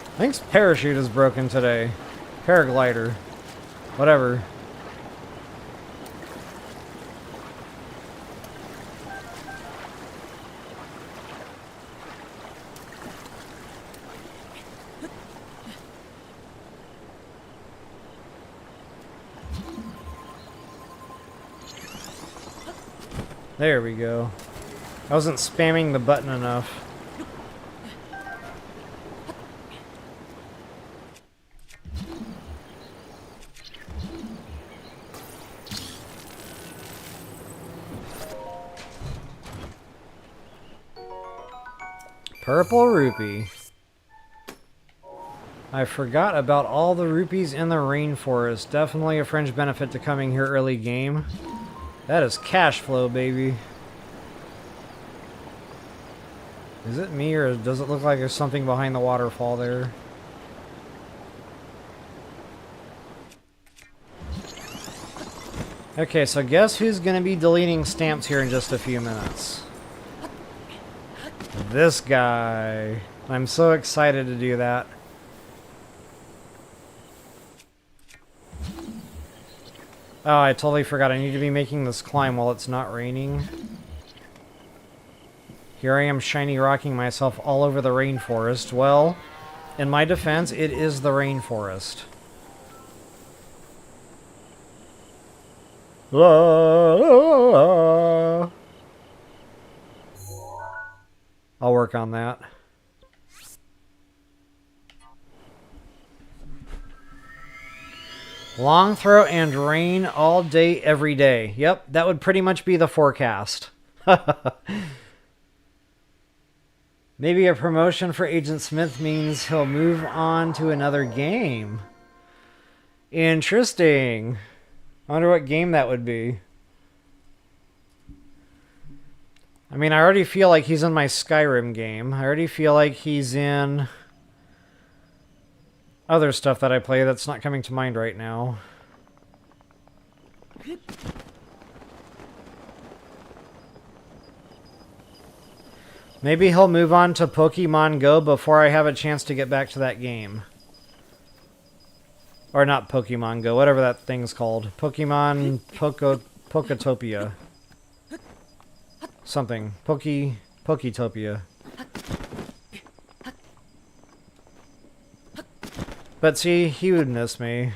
I think his parachute is broken today. Paraglider. Whatever. There we go. I wasn't spamming the button enough. Purple rupee. I forgot about all the rupees in the rainforest. Definitely a fringe benefit to coming here early game. That is cash flow, baby. Is it me, or does it look like there's something behind the waterfall there? Okay, so guess who's going to be deleting stamps here in just a few minutes? This guy. I'm so excited to do that. Oh, I totally forgot. I need to be making this climb while it's not raining. Here I am shiny rocking myself all over the rainforest. Well, in my defense, it is the rainforest. La, la, la. I'll work on that. Long throw and rain all day, every day. Yep, that would pretty much be the forecast. Maybe a promotion for Agent Smith means he'll move on to another game. Interesting. I wonder what game that would be. I mean, I already feel like he's in my Skyrim game. I already feel like he's in other stuff that I play that's not coming to mind right now. Maybe he'll move on to Pokemon Go before I have a chance to get back to that game. Or not Pokemon Go, whatever that thing's called. Pokemon Poketopia. Something. Poketopia. But see, he would miss me.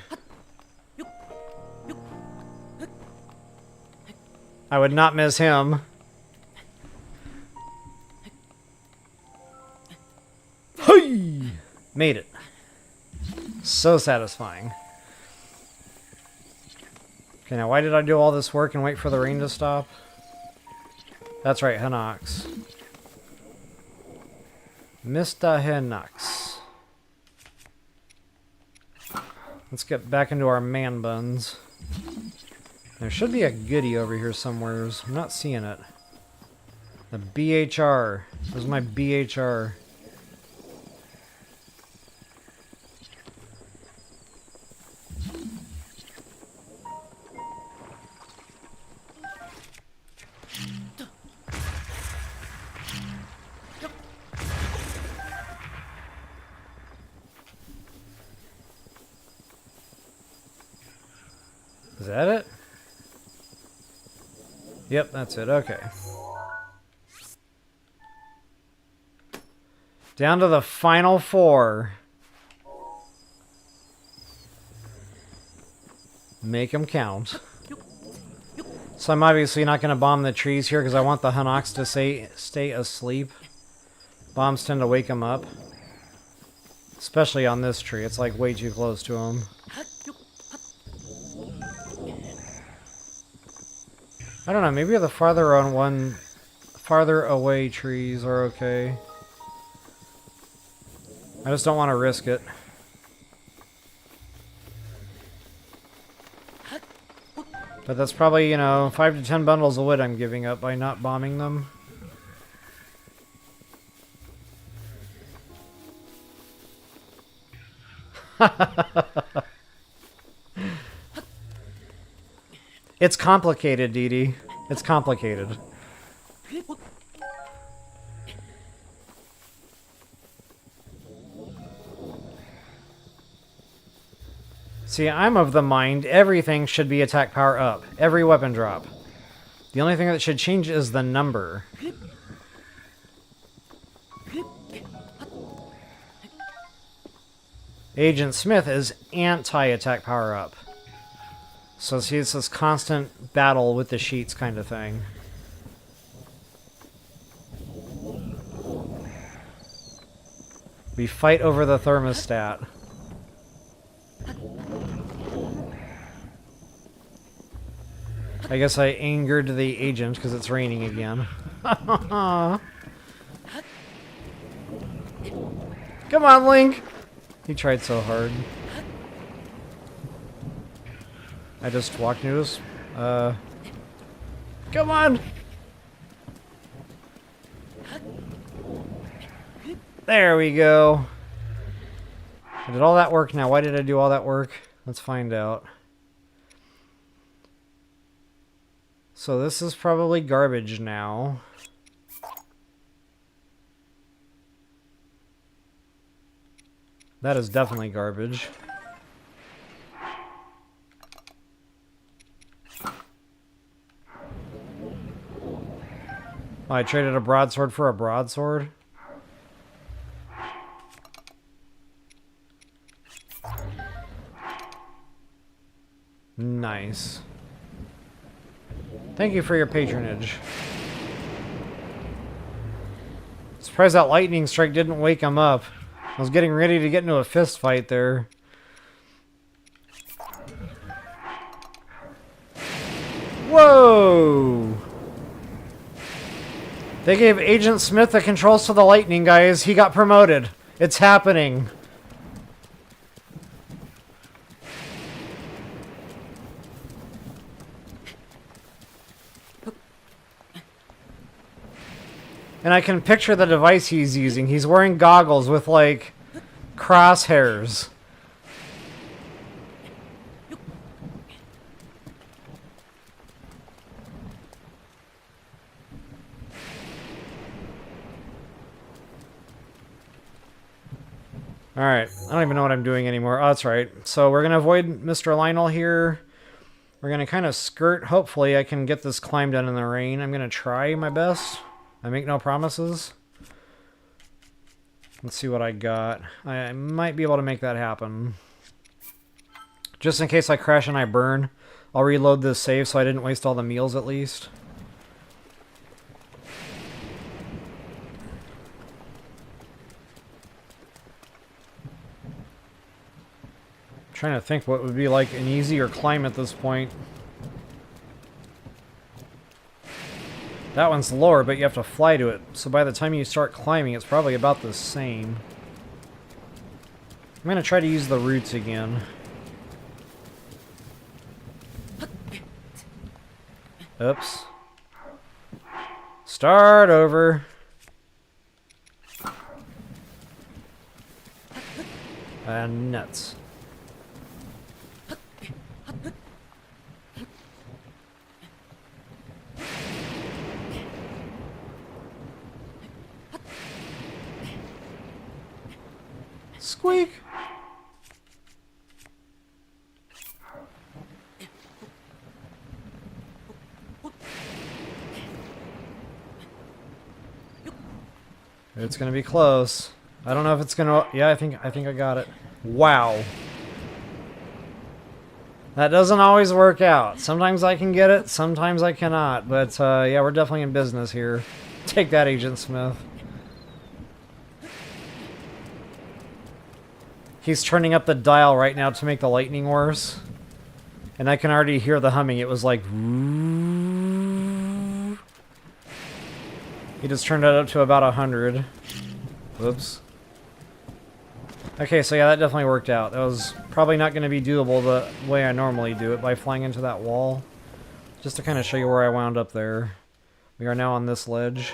I would not miss him. Hey! Made it. So satisfying. Okay, now why did I do all this work and wait for the rain to stop? That's right, Hinox. Mr. Hinox. Let's get back into our man buns. There should be a goodie over here somewhere. I'm not seeing it. The BHR. Where's my BHR? Is that it? Yep, that's it. Okay. Down to the final 4. Make them count. So I'm obviously not going to bomb the trees here because I want the Hinox to stay asleep. Bombs tend to wake them up. Especially on this tree, it's like way too close to him. I don't know, maybe the farther away trees are okay. I just don't want to risk it. But that's probably, you know, 5 to 10 bundles of wood I'm giving up by not bombing them. It's complicated, Dee Dee. It's complicated. See, I'm of the mind everything should be attack power up. Every weapon drop. The only thing that should change is the number. Agent Smith is anti-attack power up. So see, it's this constant battle with the sheets kind of thing. We fight over the thermostat. I guess I angered the agent because it's raining again. Come on, Link! He tried so hard. I just walked into his... Come on! There we go. I did all that work now. Why did I do all that work? Let's find out. So this is probably garbage now. That is definitely garbage. Oh, I traded a broadsword for a broadsword? Nice. Thank you for your patronage. Surprised that lightning strike didn't wake him up. I was getting ready to get into a fist fight there. Whoa! They gave Agent Smith the controls to the lightning, guys. He got promoted. It's happening. And I can picture the device he's using. He's wearing goggles with, like, crosshairs. Alright, I don't even know what I'm doing anymore. Oh, that's right. So we're going to avoid Mr. Lionel here. We're going to kind of skirt. Hopefully I can get this climb done in the rain. I'm going to try my best. I make no promises. Let's see what I got. I might be able to make that happen. Just in case I crash and I burn, I'll reload this save so I didn't waste all the meals at least. I'm trying to think what would be like an easier climb at this point. That one's lower, but you have to fly to it. So by the time you start climbing, it's probably about the same. I'm going to try to use the roots again. Oops. Start over. And nuts. Squeak! It's gonna be close. I don't know if it's gonna... Yeah, I think I got it. Wow. That doesn't always work out. Sometimes I can get it, sometimes I cannot. But yeah, we're definitely in business here. Take that, Agent Smith. He's turning up the dial right now to make the lightning worse. And I can already hear the humming. It was like... He just turned it up to about 100. Whoops. Okay, so yeah, that definitely worked out. That was probably not going to be doable the way I normally do it, by flying into that wall. Just to kind of show you where I wound up there. We are now on this ledge.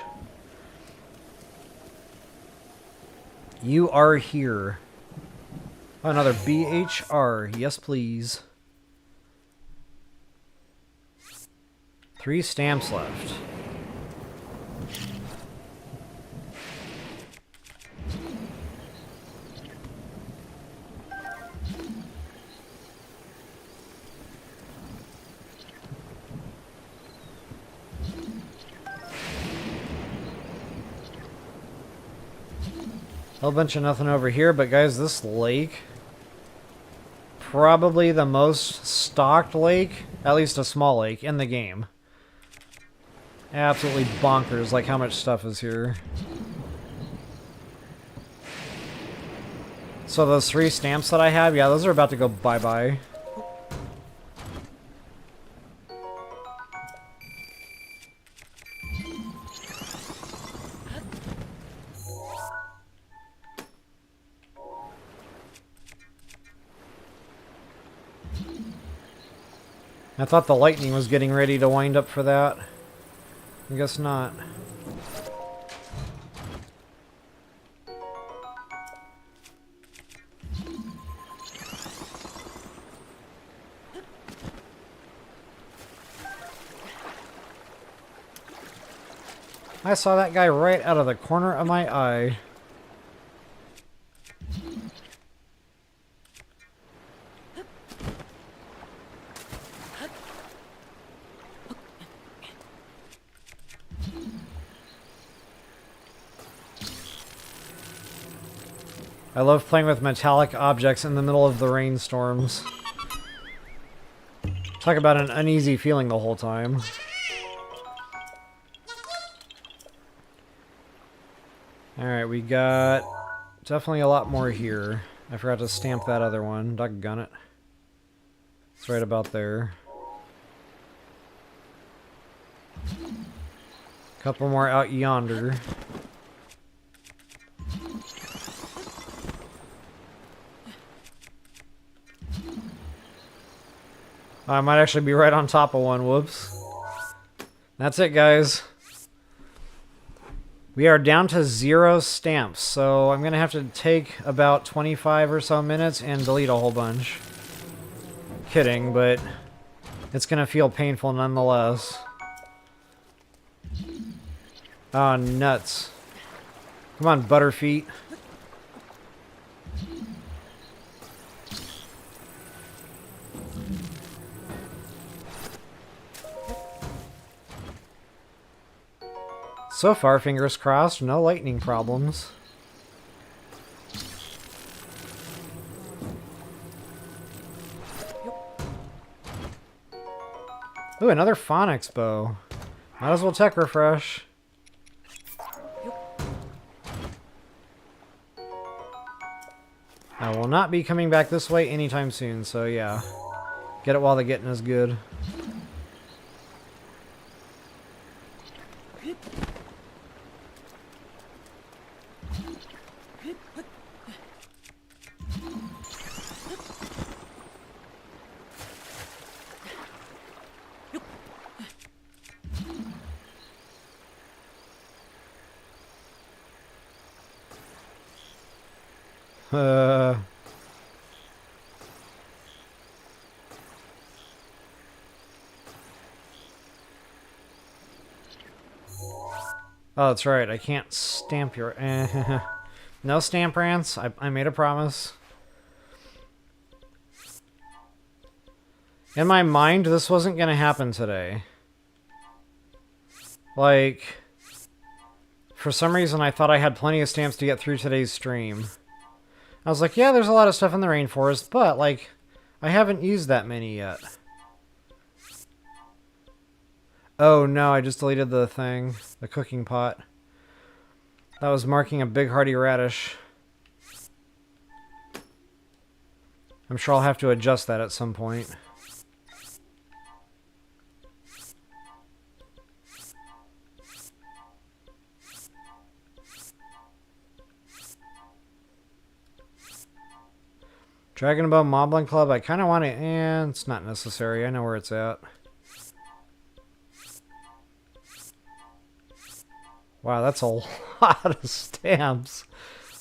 You are here. Oh, another BHR. Yes, please. 3 stamps left. A whole bunch of nothing over here, but guys, this lake, probably the most stocked lake, at least a small lake, in the game. Absolutely bonkers, like how much stuff is here. So those 3 stamps that I have, yeah, those are about to go bye-bye. I thought the lightning was getting ready to wind up for that. I guess not. I saw that guy right out of the corner of my eye. I love playing with metallic objects in the middle of the rainstorms. Talk about an uneasy feeling the whole time. Alright, we got definitely a lot more here. I forgot to stamp that other one. Doggone it. It's right about there. Couple more out yonder. I might actually be right on top of one. Whoops. That's it, guys. We are down to 0 stamps, so I'm going to have to take about 25 or so minutes and delete a whole bunch. Kidding, but it's going to feel painful nonetheless. Oh, nuts. Come on, Butterfeet. So far, fingers crossed, no lightning problems. Ooh, another Phonics bow. Might as well tech refresh. I will not be coming back this way anytime soon, so yeah. Get it while the getting is good. Oh, that's right. I can't stamp your... No stamp rants. I made a promise. In my mind, this wasn't going to happen today. Like, for some reason, I thought I had plenty of stamps to get through today's stream. I was like, yeah, there's a lot of stuff in the rainforest, but, like, I haven't used that many yet. Oh, no, I just deleted the thing. The cooking pot. That was marking a big hearty radish. I'm sure I'll have to adjust that at some point. Dragonbone Moblin Club, I kind of want to... it's not necessary. I know where it's at. Wow, that's a lot of stamps.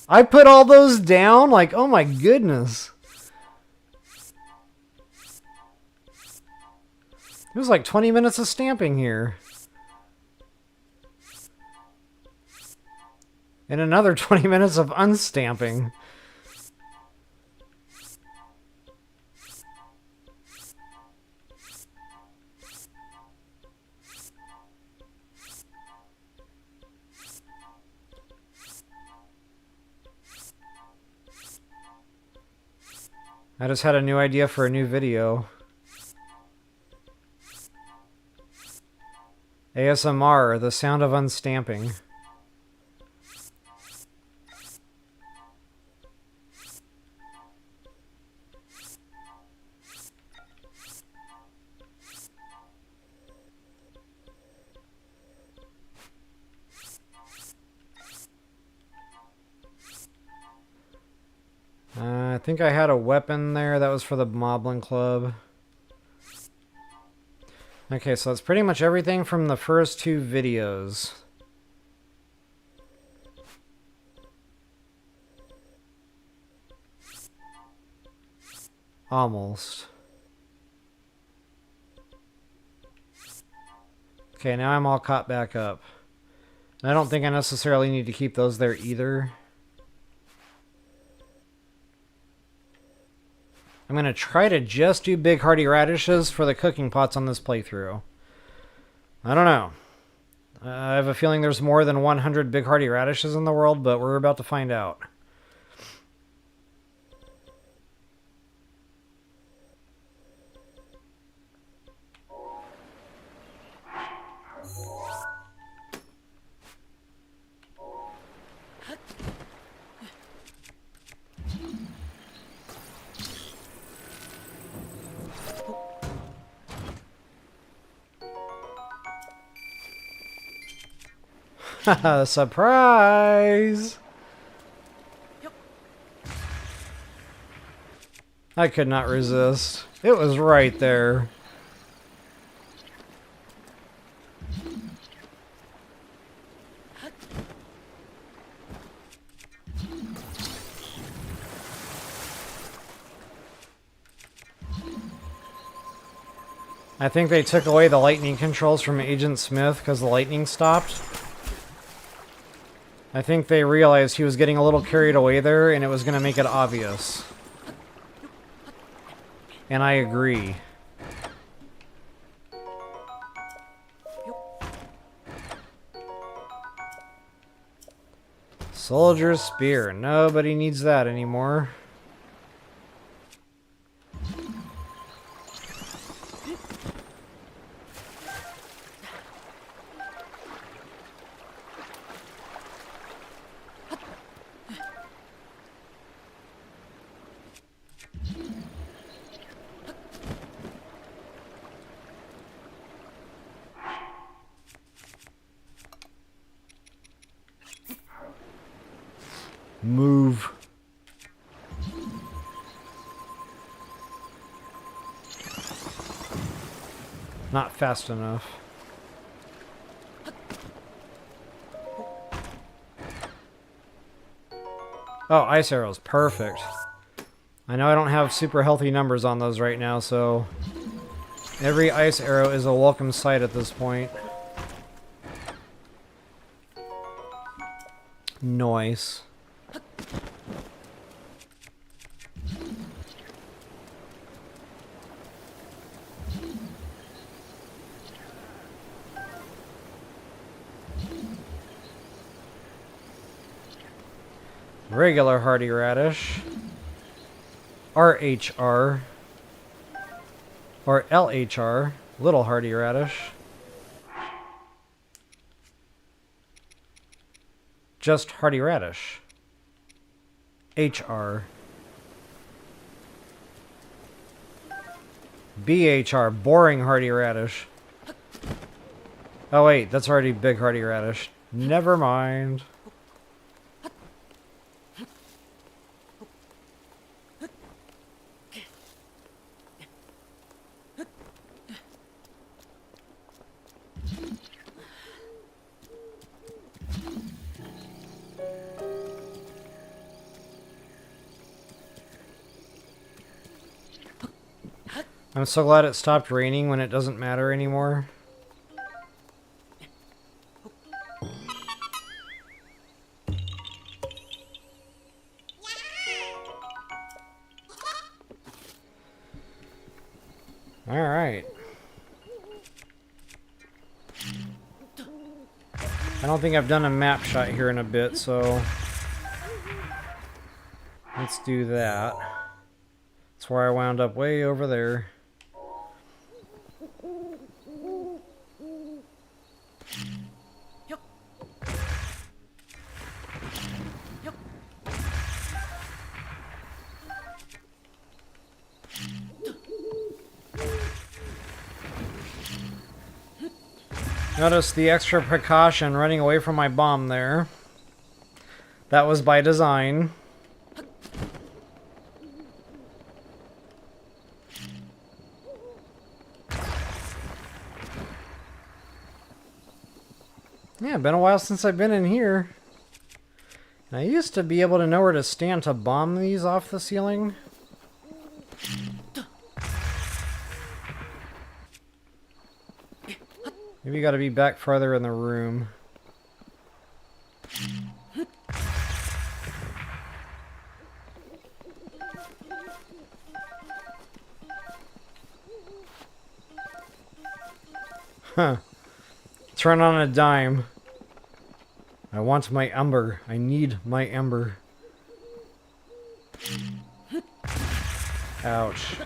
I put all those down? Like, oh my goodness. It was like 20 minutes of stamping here. And another 20 minutes of unstamping. I just had a new idea for a new video. ASMR, the sound of unstamping. I think I had a weapon there. That was for the Moblin Club. Okay, so that's pretty much everything from the first two videos. Almost. Okay, now I'm all caught back up. And I don't think I necessarily need to keep those there either. I'm going to try to just do big hearty radishes for the cooking pots on this playthrough. I don't know. I have a feeling there's more than 100 big hearty radishes in the world, but we're about to find out. Surprise! I could not resist. It was right there. I think they took away the lightning controls from Agent Smith because the lightning stopped. I think they realized he was getting a little carried away there and it was going to make it obvious. And I agree. Soldier's Spear. Nobody needs that anymore. Move. Not fast enough. Oh, ice arrows. Perfect. I know I don't have super healthy numbers on those right now, so every ice arrow is a welcome sight at this point. Nice. Regular Hearty Radish. RHR. Or LHR. Little Hearty Radish. Just Hearty Radish. HR. BHR, boring hardy radish. Oh wait, that's already big hardy radish. Never mind. I'm so glad it stopped raining when it doesn't matter anymore. Alright. I don't think I've done a map shot here in a bit, so let's do that. That's where I wound up way over there. Notice the extra precaution running away from my bomb there. That was by design. Yeah, been a while since I've been in here. I used to be able to know where to stand to bomb these off the ceiling. Maybe you gotta be back farther in the room. Huh. Turn on a dime. I want my ember. I need my ember. Ouch.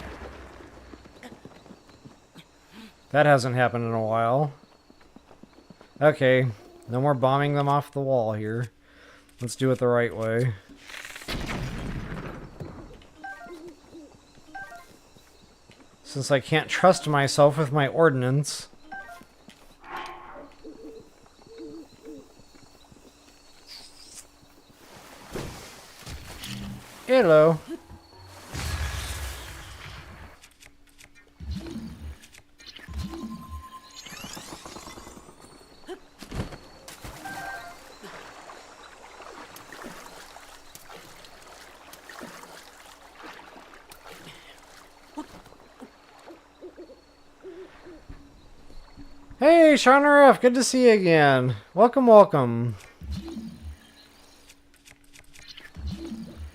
That hasn't happened in a while. Okay, no more bombing them off the wall here. Let's do it the right way. Since I can't trust myself with my ordnance. Hello. Hey, Shauna F, good to see you again. Welcome, welcome.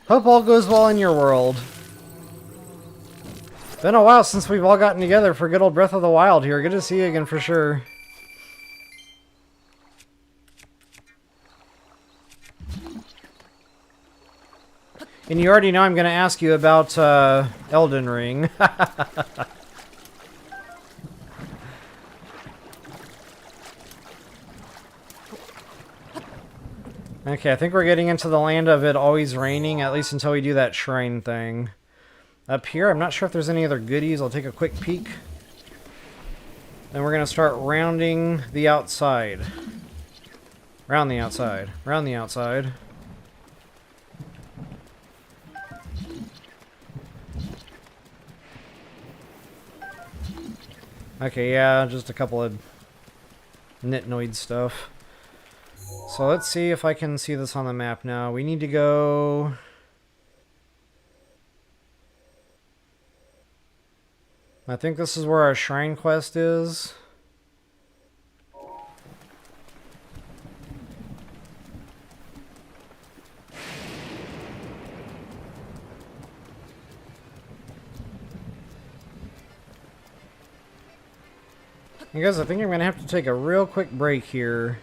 Hope all goes well in your world. Been a while since we've all gotten together for good old Breath of the Wild here. Good to see you again for sure. And you already know I'm going to ask you about Elden Ring. Okay, I think we're getting into the land of it always raining, at least until we do that shrine thing. Up here, I'm not sure if there's any other goodies. I'll take a quick peek. Then we're going to start rounding the outside. Round the outside. Round the outside. Okay, yeah, just a couple of nitnoid stuff. So let's see if I can see this on the map now. We need to go... I think this is where our shrine quest is. You guys, I think I'm going to have to take a real quick break here.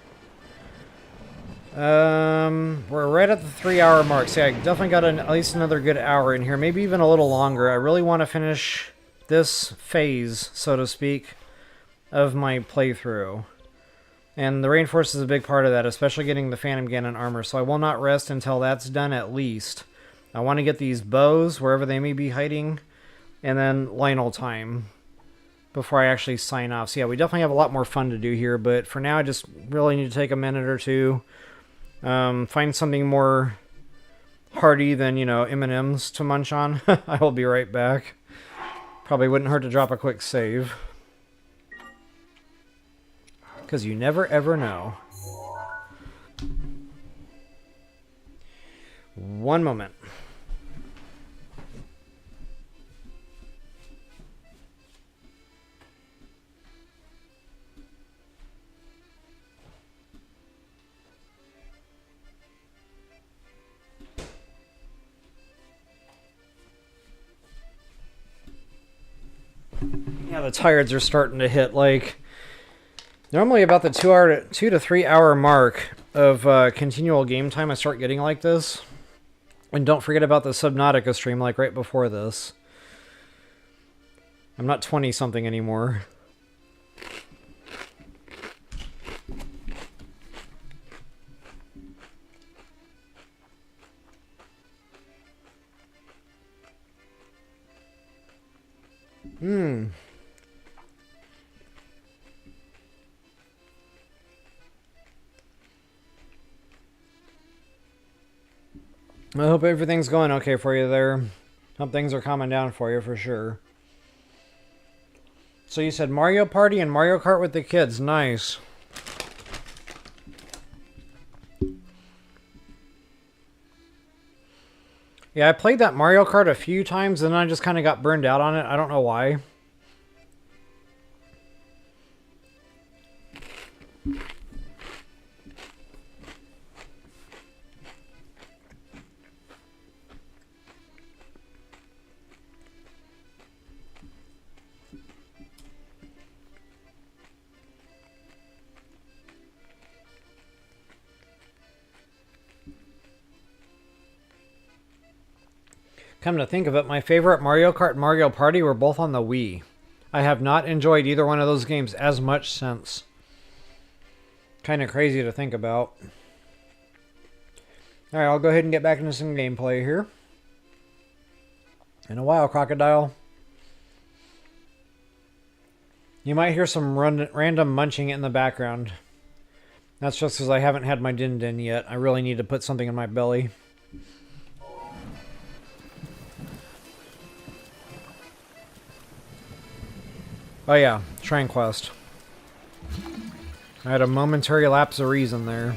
We're right at the 3-hour mark. So yeah, I definitely got at least another good hour in here, maybe even a little longer. I really want to finish this phase, so to speak, of my playthrough. And the Rainforest is a big part of that, especially getting the Phantom Ganon armor. So I will not rest until that's done at least. I want to get these bows, wherever they may be hiding, and then Lionel time. before I actually sign off. So yeah, we definitely have a lot more fun to do here, but for now I just really need to take a minute or two, find something more hearty than, you know, M&Ms to munch on. I will be right back. Probably wouldn't hurt to drop a quick save, because you never ever know. One moment. Yeah, the tired's are starting to hit. Like, normally about the 2 to 3 hour mark of continual game time, I start getting like this. And don't forget about the Subnautica stream, like right before this. I'm not 20-something anymore. I hope everything's going okay for you there. Hope things are calming down for you for sure. So you said Mario Party and Mario Kart with the kids. Nice. Yeah, I played that Mario Kart a few times and then I just kind of got burned out on it. I don't know why. Come to think of it, my favorite Mario Kart and Mario Party were both on the Wii. I have not enjoyed either one of those games as much since. Kind of crazy to think about. Alright, I'll go ahead and get back into some gameplay here. In a while, Crocodile. You might hear some random munching in the background. That's just because I haven't had my Din Din yet. I really need to put something in my belly. Oh yeah, Shrine Quest. I had a momentary lapse of reason there.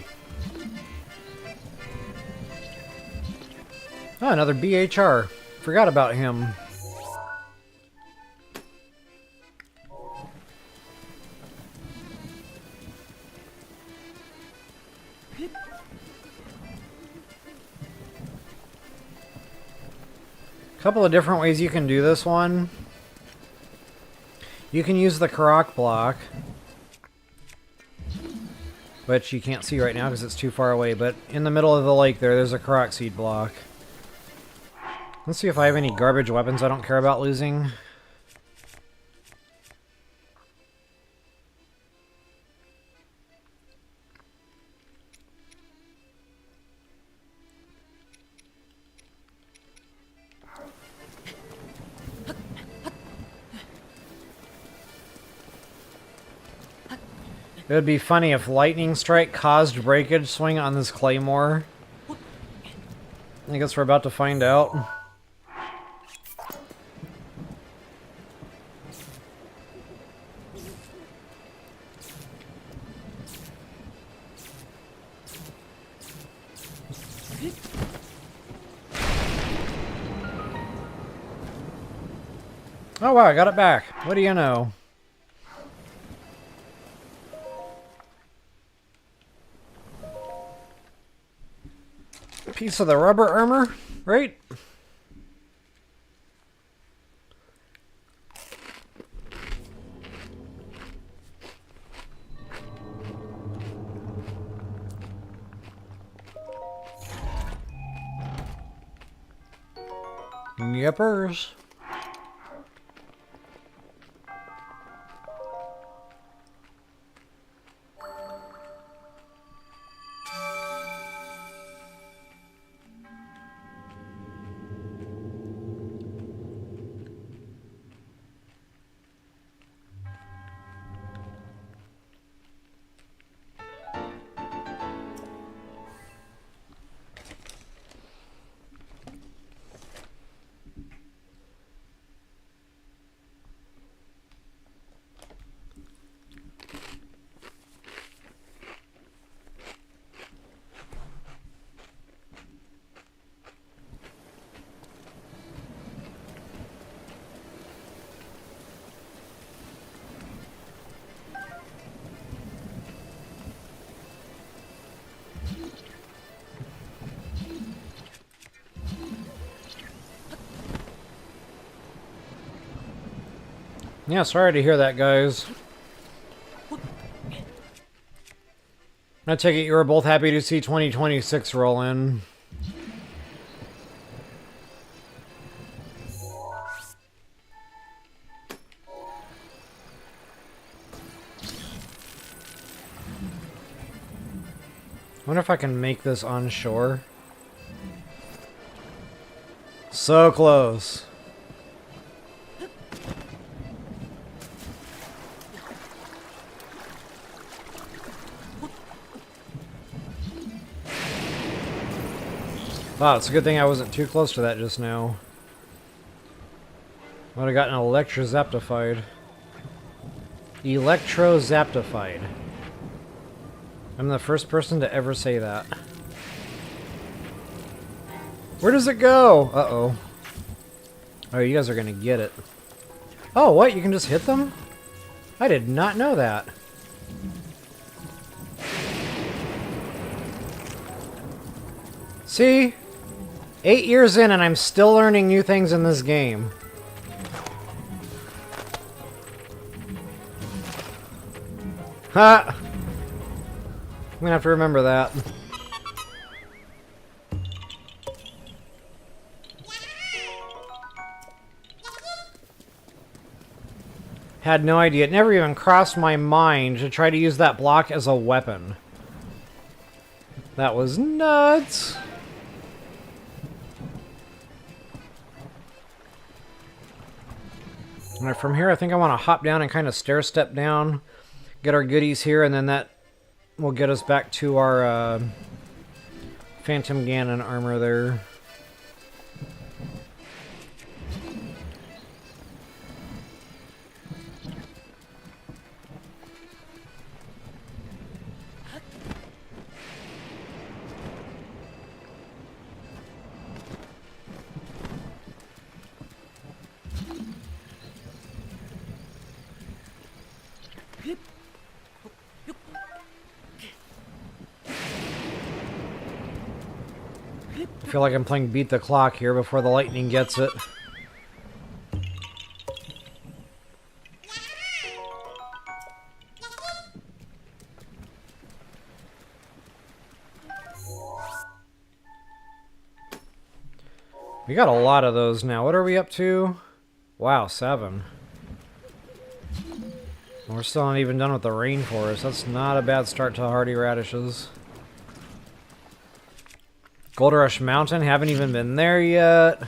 Oh, another BHR. Forgot about him. Couple of different ways you can do this one. You can use the Koroks block, which you can't see right now because it's too far away, but in the middle of the lake there's a Koroks seed block. Let's see if I have any garbage weapons I don't care about losing. It would be funny if Lightning Strike caused breakage swing on this Claymore. I guess we're about to find out. Oh wow, I got it back. What do you know? Piece of the rubber armor, right? Yippers. Yeah, sorry to hear that, guys. I take it you were both happy to see 2026 roll in. I wonder if I can make this on shore. So close. Wow, it's a good thing I wasn't too close to that just now. Would have gotten electro-zaptified. Electro-zaptified. I'm the first person to ever say that. Where does it go? Uh-oh. Oh, you guys are gonna get it. Oh, what? You can just hit them? I did not know that. See? 8 years in and I'm still learning new things in this game. Ha! I'm gonna have to remember that. Had no idea. It never even crossed my mind to try to use that block as a weapon. That was nuts. Alright, from here I think I want to hop down and kind of stair step down. Get our goodies here, and then that will get us back to our Phantom Ganon armor there. I feel like I'm playing Beat the Clock here before the lightning gets it. We got a lot of those now. What are we up to? Wow, 7. We're still not even done with the rainforest. That's not a bad start to Hardy Radishes. Gold Rush Mountain, haven't even been there yet.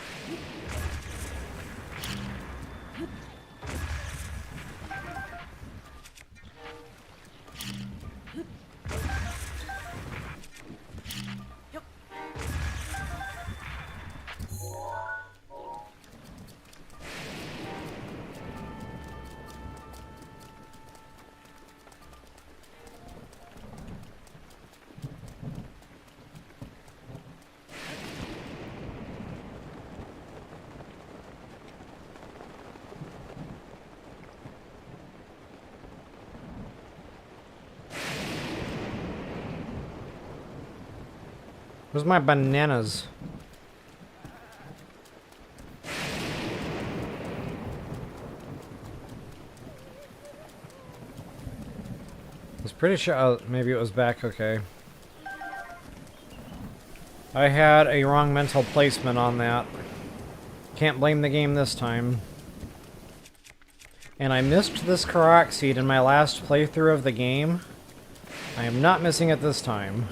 Where's my bananas? I was pretty sure, oh, maybe it was back, okay. I had a wrong mental placement on that. Can't blame the game this time. And I missed this Koroks seed in my last playthrough of the game. I am not missing it this time.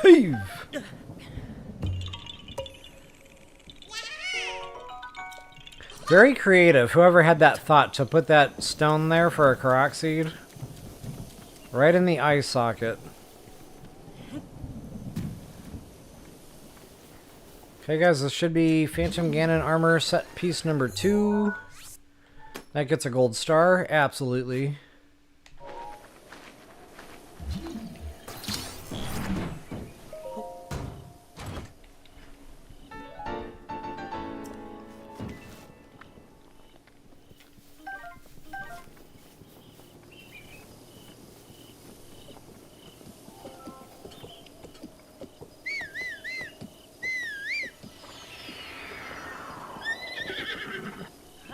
Heave! Very creative. Whoever had that thought to put that stone there for a Koroks seed. Right in the eye socket. Okay guys, this should be Phantom Ganon armor set piece number 2. That gets a gold star, absolutely.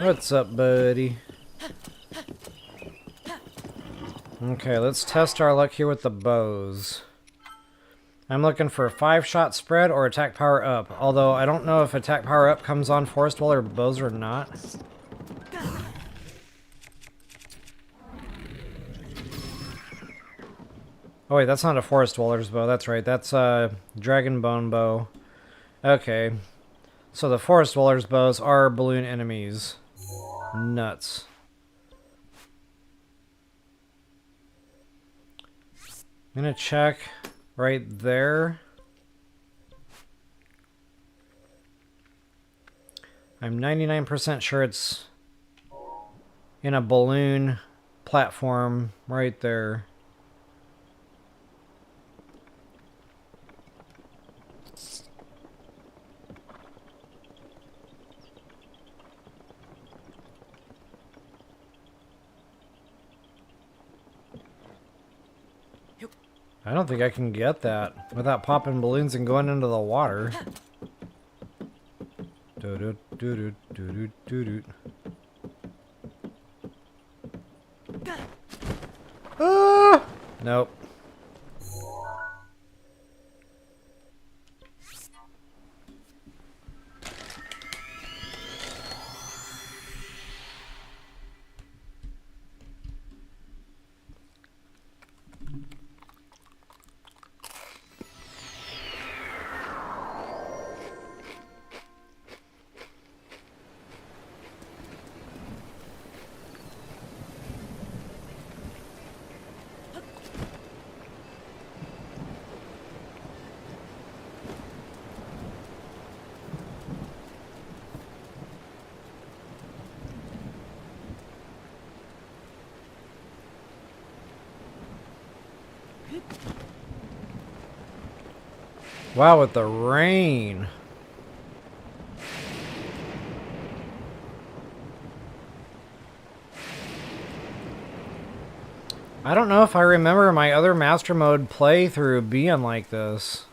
What's up, buddy? Okay, let's test our luck here with the bows. I'm looking for a 5-shot spread or attack power up. Although I don't know if attack power up comes on Forest Dweller bows or not. Oh wait, that's not a Forest Dweller's bow. That's right. That's a Dragonbone bow. Okay. So the Forest Dweller's bows are balloon enemies. Nuts. I'm gonna check right there. I'm 99% sure it's in a balloon platform right there. I don't think I can get that without popping balloons and going into the water. Ah! Nope. Wow, with the rain. I don't know if I remember my other Master Mode playthrough being like this.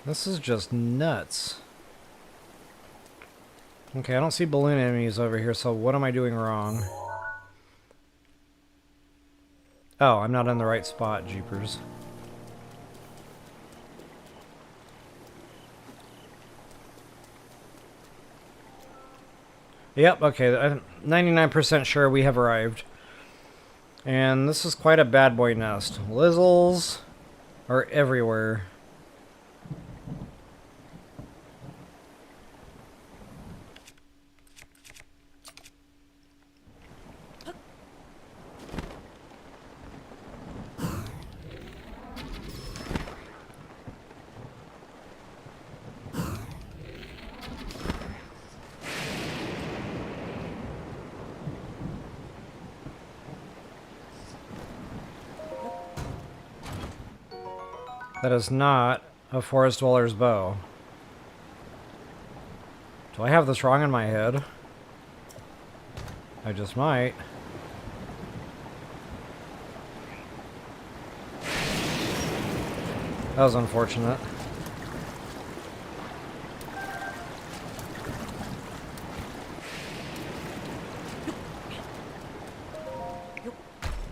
This is just nuts. Okay, I don't see balloon enemies over here, so what am I doing wrong? Oh, I'm not in the right spot, jeepers. Yep, okay, I'm 99% sure we have arrived. And this is quite a bad boy nest. Lizzles are everywhere. That is not a Forest Dweller's bow. Do I have this wrong in my head? I just might. That was unfortunate.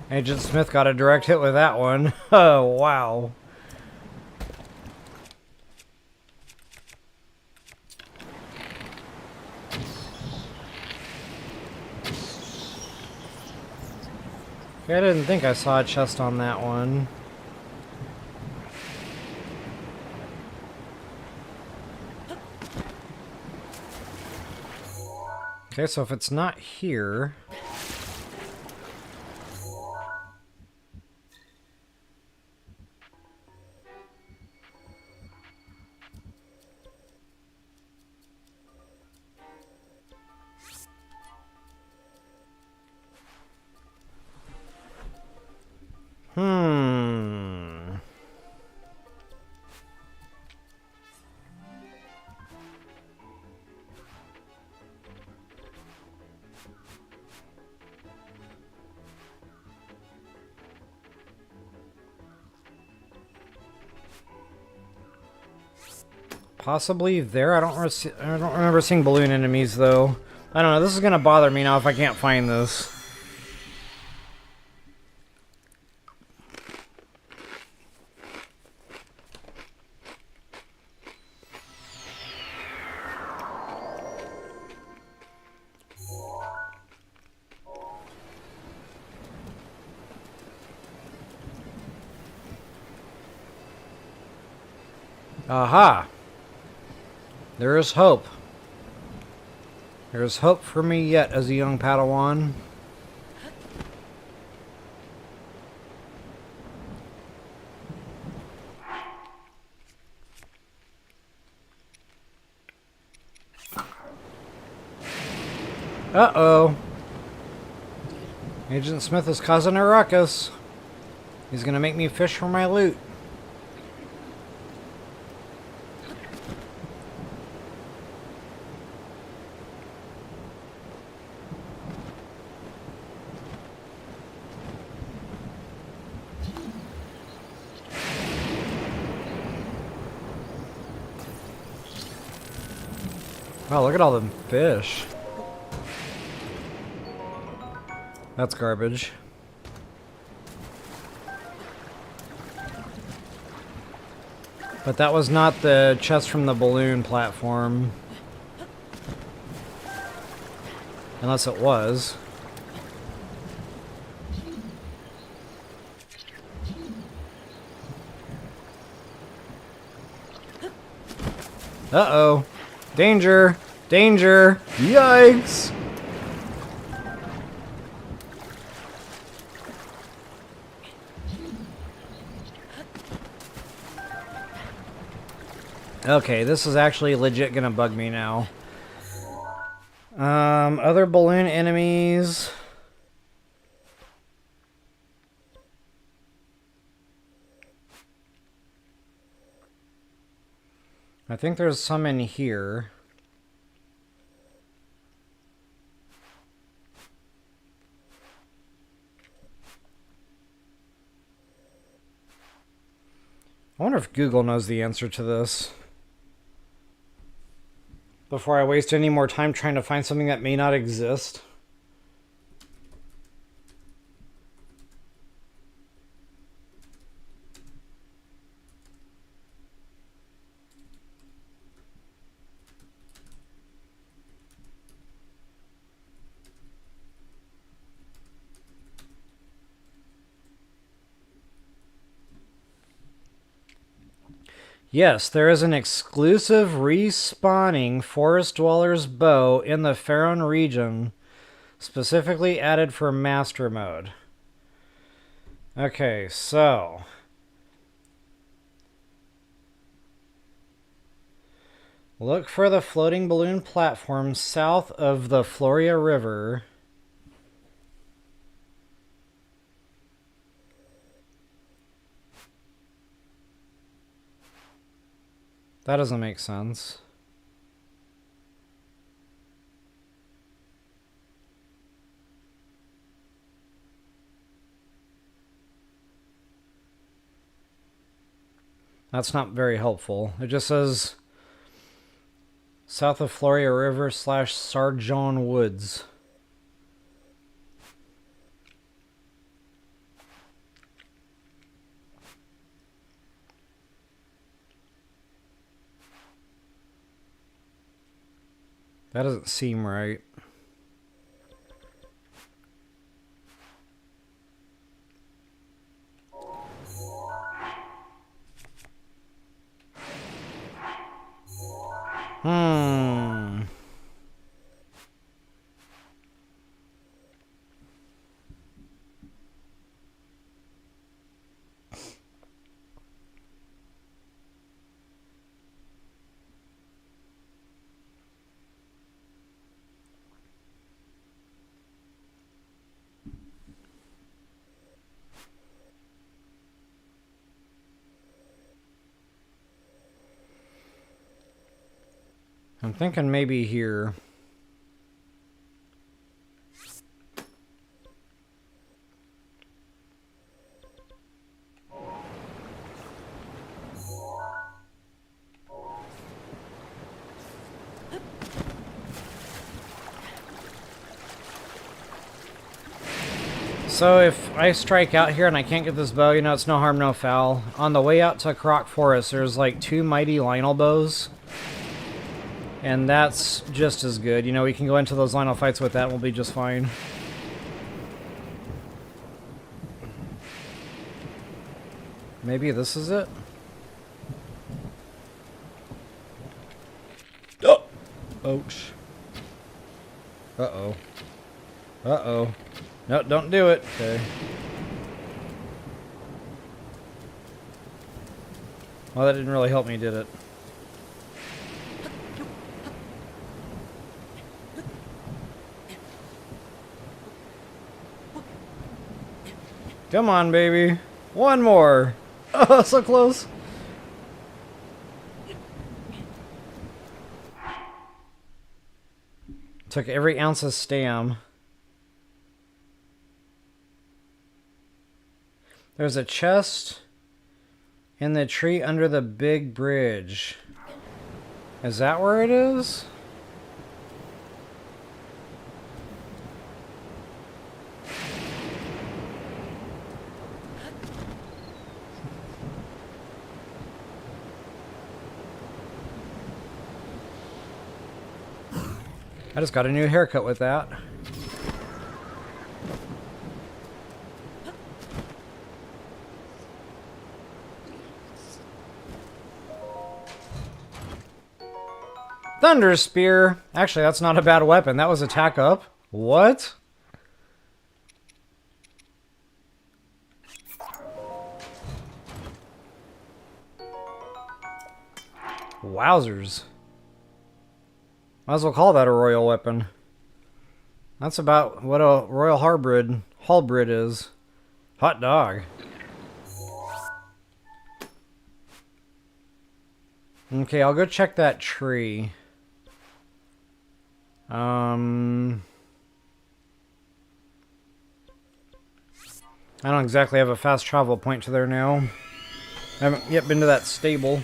Agent Smith got a direct hit with that one. Oh, wow. I didn't think I saw a chest on that one. Okay, so if it's not here... Possibly there. I don't remember seeing balloon enemies though. I don't know, this is gonna bother me now if I can't find this. Aha! There is hope. There is hope for me yet as a young Padawan. Uh-oh. Agent Smith is causing a ruckus. He's gonna make me fish for my loot. Wow, look at all them fish. That's garbage. But that was not the chest from the balloon platform. Unless it was. Uh-oh. Danger! Danger! Yikes! Okay, this is actually legit gonna bug me now. Other balloon enemies. I think there's some in here. I wonder if Google knows the answer to this. Before I waste any more time trying to find something that may not exist. Yes, there is an exclusive respawning Forest Dweller's bow in the Faron region, specifically added for Master Mode. Okay, so... look for the floating balloon platform south of the Floria River. That doesn't make sense. That's not very helpful. It just says south of Floria River / Sarjon Woods. That doesn't seem right. I'm thinking maybe here. So if I strike out here and I can't get this bow, you know, it's no harm, no foul. On the way out to Kakariko Forest, there's like 2 mighty Lionel bows. And that's just as good. You know, we can go into those Lionel fights with that and we'll be just fine. Maybe this is it? Oh! Ouch. Uh-oh. Uh-oh. No, don't do it. Okay. Well, that didn't really help me, did it? Come on, baby. One more. Oh, so close. Took every ounce of stam. There's a chest in the tree under the big bridge. Is that where it is? I just got a new haircut with that. Thunder Spear! Actually, that's not a bad weapon. That was attack up. What? Wowzers. Might as well call that a royal weapon. That's about what a royal halberd is. Hot dog. Okay, I'll go check that tree. I don't exactly have a fast travel point to there now. I haven't yet been to that stable.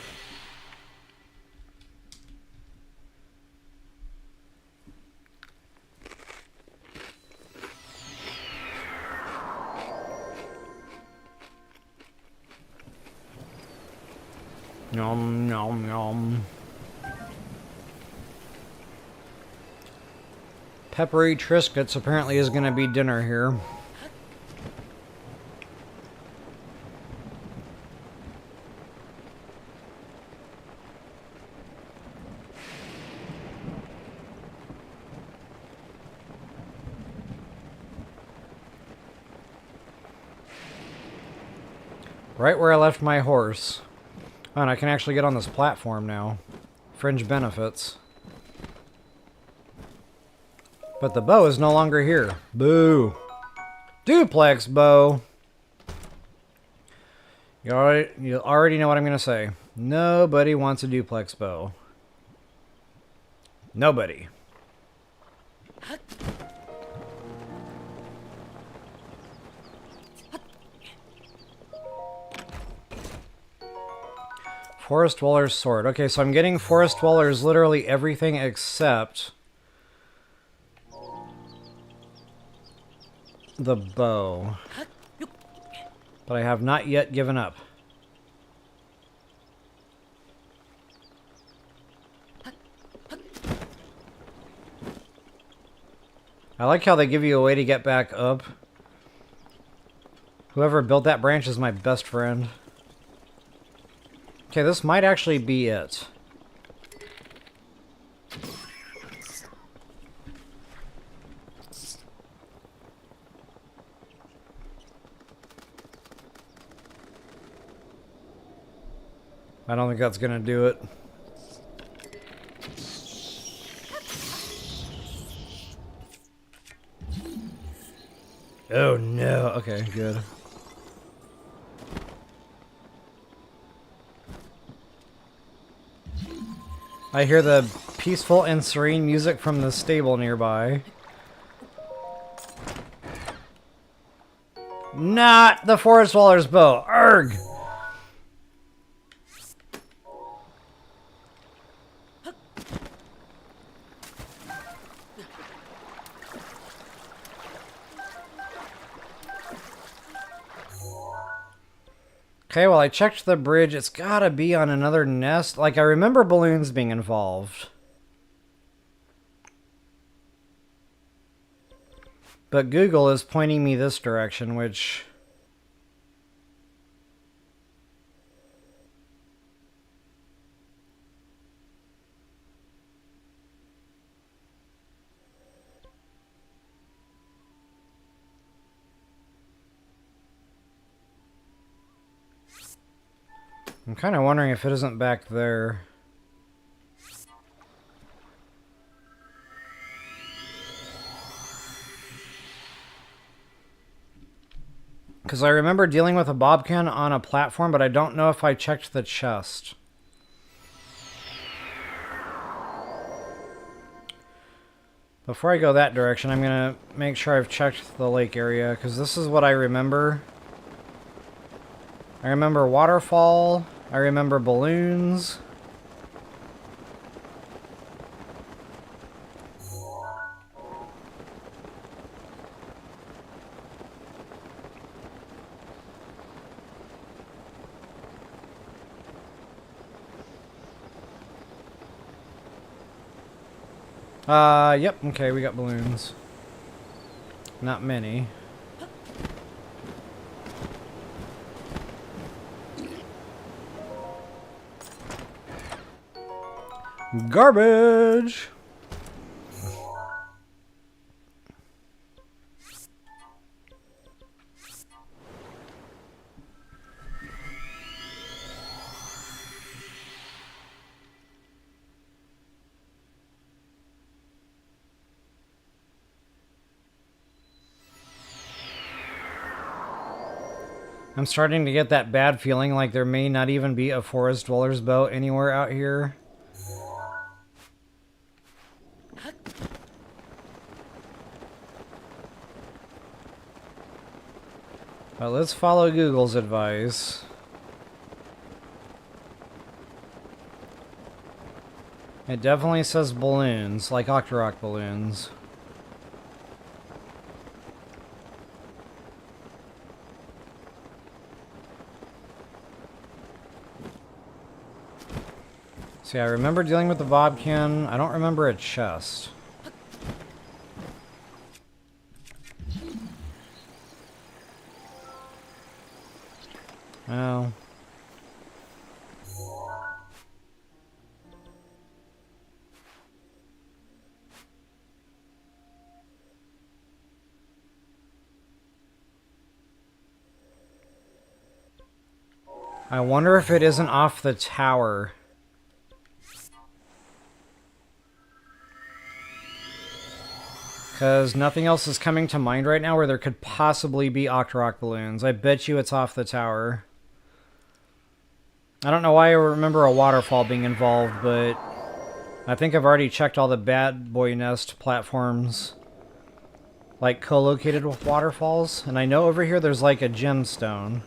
Nom nom nom. Peppery Triscuits apparently is going to be dinner here. Right where I left my horse. Oh, and I can actually get on this platform now. Fringe benefits. But the bow is no longer here. Boo. Duplex bow. You already know what I'm going to say. Nobody wants a duplex bow. Nobody. Forest Dweller's Sword. Okay, so I'm getting Forest Dweller's literally everything except the bow. But I have not yet given up. I like how they give you a way to get back up. Whoever built that branch is my best friend. Okay, this might actually be it. I don't think that's gonna do it. Oh no, okay, good. I hear the peaceful and serene music from the stable nearby. Not the Forest Dweller's bow. Arrgh! Okay, well, I checked the bridge. It's gotta be on another nest. Like, I remember balloons being involved. But Google is pointing me this direction, which... I'm kind of wondering if it isn't back there. Because I remember dealing with a bobcan on a platform, but I don't know if I checked the chest. Before I go that direction, I'm going to make sure I've checked the lake area, because this is what I remember. I remember waterfall. I remember balloons. Yep, okay, we got balloons. Not many. Garbage! I'm starting to get that bad feeling like there may not even be a forest dweller's boat anywhere out here. But let's follow Google's advice. It definitely says balloons, like Octorok balloons. See, I remember dealing with the bobcan. I don't remember a chest. Oh. I wonder if it isn't off the tower. Because nothing else is coming to mind right now where there could possibly be Octorok balloons. I bet you it's off the tower. I don't know why I remember a waterfall being involved, but I think I've already checked all the bad boy nest platforms, like co-located with waterfalls. And I know over here there's like a gemstone.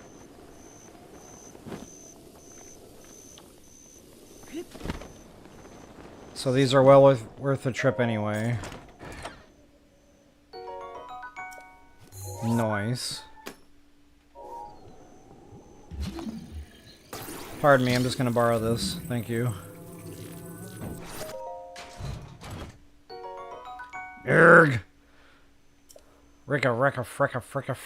So these are well worth the trip anyway. Nice. Pardon me, I'm just gonna borrow this. Thank you. Erg! Ricka, recka, fricka, fricka.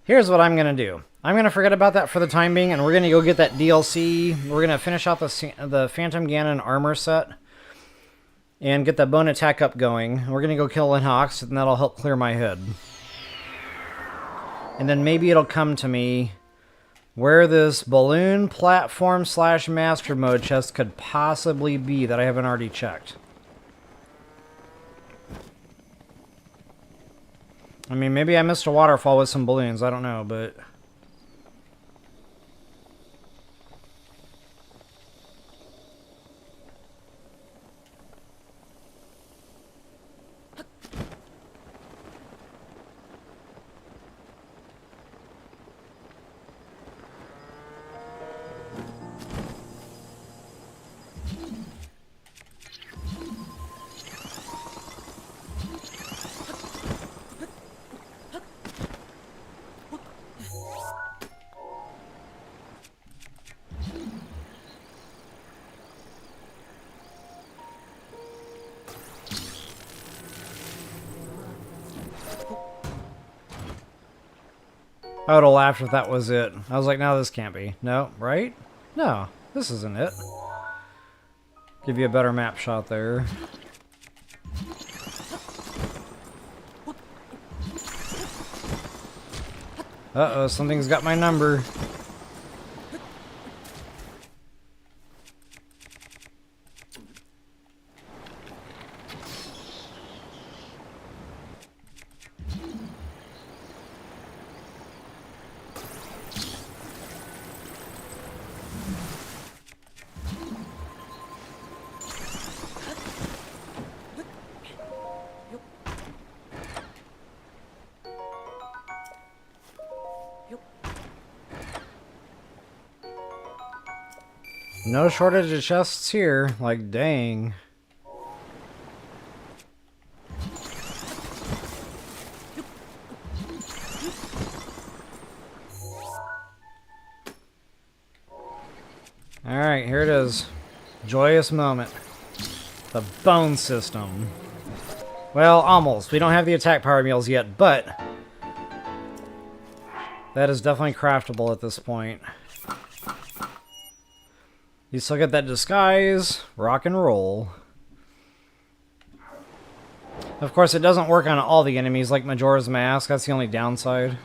Here's what I'm going to do. I'm going to forget about that for the time being, and we're going to go get that DLC. We're going to finish out the Phantom Ganon armor set and get that bone attack up going. We're going to go kill Hinox, and that'll help clear my head. And then maybe it'll come to me where this balloon platform / master mode chest could possibly be that I haven't already checked. I mean, maybe I missed a waterfall with some balloons. I don't know, but... I would have laughed if that was it. I was like, no, this can't be. No, right? No, this isn't it. Give you a better map shot there. Uh-oh, something's got my number. No shortage of chests here. Like, dang. Alright, here it is. Joyous moment. The bone system. Well, almost. We don't have the attack power meals yet, but that is definitely craftable at this point. You still get that disguise, rock and roll. Of course, it doesn't work on all the enemies like Majora's Mask. That's the only downside.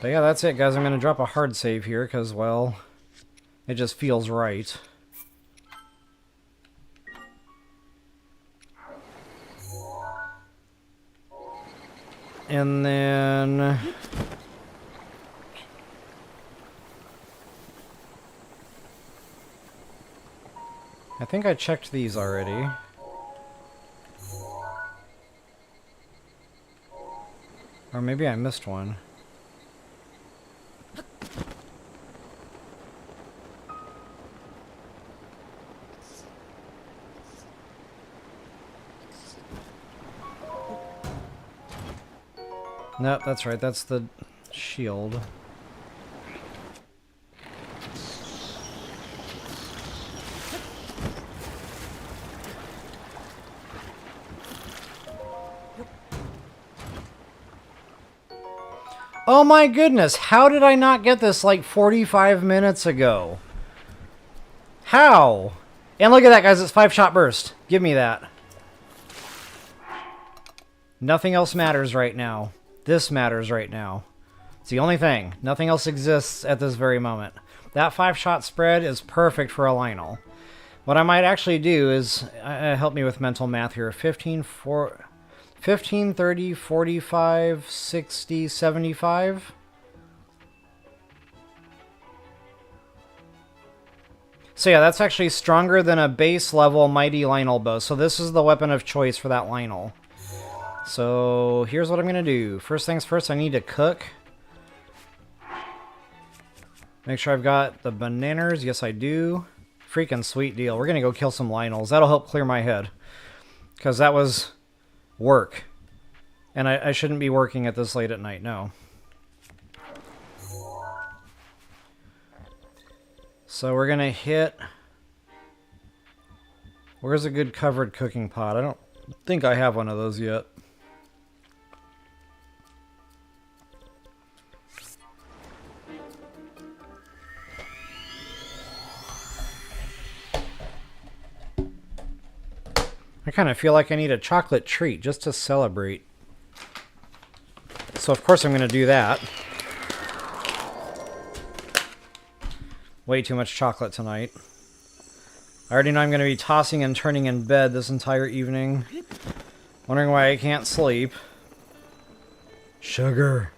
But yeah, that's it, guys. I'm going to drop a hard save here because, well, it just feels right. And then I think I checked these already. Or maybe I missed one. Nope, that's right. That's the shield. Oh my goodness, how did I not get this like 45 minutes ago? How? And look at that, guys, it's 5-shot burst. Give me that. Nothing else matters right now. This matters right now. It's the only thing. Nothing else exists at this very moment. That 5-shot spread is perfect for a Lionel. What I might actually do is, help me with mental math here, 15, 30, 45, 60, 75. So yeah, that's actually stronger than a base level Mighty Lionel bow. So this is the weapon of choice for that Lionel. So here's what I'm going to do. First things first, I need to cook. Make sure I've got the bananas. Yes, I do. Freaking sweet deal. We're going to go kill some Lionels. That'll help clear my head. Because that was work. And I shouldn't be working at this late at night, no. So we're going to hit... Where's a good covered cooking pot? I don't think I have one of those yet. I kind of feel like I need a chocolate treat just to celebrate. So of course I'm going to do that. Way too much chocolate tonight. I already know I'm going to be tossing and turning in bed this entire evening. Wondering why I can't sleep. Sugar.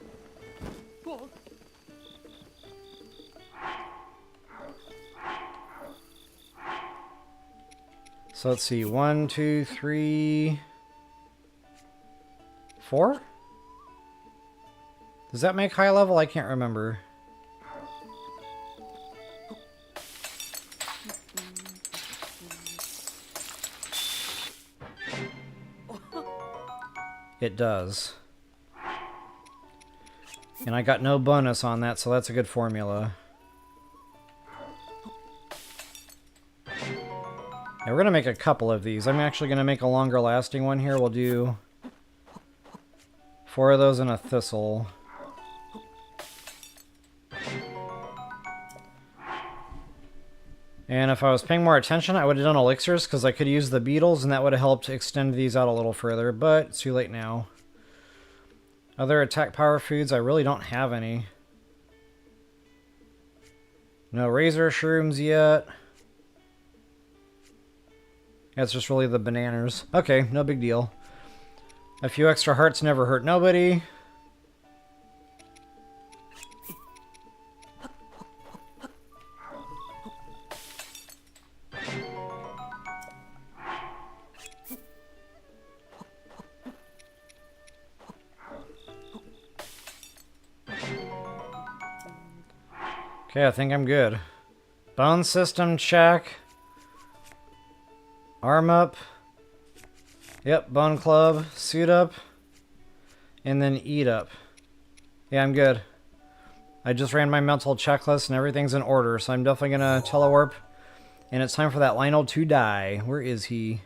So let's see, 1, 2, 3, 4? Does that make high level? I can't remember. It does. And I got no bonus on that, so that's a good formula. Yeah, we're going to make a couple of these. I'm actually going to make a longer lasting one here. We'll do 4 of those and a thistle. And if I was paying more attention, I would have done elixirs because I could use the beetles and that would have helped extend these out a little further, but it's too late now. Other attack power foods, I really don't have any. No razor shrooms yet. That's just really the bananas. Okay, no big deal. A few extra hearts never hurt nobody. Okay, I think I'm good. Bone system check. Arm up. Yep, bone club. Suit up. And then eat up. Yeah, I'm good. I just ran my mental checklist and everything's in order, so I'm definitely going to telewarp. And it's time for that Lionel to die. Where is he?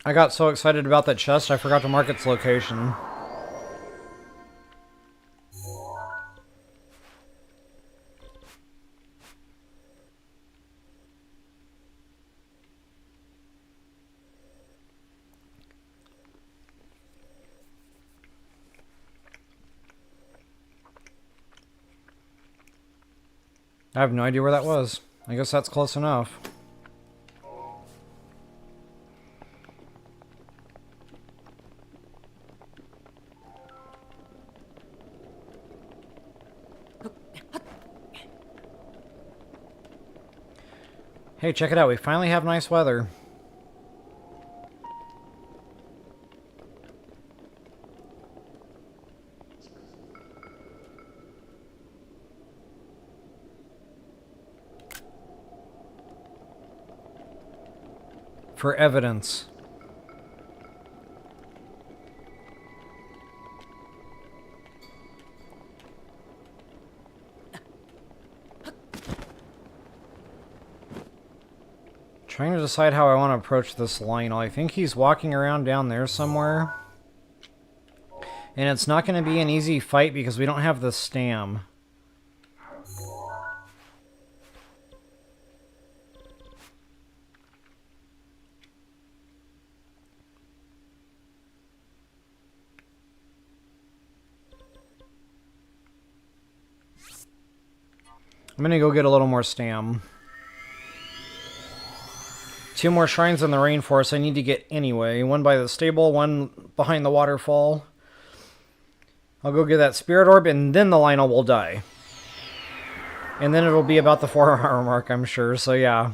I got so excited about that chest, I forgot to mark its location. I have no idea where that was. I guess that's close enough. Hey, check it out. We finally have nice weather. For evidence. Trying to decide how I want to approach this Lionel. I think he's walking around down there somewhere. And it's not going to be an easy fight because we don't have the stam. I'm going to go get a little more stam. 2 more shrines in the rainforest I need to get anyway. One by the stable, one behind the waterfall. I'll go get that spirit orb, and then the Lionel will die. And then it'll be about the 4-hour mark, I'm sure. So yeah.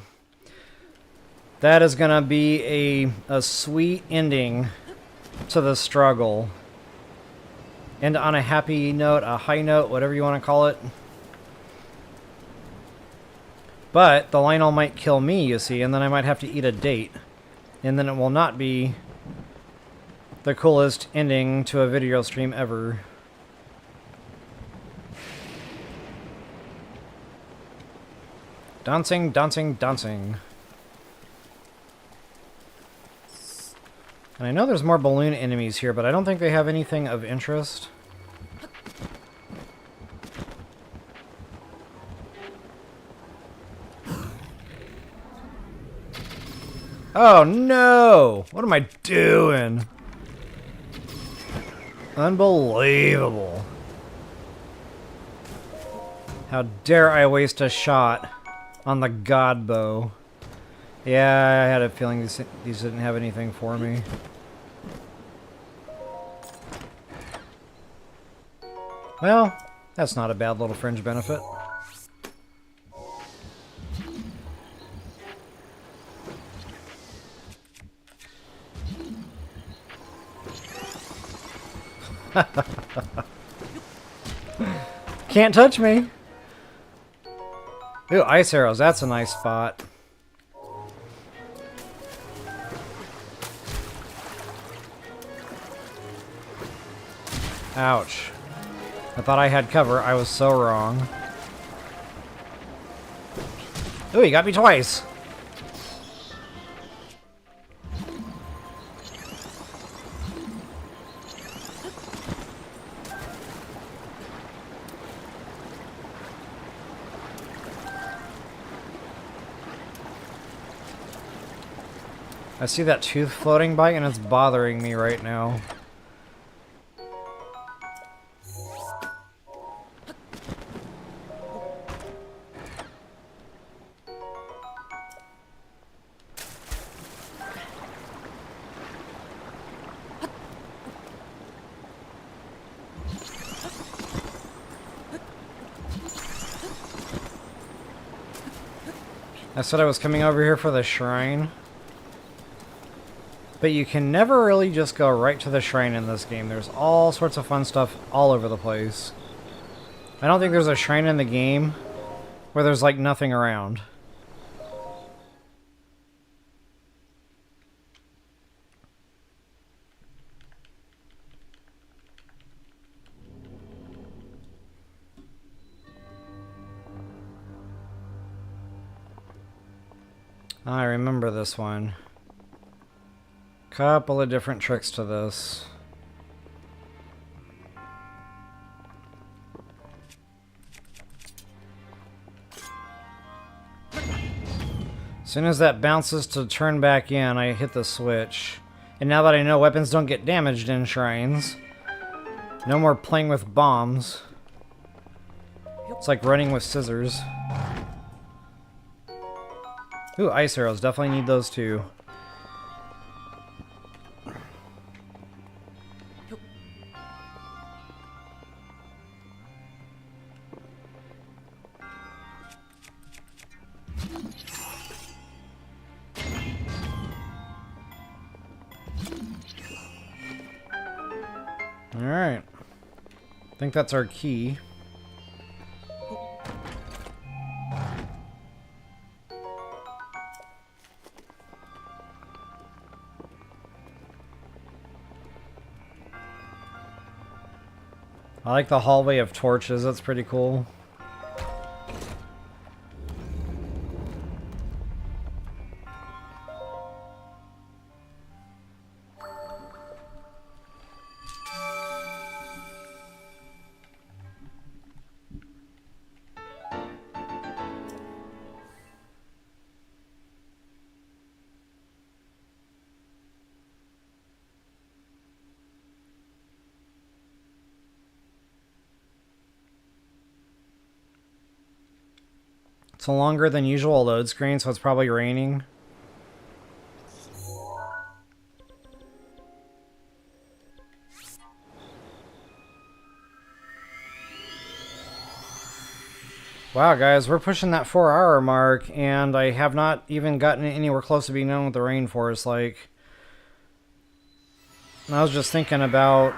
That is going to be a sweet ending to the struggle. And on a happy note, a high note, whatever you want to call it. But the Lionel might kill me, you see, and then I might have to eat a date. And then it will not be the coolest ending to a video stream ever. Dancing, dancing, dancing. And I know there's more balloon enemies here, but I don't think they have anything of interest. Oh no! What am I doing? Unbelievable. How dare I waste a shot on the god bow. Yeah, I had a feeling these didn't have anything for me. Well, that's not a bad little fringe benefit. Can't touch me. Ooh, ice arrows. That's a nice spot. Ouch. I thought I had cover. I was so wrong. Ooh, he got me twice. I see that tooth floating by and it's bothering me right now. I said I was coming over here for the shrine. But you can never really just go right to the shrine in this game. There's all sorts of fun stuff all over the place. I don't think there's a shrine in the game where there's like nothing around. I remember this one. Couple of different tricks to this. As soon as that bounces to turn back in, I hit the switch. And now that I know weapons don't get damaged in shrines, no more playing with bombs. It's like running with scissors. Ooh, ice arrows. Definitely need those too. Alright. I think that's our key. I like the hallway of torches, that's pretty cool. It's a longer than usual load screen, so it's probably raining. Wow, guys, we're pushing that 4-hour mark, and I have not even gotten anywhere close to being done with the rainforest. Like, I was just thinking about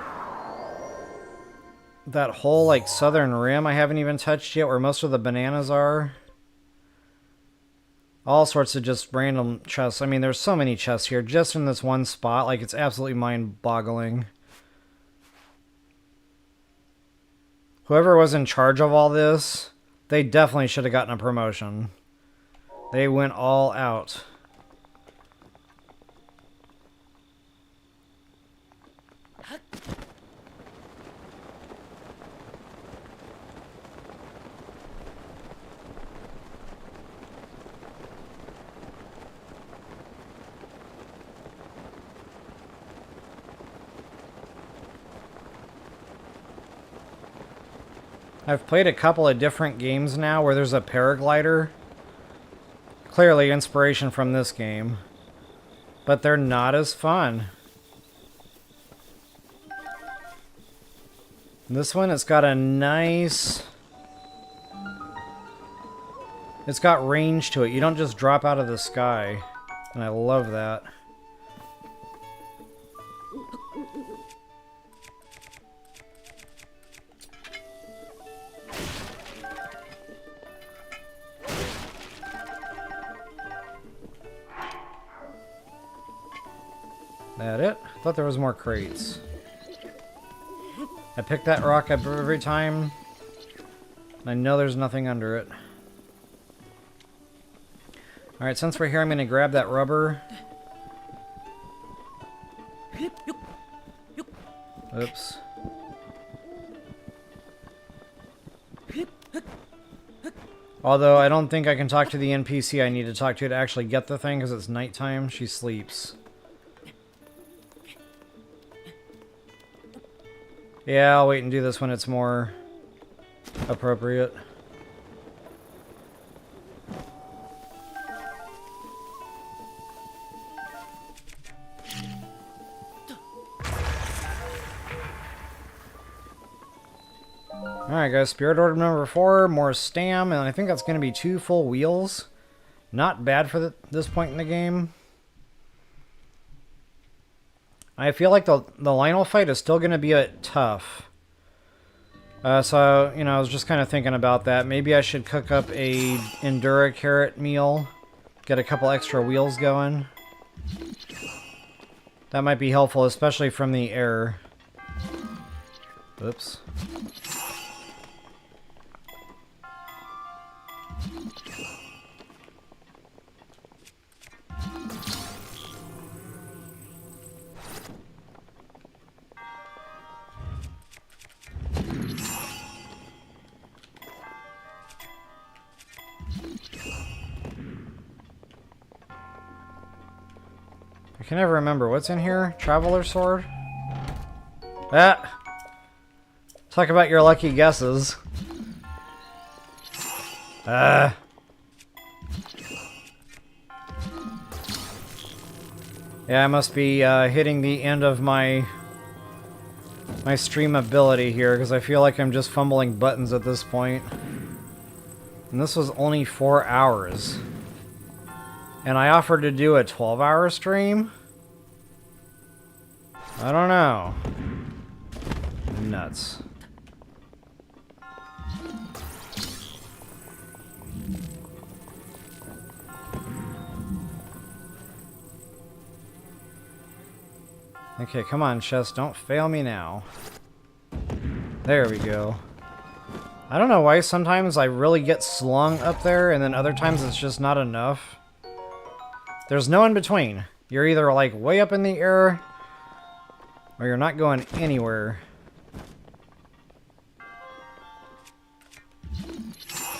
that whole, like, southern rim I haven't even touched yet, where most of the bananas are. All sorts of just random chests. I mean, there's so many chests here just in this one spot. Like, it's absolutely mind-boggling. Whoever was in charge of all this, they definitely should have gotten a promotion. They went all out. I've played a couple of different games now where there's a paraglider. Clearly inspiration from this game. But they're not as fun. This one, it's got a nice... It's got range to it. You don't just drop out of the sky. And I love that. That it? I thought there was more crates. I pick that rock up every time. I know there's nothing under it. Alright, since we're here, I'm going to grab that rubber. Oops. Although, I don't think I can talk to the NPC I need to talk to actually get the thing, because it's nighttime. She sleeps. Yeah, I'll wait and do this when it's more appropriate. Alright guys, Spirit Orb number 4, more stam, and I think that's going to be 2 full wheels. Not bad for this point in the game. I feel like the Lionel fight is still going to be a bit tough. So, you know, I was just kind of thinking about that. Maybe I should cook up a Endura carrot meal. Get a couple extra wheels going. That might be helpful, especially from the air. Oops. I can never remember what's in here. Traveler sword? Ah! Talk about your lucky guesses. Yeah, I must be hitting the end of my stream ability here, because I feel like I'm just fumbling buttons at this point. And this was only 4 hours. And I offered to do a 12-hour stream? I don't know. Nuts. Okay, come on, chest. Don't fail me now. There we go. I don't know why sometimes I really get slung up there, and then other times it's just not enough. There's no in between. You're either, like, way up in the air, or you're not going anywhere.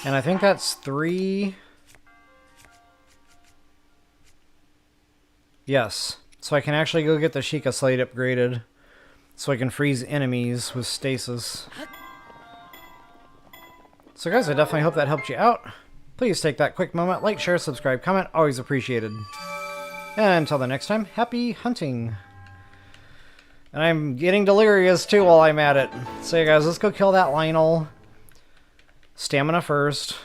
And I think that's 3... Yes. So I can actually go get the Sheikah Slate upgraded. So I can freeze enemies with stasis. So guys, I definitely hope that helped you out. Please take that quick moment, like, share, subscribe, comment, always appreciated. And until the next time, happy hunting. And I'm getting delirious too while I'm at it. So yeah, guys, let's go kill that Lionel. Stamina first.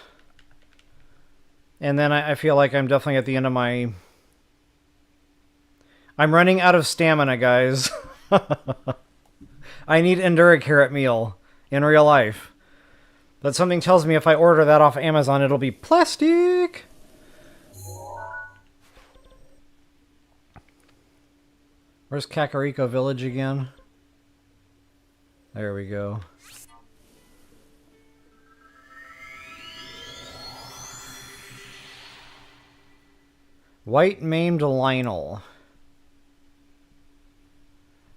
And then I feel like I'm definitely at the end of my... I'm running out of stamina, guys. I need Endura Carrot Meal in real life. But something tells me if I order that off Amazon, it'll be plastic. Where's Kakariko Village again? There we go. White Maimed Lionel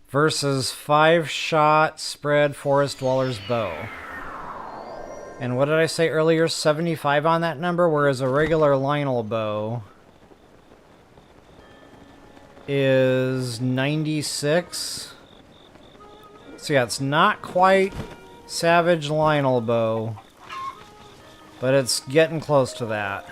versus 5-shot spread Forest Dweller's Bow. And what did I say earlier? 75 on that number, whereas a regular Lionel bow is 96. So yeah, it's not quite Savage Lionel bow, but it's getting close to that.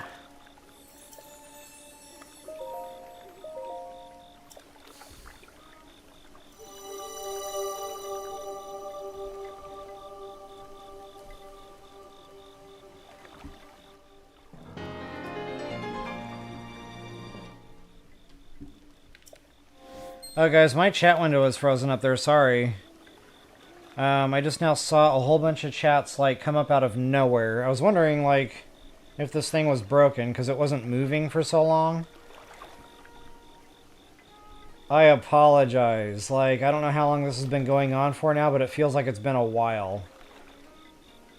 Oh guys, my chat window is frozen up there, sorry. I just now saw a whole bunch of chats like come up out of nowhere. I was wondering like if this thing was broken because it wasn't moving for so long. I apologize. Like, I don't know how long this has been going on for now, but it feels like it's been a while.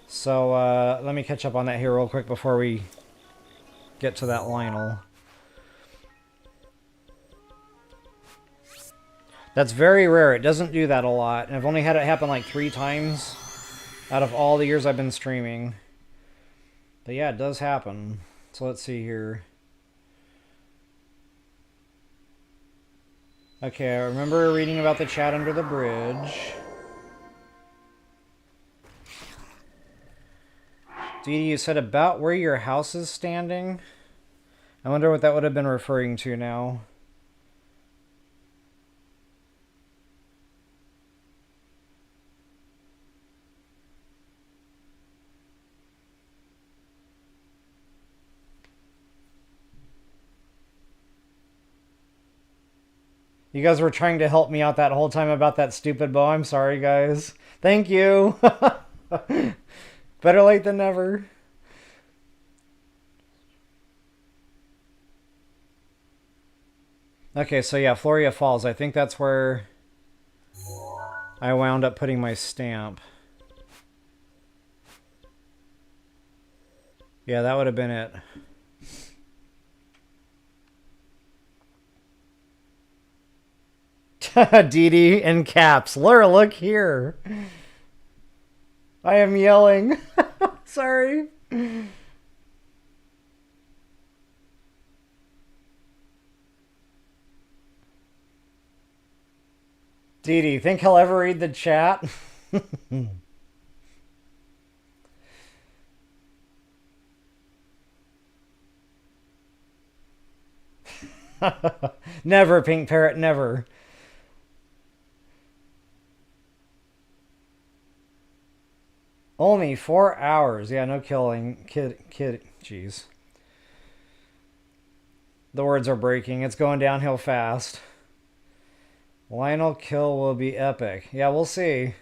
So, let me catch up on that here real quick before we get to that Lionel. That's very rare. It doesn't do that a lot. And I've only had it happen like 3 times out of all the years I've been streaming. But yeah, it does happen. So let's see here. Okay, I remember reading about the chat under the bridge. Dee, you said about where your house is standing? I wonder what that would have been referring to now. You guys were trying to help me out that whole time about that stupid bow. I'm sorry, guys. Thank you. Better late than never. Okay, so yeah, Floria Falls. I think that's where I wound up putting my stamp. Yeah, that would have been it. Dee Dee in caps. Laura, look here. I am yelling. Sorry. Dee Dee, think he'll ever read the chat? Never, Pink Parrot, never. Only 4 hours. Yeah, no killing. Kid. Jeez. The words are breaking. It's going downhill fast. Lionel kill will be epic. Yeah, we'll see.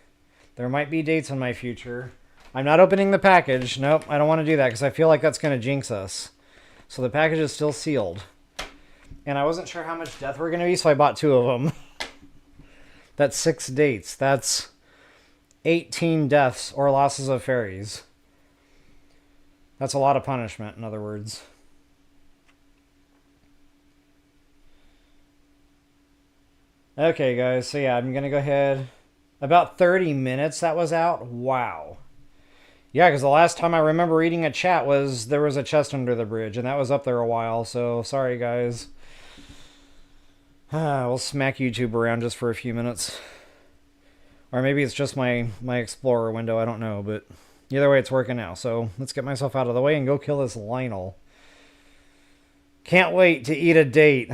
There might be dates in my future. I'm not opening the package. Nope, I don't want to do that because I feel like that's going to jinx us. So the package is still sealed. And I wasn't sure how much death we're going to be, so I bought 2 of them. That's 6 dates. That's 18 deaths or losses of fairies. That's a lot of punishment, in other words. Okay, guys, so yeah, I'm going to go ahead. About 30 minutes that was out. Wow. Yeah, because the last time I remember reading a chat was there was a chest under the bridge, and that was up there a while, so sorry, guys. We'll smack YouTube around just for a few minutes. Or maybe it's just my Explorer window, I don't know, but either way it's working now. So let's get myself out of the way and go kill this Lionel. Can't wait to eat a date.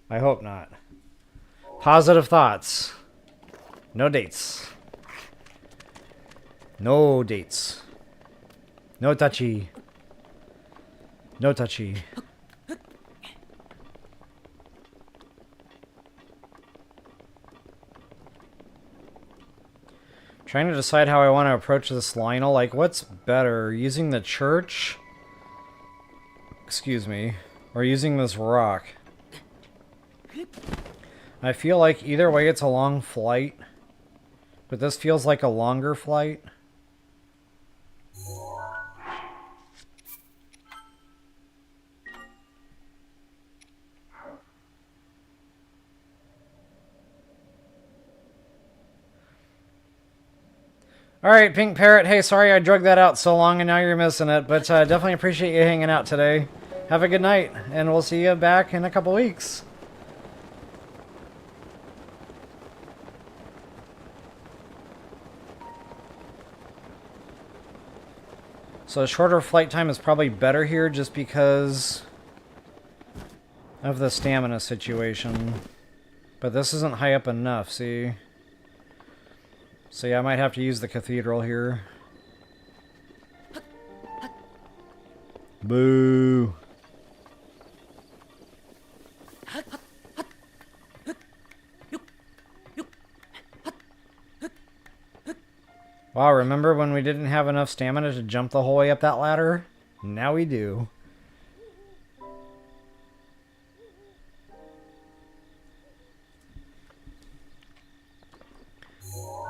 I hope not. Positive thoughts. No dates. No dates. No touchy. No touchy. Trying to decide how I want to approach this Lionel. Like, what's better? Using the church? Excuse me. Or using this rock? I feel like either way it's a long flight. But this feels like a longer flight. Alright, Pink Parrot. Hey, sorry I drug that out so long and now you're missing it. But definitely appreciate you hanging out today. Have a good night. And we'll see you back in a couple weeks. So a shorter flight time is probably better here just because of the stamina situation. But this isn't high up enough, see? So yeah, I might have to use the cathedral here. Boo! Wow, remember when we didn't have enough stamina to jump the whole way up that ladder? Now we do.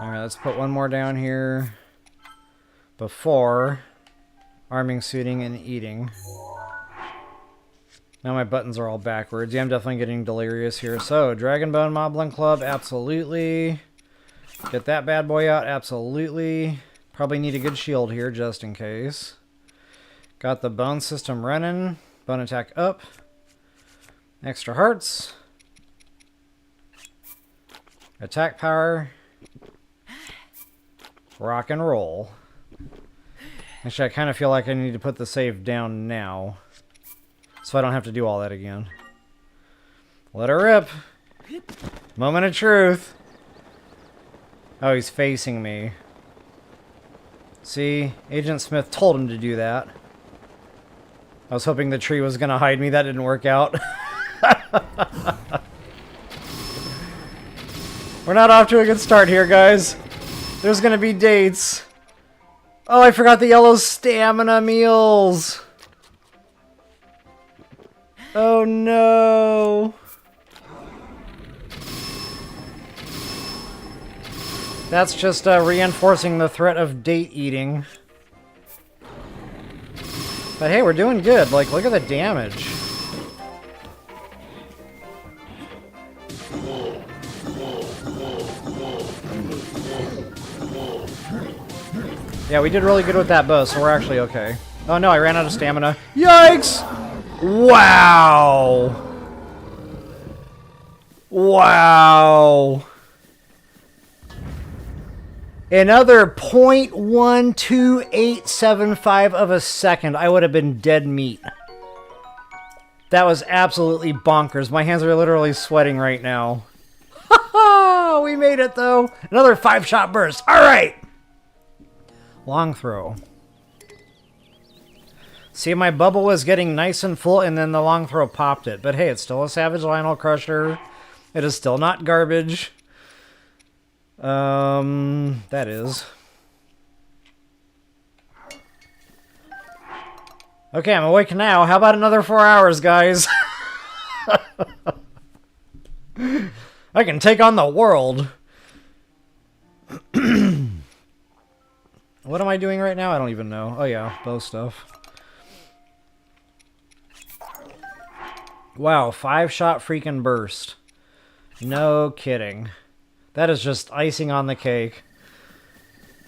Alright, let's put one more down here before arming, suiting, and eating. Now my buttons are all backwards. Yeah, I'm definitely getting delirious here. So, Dragonbone Moblin Club, absolutely. Get that bad boy out, absolutely. Probably need a good shield here, just in case. Got the bone system running. Bone attack up. Extra hearts. Attack power. Rock and roll. Actually, I kind of feel like I need to put the save down now, so I don't have to do all that again. Let her rip. Moment of truth. Oh, he's facing me. See, Agent Smith told him to do that. I was hoping the tree was going to hide me. That didn't work out. We're not off to a good start here, guys. There's going to be dates. Oh, I forgot the yellow stamina meals. Oh, no. That's just reinforcing the threat of date eating. But hey, we're doing good. Like, look at the damage. Yeah, we did really good with that bow, so we're actually okay. Oh no, I ran out of stamina. Yikes! Wow! Wow! Another 0.12875 of a second, I would have been dead meat. That was absolutely bonkers. My hands are literally sweating right now. Ha ha! We made it though. Another 5-shot burst. All right. Long throw. See, my bubble was getting nice and full, and then the long throw popped it. But hey, it's still a Savage Lionel Crusher. It is still not garbage. That is. Okay, I'm awake now. How about another 4 hours, guys? I can take on the world. What am I doing right now? I don't even know. Oh yeah, bow stuff. Wow, 5-shot freaking burst. No kidding. That is just icing on the cake.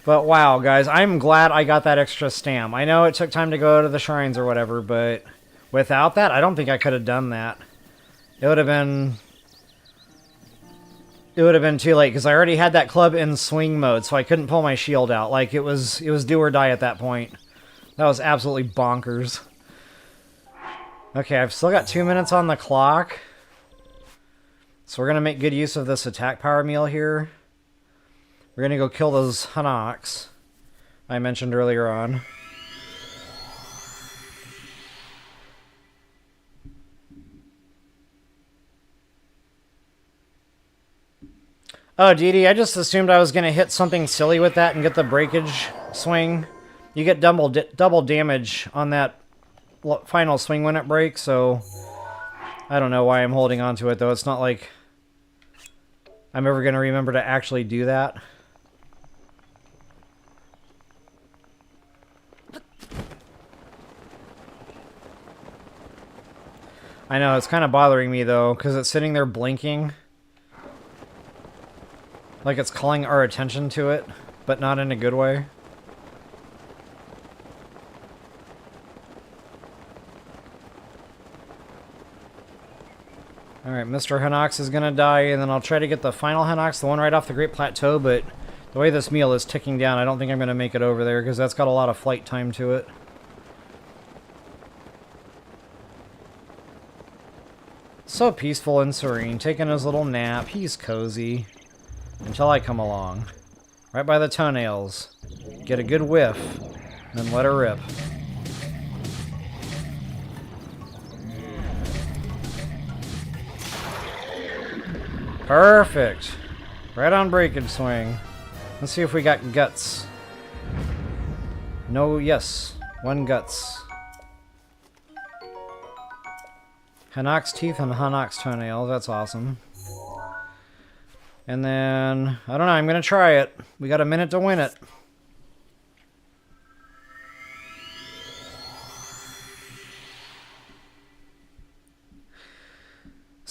But wow, guys, I'm glad I got that extra stam. I know it took time to go to the shrines or whatever, but without that, I don't think I could have done that. It would have been too late, because I already had that club in swing mode, so I couldn't pull my shield out. Like, it was do or die at that point. That was absolutely bonkers. Okay, I've still got 2 minutes on the clock. So we're going to make good use of this attack power meal here. We're going to go kill those Hinox I mentioned earlier on. Oh, Dee, I just assumed I was going to hit something silly with that and get the breakage swing. You get double damage on that final swing when it breaks, so I don't know why I'm holding on to it, though. It's not like I'm ever going to remember to actually do that. I know, it's kind of bothering me, though, because it's sitting there blinking. Like it's calling our attention to it, but not in a good way. Alright, Mr. Hinox is going to die, and then I'll try to get the final Hinox, the one right off the Great Plateau, but the way this meal is ticking down, I don't think I'm going to make it over there, because that's got a lot of flight time to it. So peaceful and serene, taking his little nap. He's cozy. Until I come along. Right by the toenails. Get a good whiff. Then let her rip. Perfect. Right on breakage swing. Let's see if we got guts. No, yes. 1 guts. Hinox teeth and Hinox toenails. That's awesome. And then, I don't know, I'm going to try it. We got a minute to win it.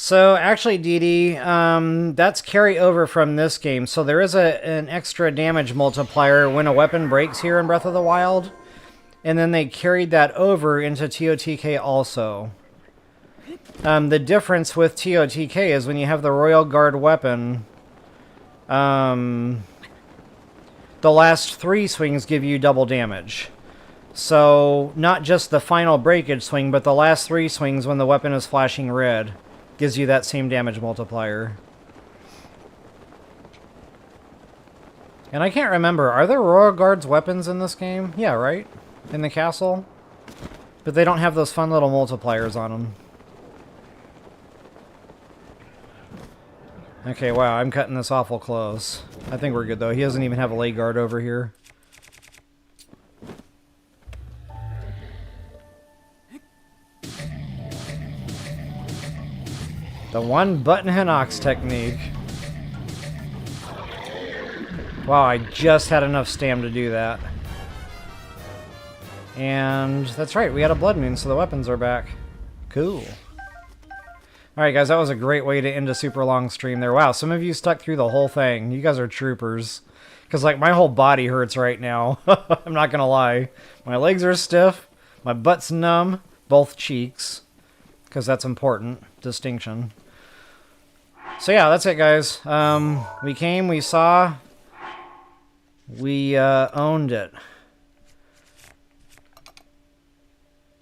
So actually, Dee, that's carry over from this game. So there is an extra damage multiplier when a weapon breaks here in Breath of the Wild. And then they carried that over into TOTK also. The difference with TOTK is when you have the Royal Guard weapon, the last 3 swings give you double damage. So not just the final breakage swing, but the last 3 swings when the weapon is flashing red gives you that same damage multiplier. And I can't remember, are there Royal Guard's weapons in this game? Yeah, right? In the castle? But they don't have those fun little multipliers on them. Okay, wow, I'm cutting this awful close. I think we're good, though. He doesn't even have a lay guard over here. The one-button Hinox technique. Wow, I just had enough stam to do that. And that's right, we had a blood moon, so the weapons are back. Cool. Alright guys, that was a great way to end a super long stream there. Wow, some of you stuck through the whole thing. You guys are troopers. Because, like, my whole body hurts right now. I'm not gonna lie. My legs are stiff. My butt's numb. Both cheeks. Because that's important. Distinction. So yeah, that's it, guys. We came, we saw, we owned it.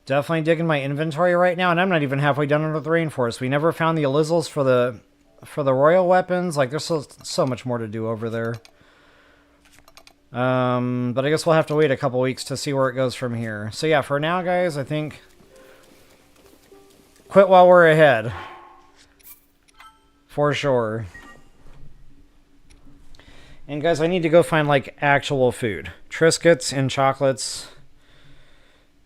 Definitely digging my inventory right now, and I'm not even halfway done under the rainforest. We never found the Alizzles for the royal weapons. Like, there's so much more to do over there. But I guess we'll have to wait a couple weeks to see where it goes from here. So yeah, for now, guys, I think quit while we're ahead. For sure. And guys, I need to go find, like, actual food. Triscuits and chocolates.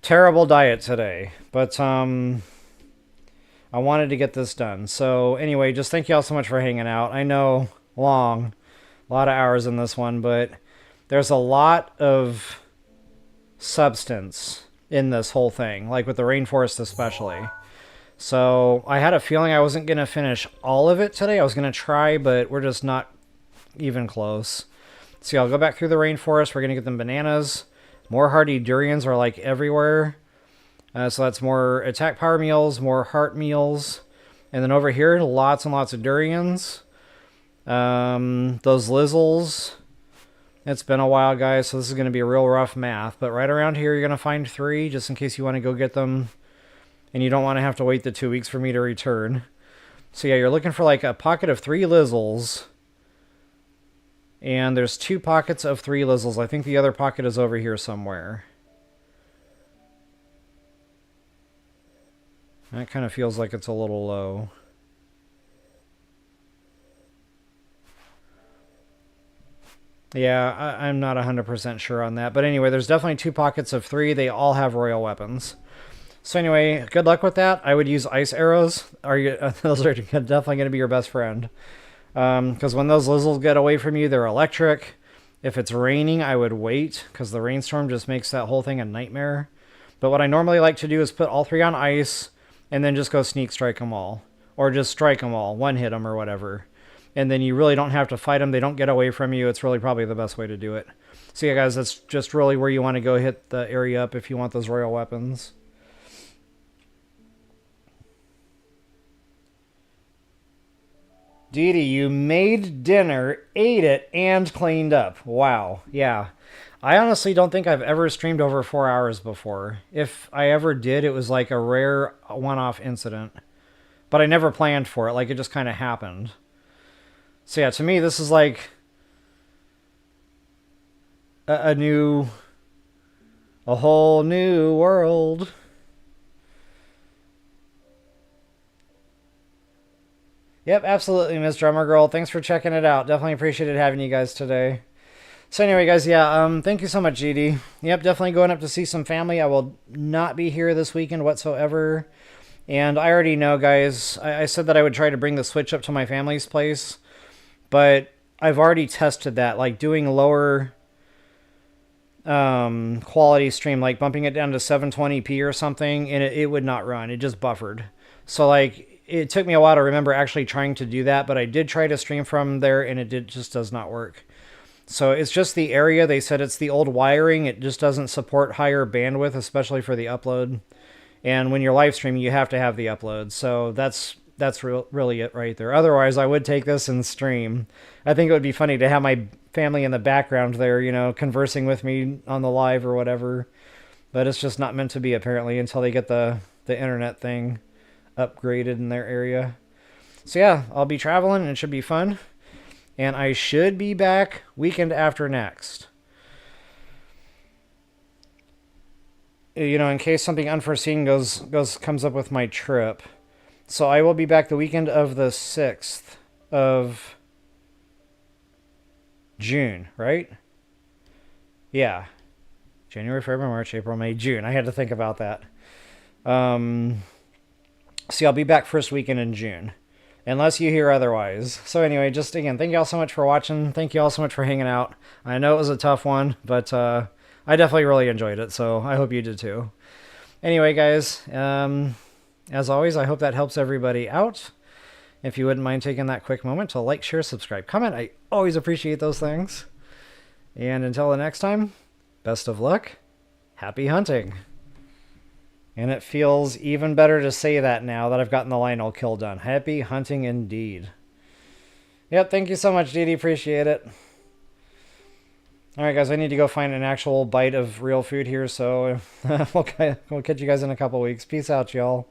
Terrible diet today. But, I wanted to get this done. So, anyway, just thank you all so much for hanging out. I know, long. A lot of hours in this one, but there's a lot of substance in this whole thing. Like, with the rainforest especially. So, I had a feeling I wasn't going to finish all of it today. I was going to try, but we're just not even close. See, I'll go back through the rainforest. We're going to get them bananas. More Hearty Durians are, like, everywhere. So that's more attack power meals, more heart meals. And then over here, lots and lots of durians. Those lizzles. It's been a while, guys, so this is going to be a real rough math. But right around here, you're going to find 3, just in case you want to go get them. And you don't want to have to wait the 2 weeks for me to return. So yeah, you're looking for like a pocket of 3 lizzles. And there's 2 pockets of 3 lizzles. I think the other pocket is over here somewhere. That kind of feels like it's a little low. Yeah, I'm not 100% sure on that. But anyway, there's definitely 2 pockets of 3. They all have royal weapons. So anyway, good luck with that. I would use ice arrows. Those are definitely going to be your best friend. Because when those lizzles get away from you, they're electric. If it's raining, I would wait, because the rainstorm just makes that whole thing a nightmare. But what I normally like to do is put all 3 on ice, and then just go sneak strike them all. Or just strike them all, one-hit them or whatever. And then you really don't have to fight them. They don't get away from you. It's really probably the best way to do it. So yeah, guys, that's just really where you want to go hit the area up if you want those royal weapons. Dee, you made dinner, ate it, and cleaned up. Wow. Yeah. I honestly don't think I've ever streamed over 4 hours before. If I ever did, it was like a rare one-off incident. But I never planned for it. Like, it just kind of happened. So yeah, to me, this is like a whole new world. Yep, absolutely, Miss Drummer Girl. Thanks for checking it out. Definitely appreciated having you guys today. So anyway, guys, yeah, thank you so much, GD. Yep, definitely going up to see some family. I will not be here this weekend whatsoever. And I already know, guys, I said that I would try to bring the Switch up to my family's place. But I've already tested that, like doing lower quality stream, like bumping it down to 720p or something, and it would not run. It just buffered. So, like, it took me a while to remember actually trying to do that, but I did try to stream from there, and just does not work. So it's just the area. They said it's the old wiring. It just doesn't support higher bandwidth, especially for the upload. And when you're live streaming, you have to have the upload. So that's really it right there. Otherwise, I would take this and stream. I think it would be funny to have my family in the background there, you know, conversing with me on the live or whatever. But it's just not meant to be, apparently, until they get the internet thing upgraded in their area. So yeah, I'll be traveling, and it should be fun. And I should be back weekend after next. You know, in case something unforeseen comes up with my trip. So I will be back the weekend of the 6th of June, right? Yeah. January, February, March, April, May, June. I had to think about that. See, I'll be back first weekend in June. Unless you hear otherwise. So anyway, just again, thank you all so much for watching. Thank you all so much for hanging out. I know it was a tough one, but I definitely really enjoyed it, so I hope you did too. Anyway, guys, as always, I hope that helps everybody out. If you wouldn't mind taking that quick moment to like, share, subscribe, comment, I always appreciate those things. And until the next time, best of luck. Happy hunting. And it feels even better to say that now that I've gotten the Lionel kill done. Happy hunting indeed. Yep, thank you so much, Dee Dee. Appreciate it. Alright, guys, I need to go find an actual bite of real food here, so we'll catch you guys in a couple weeks. Peace out, y'all.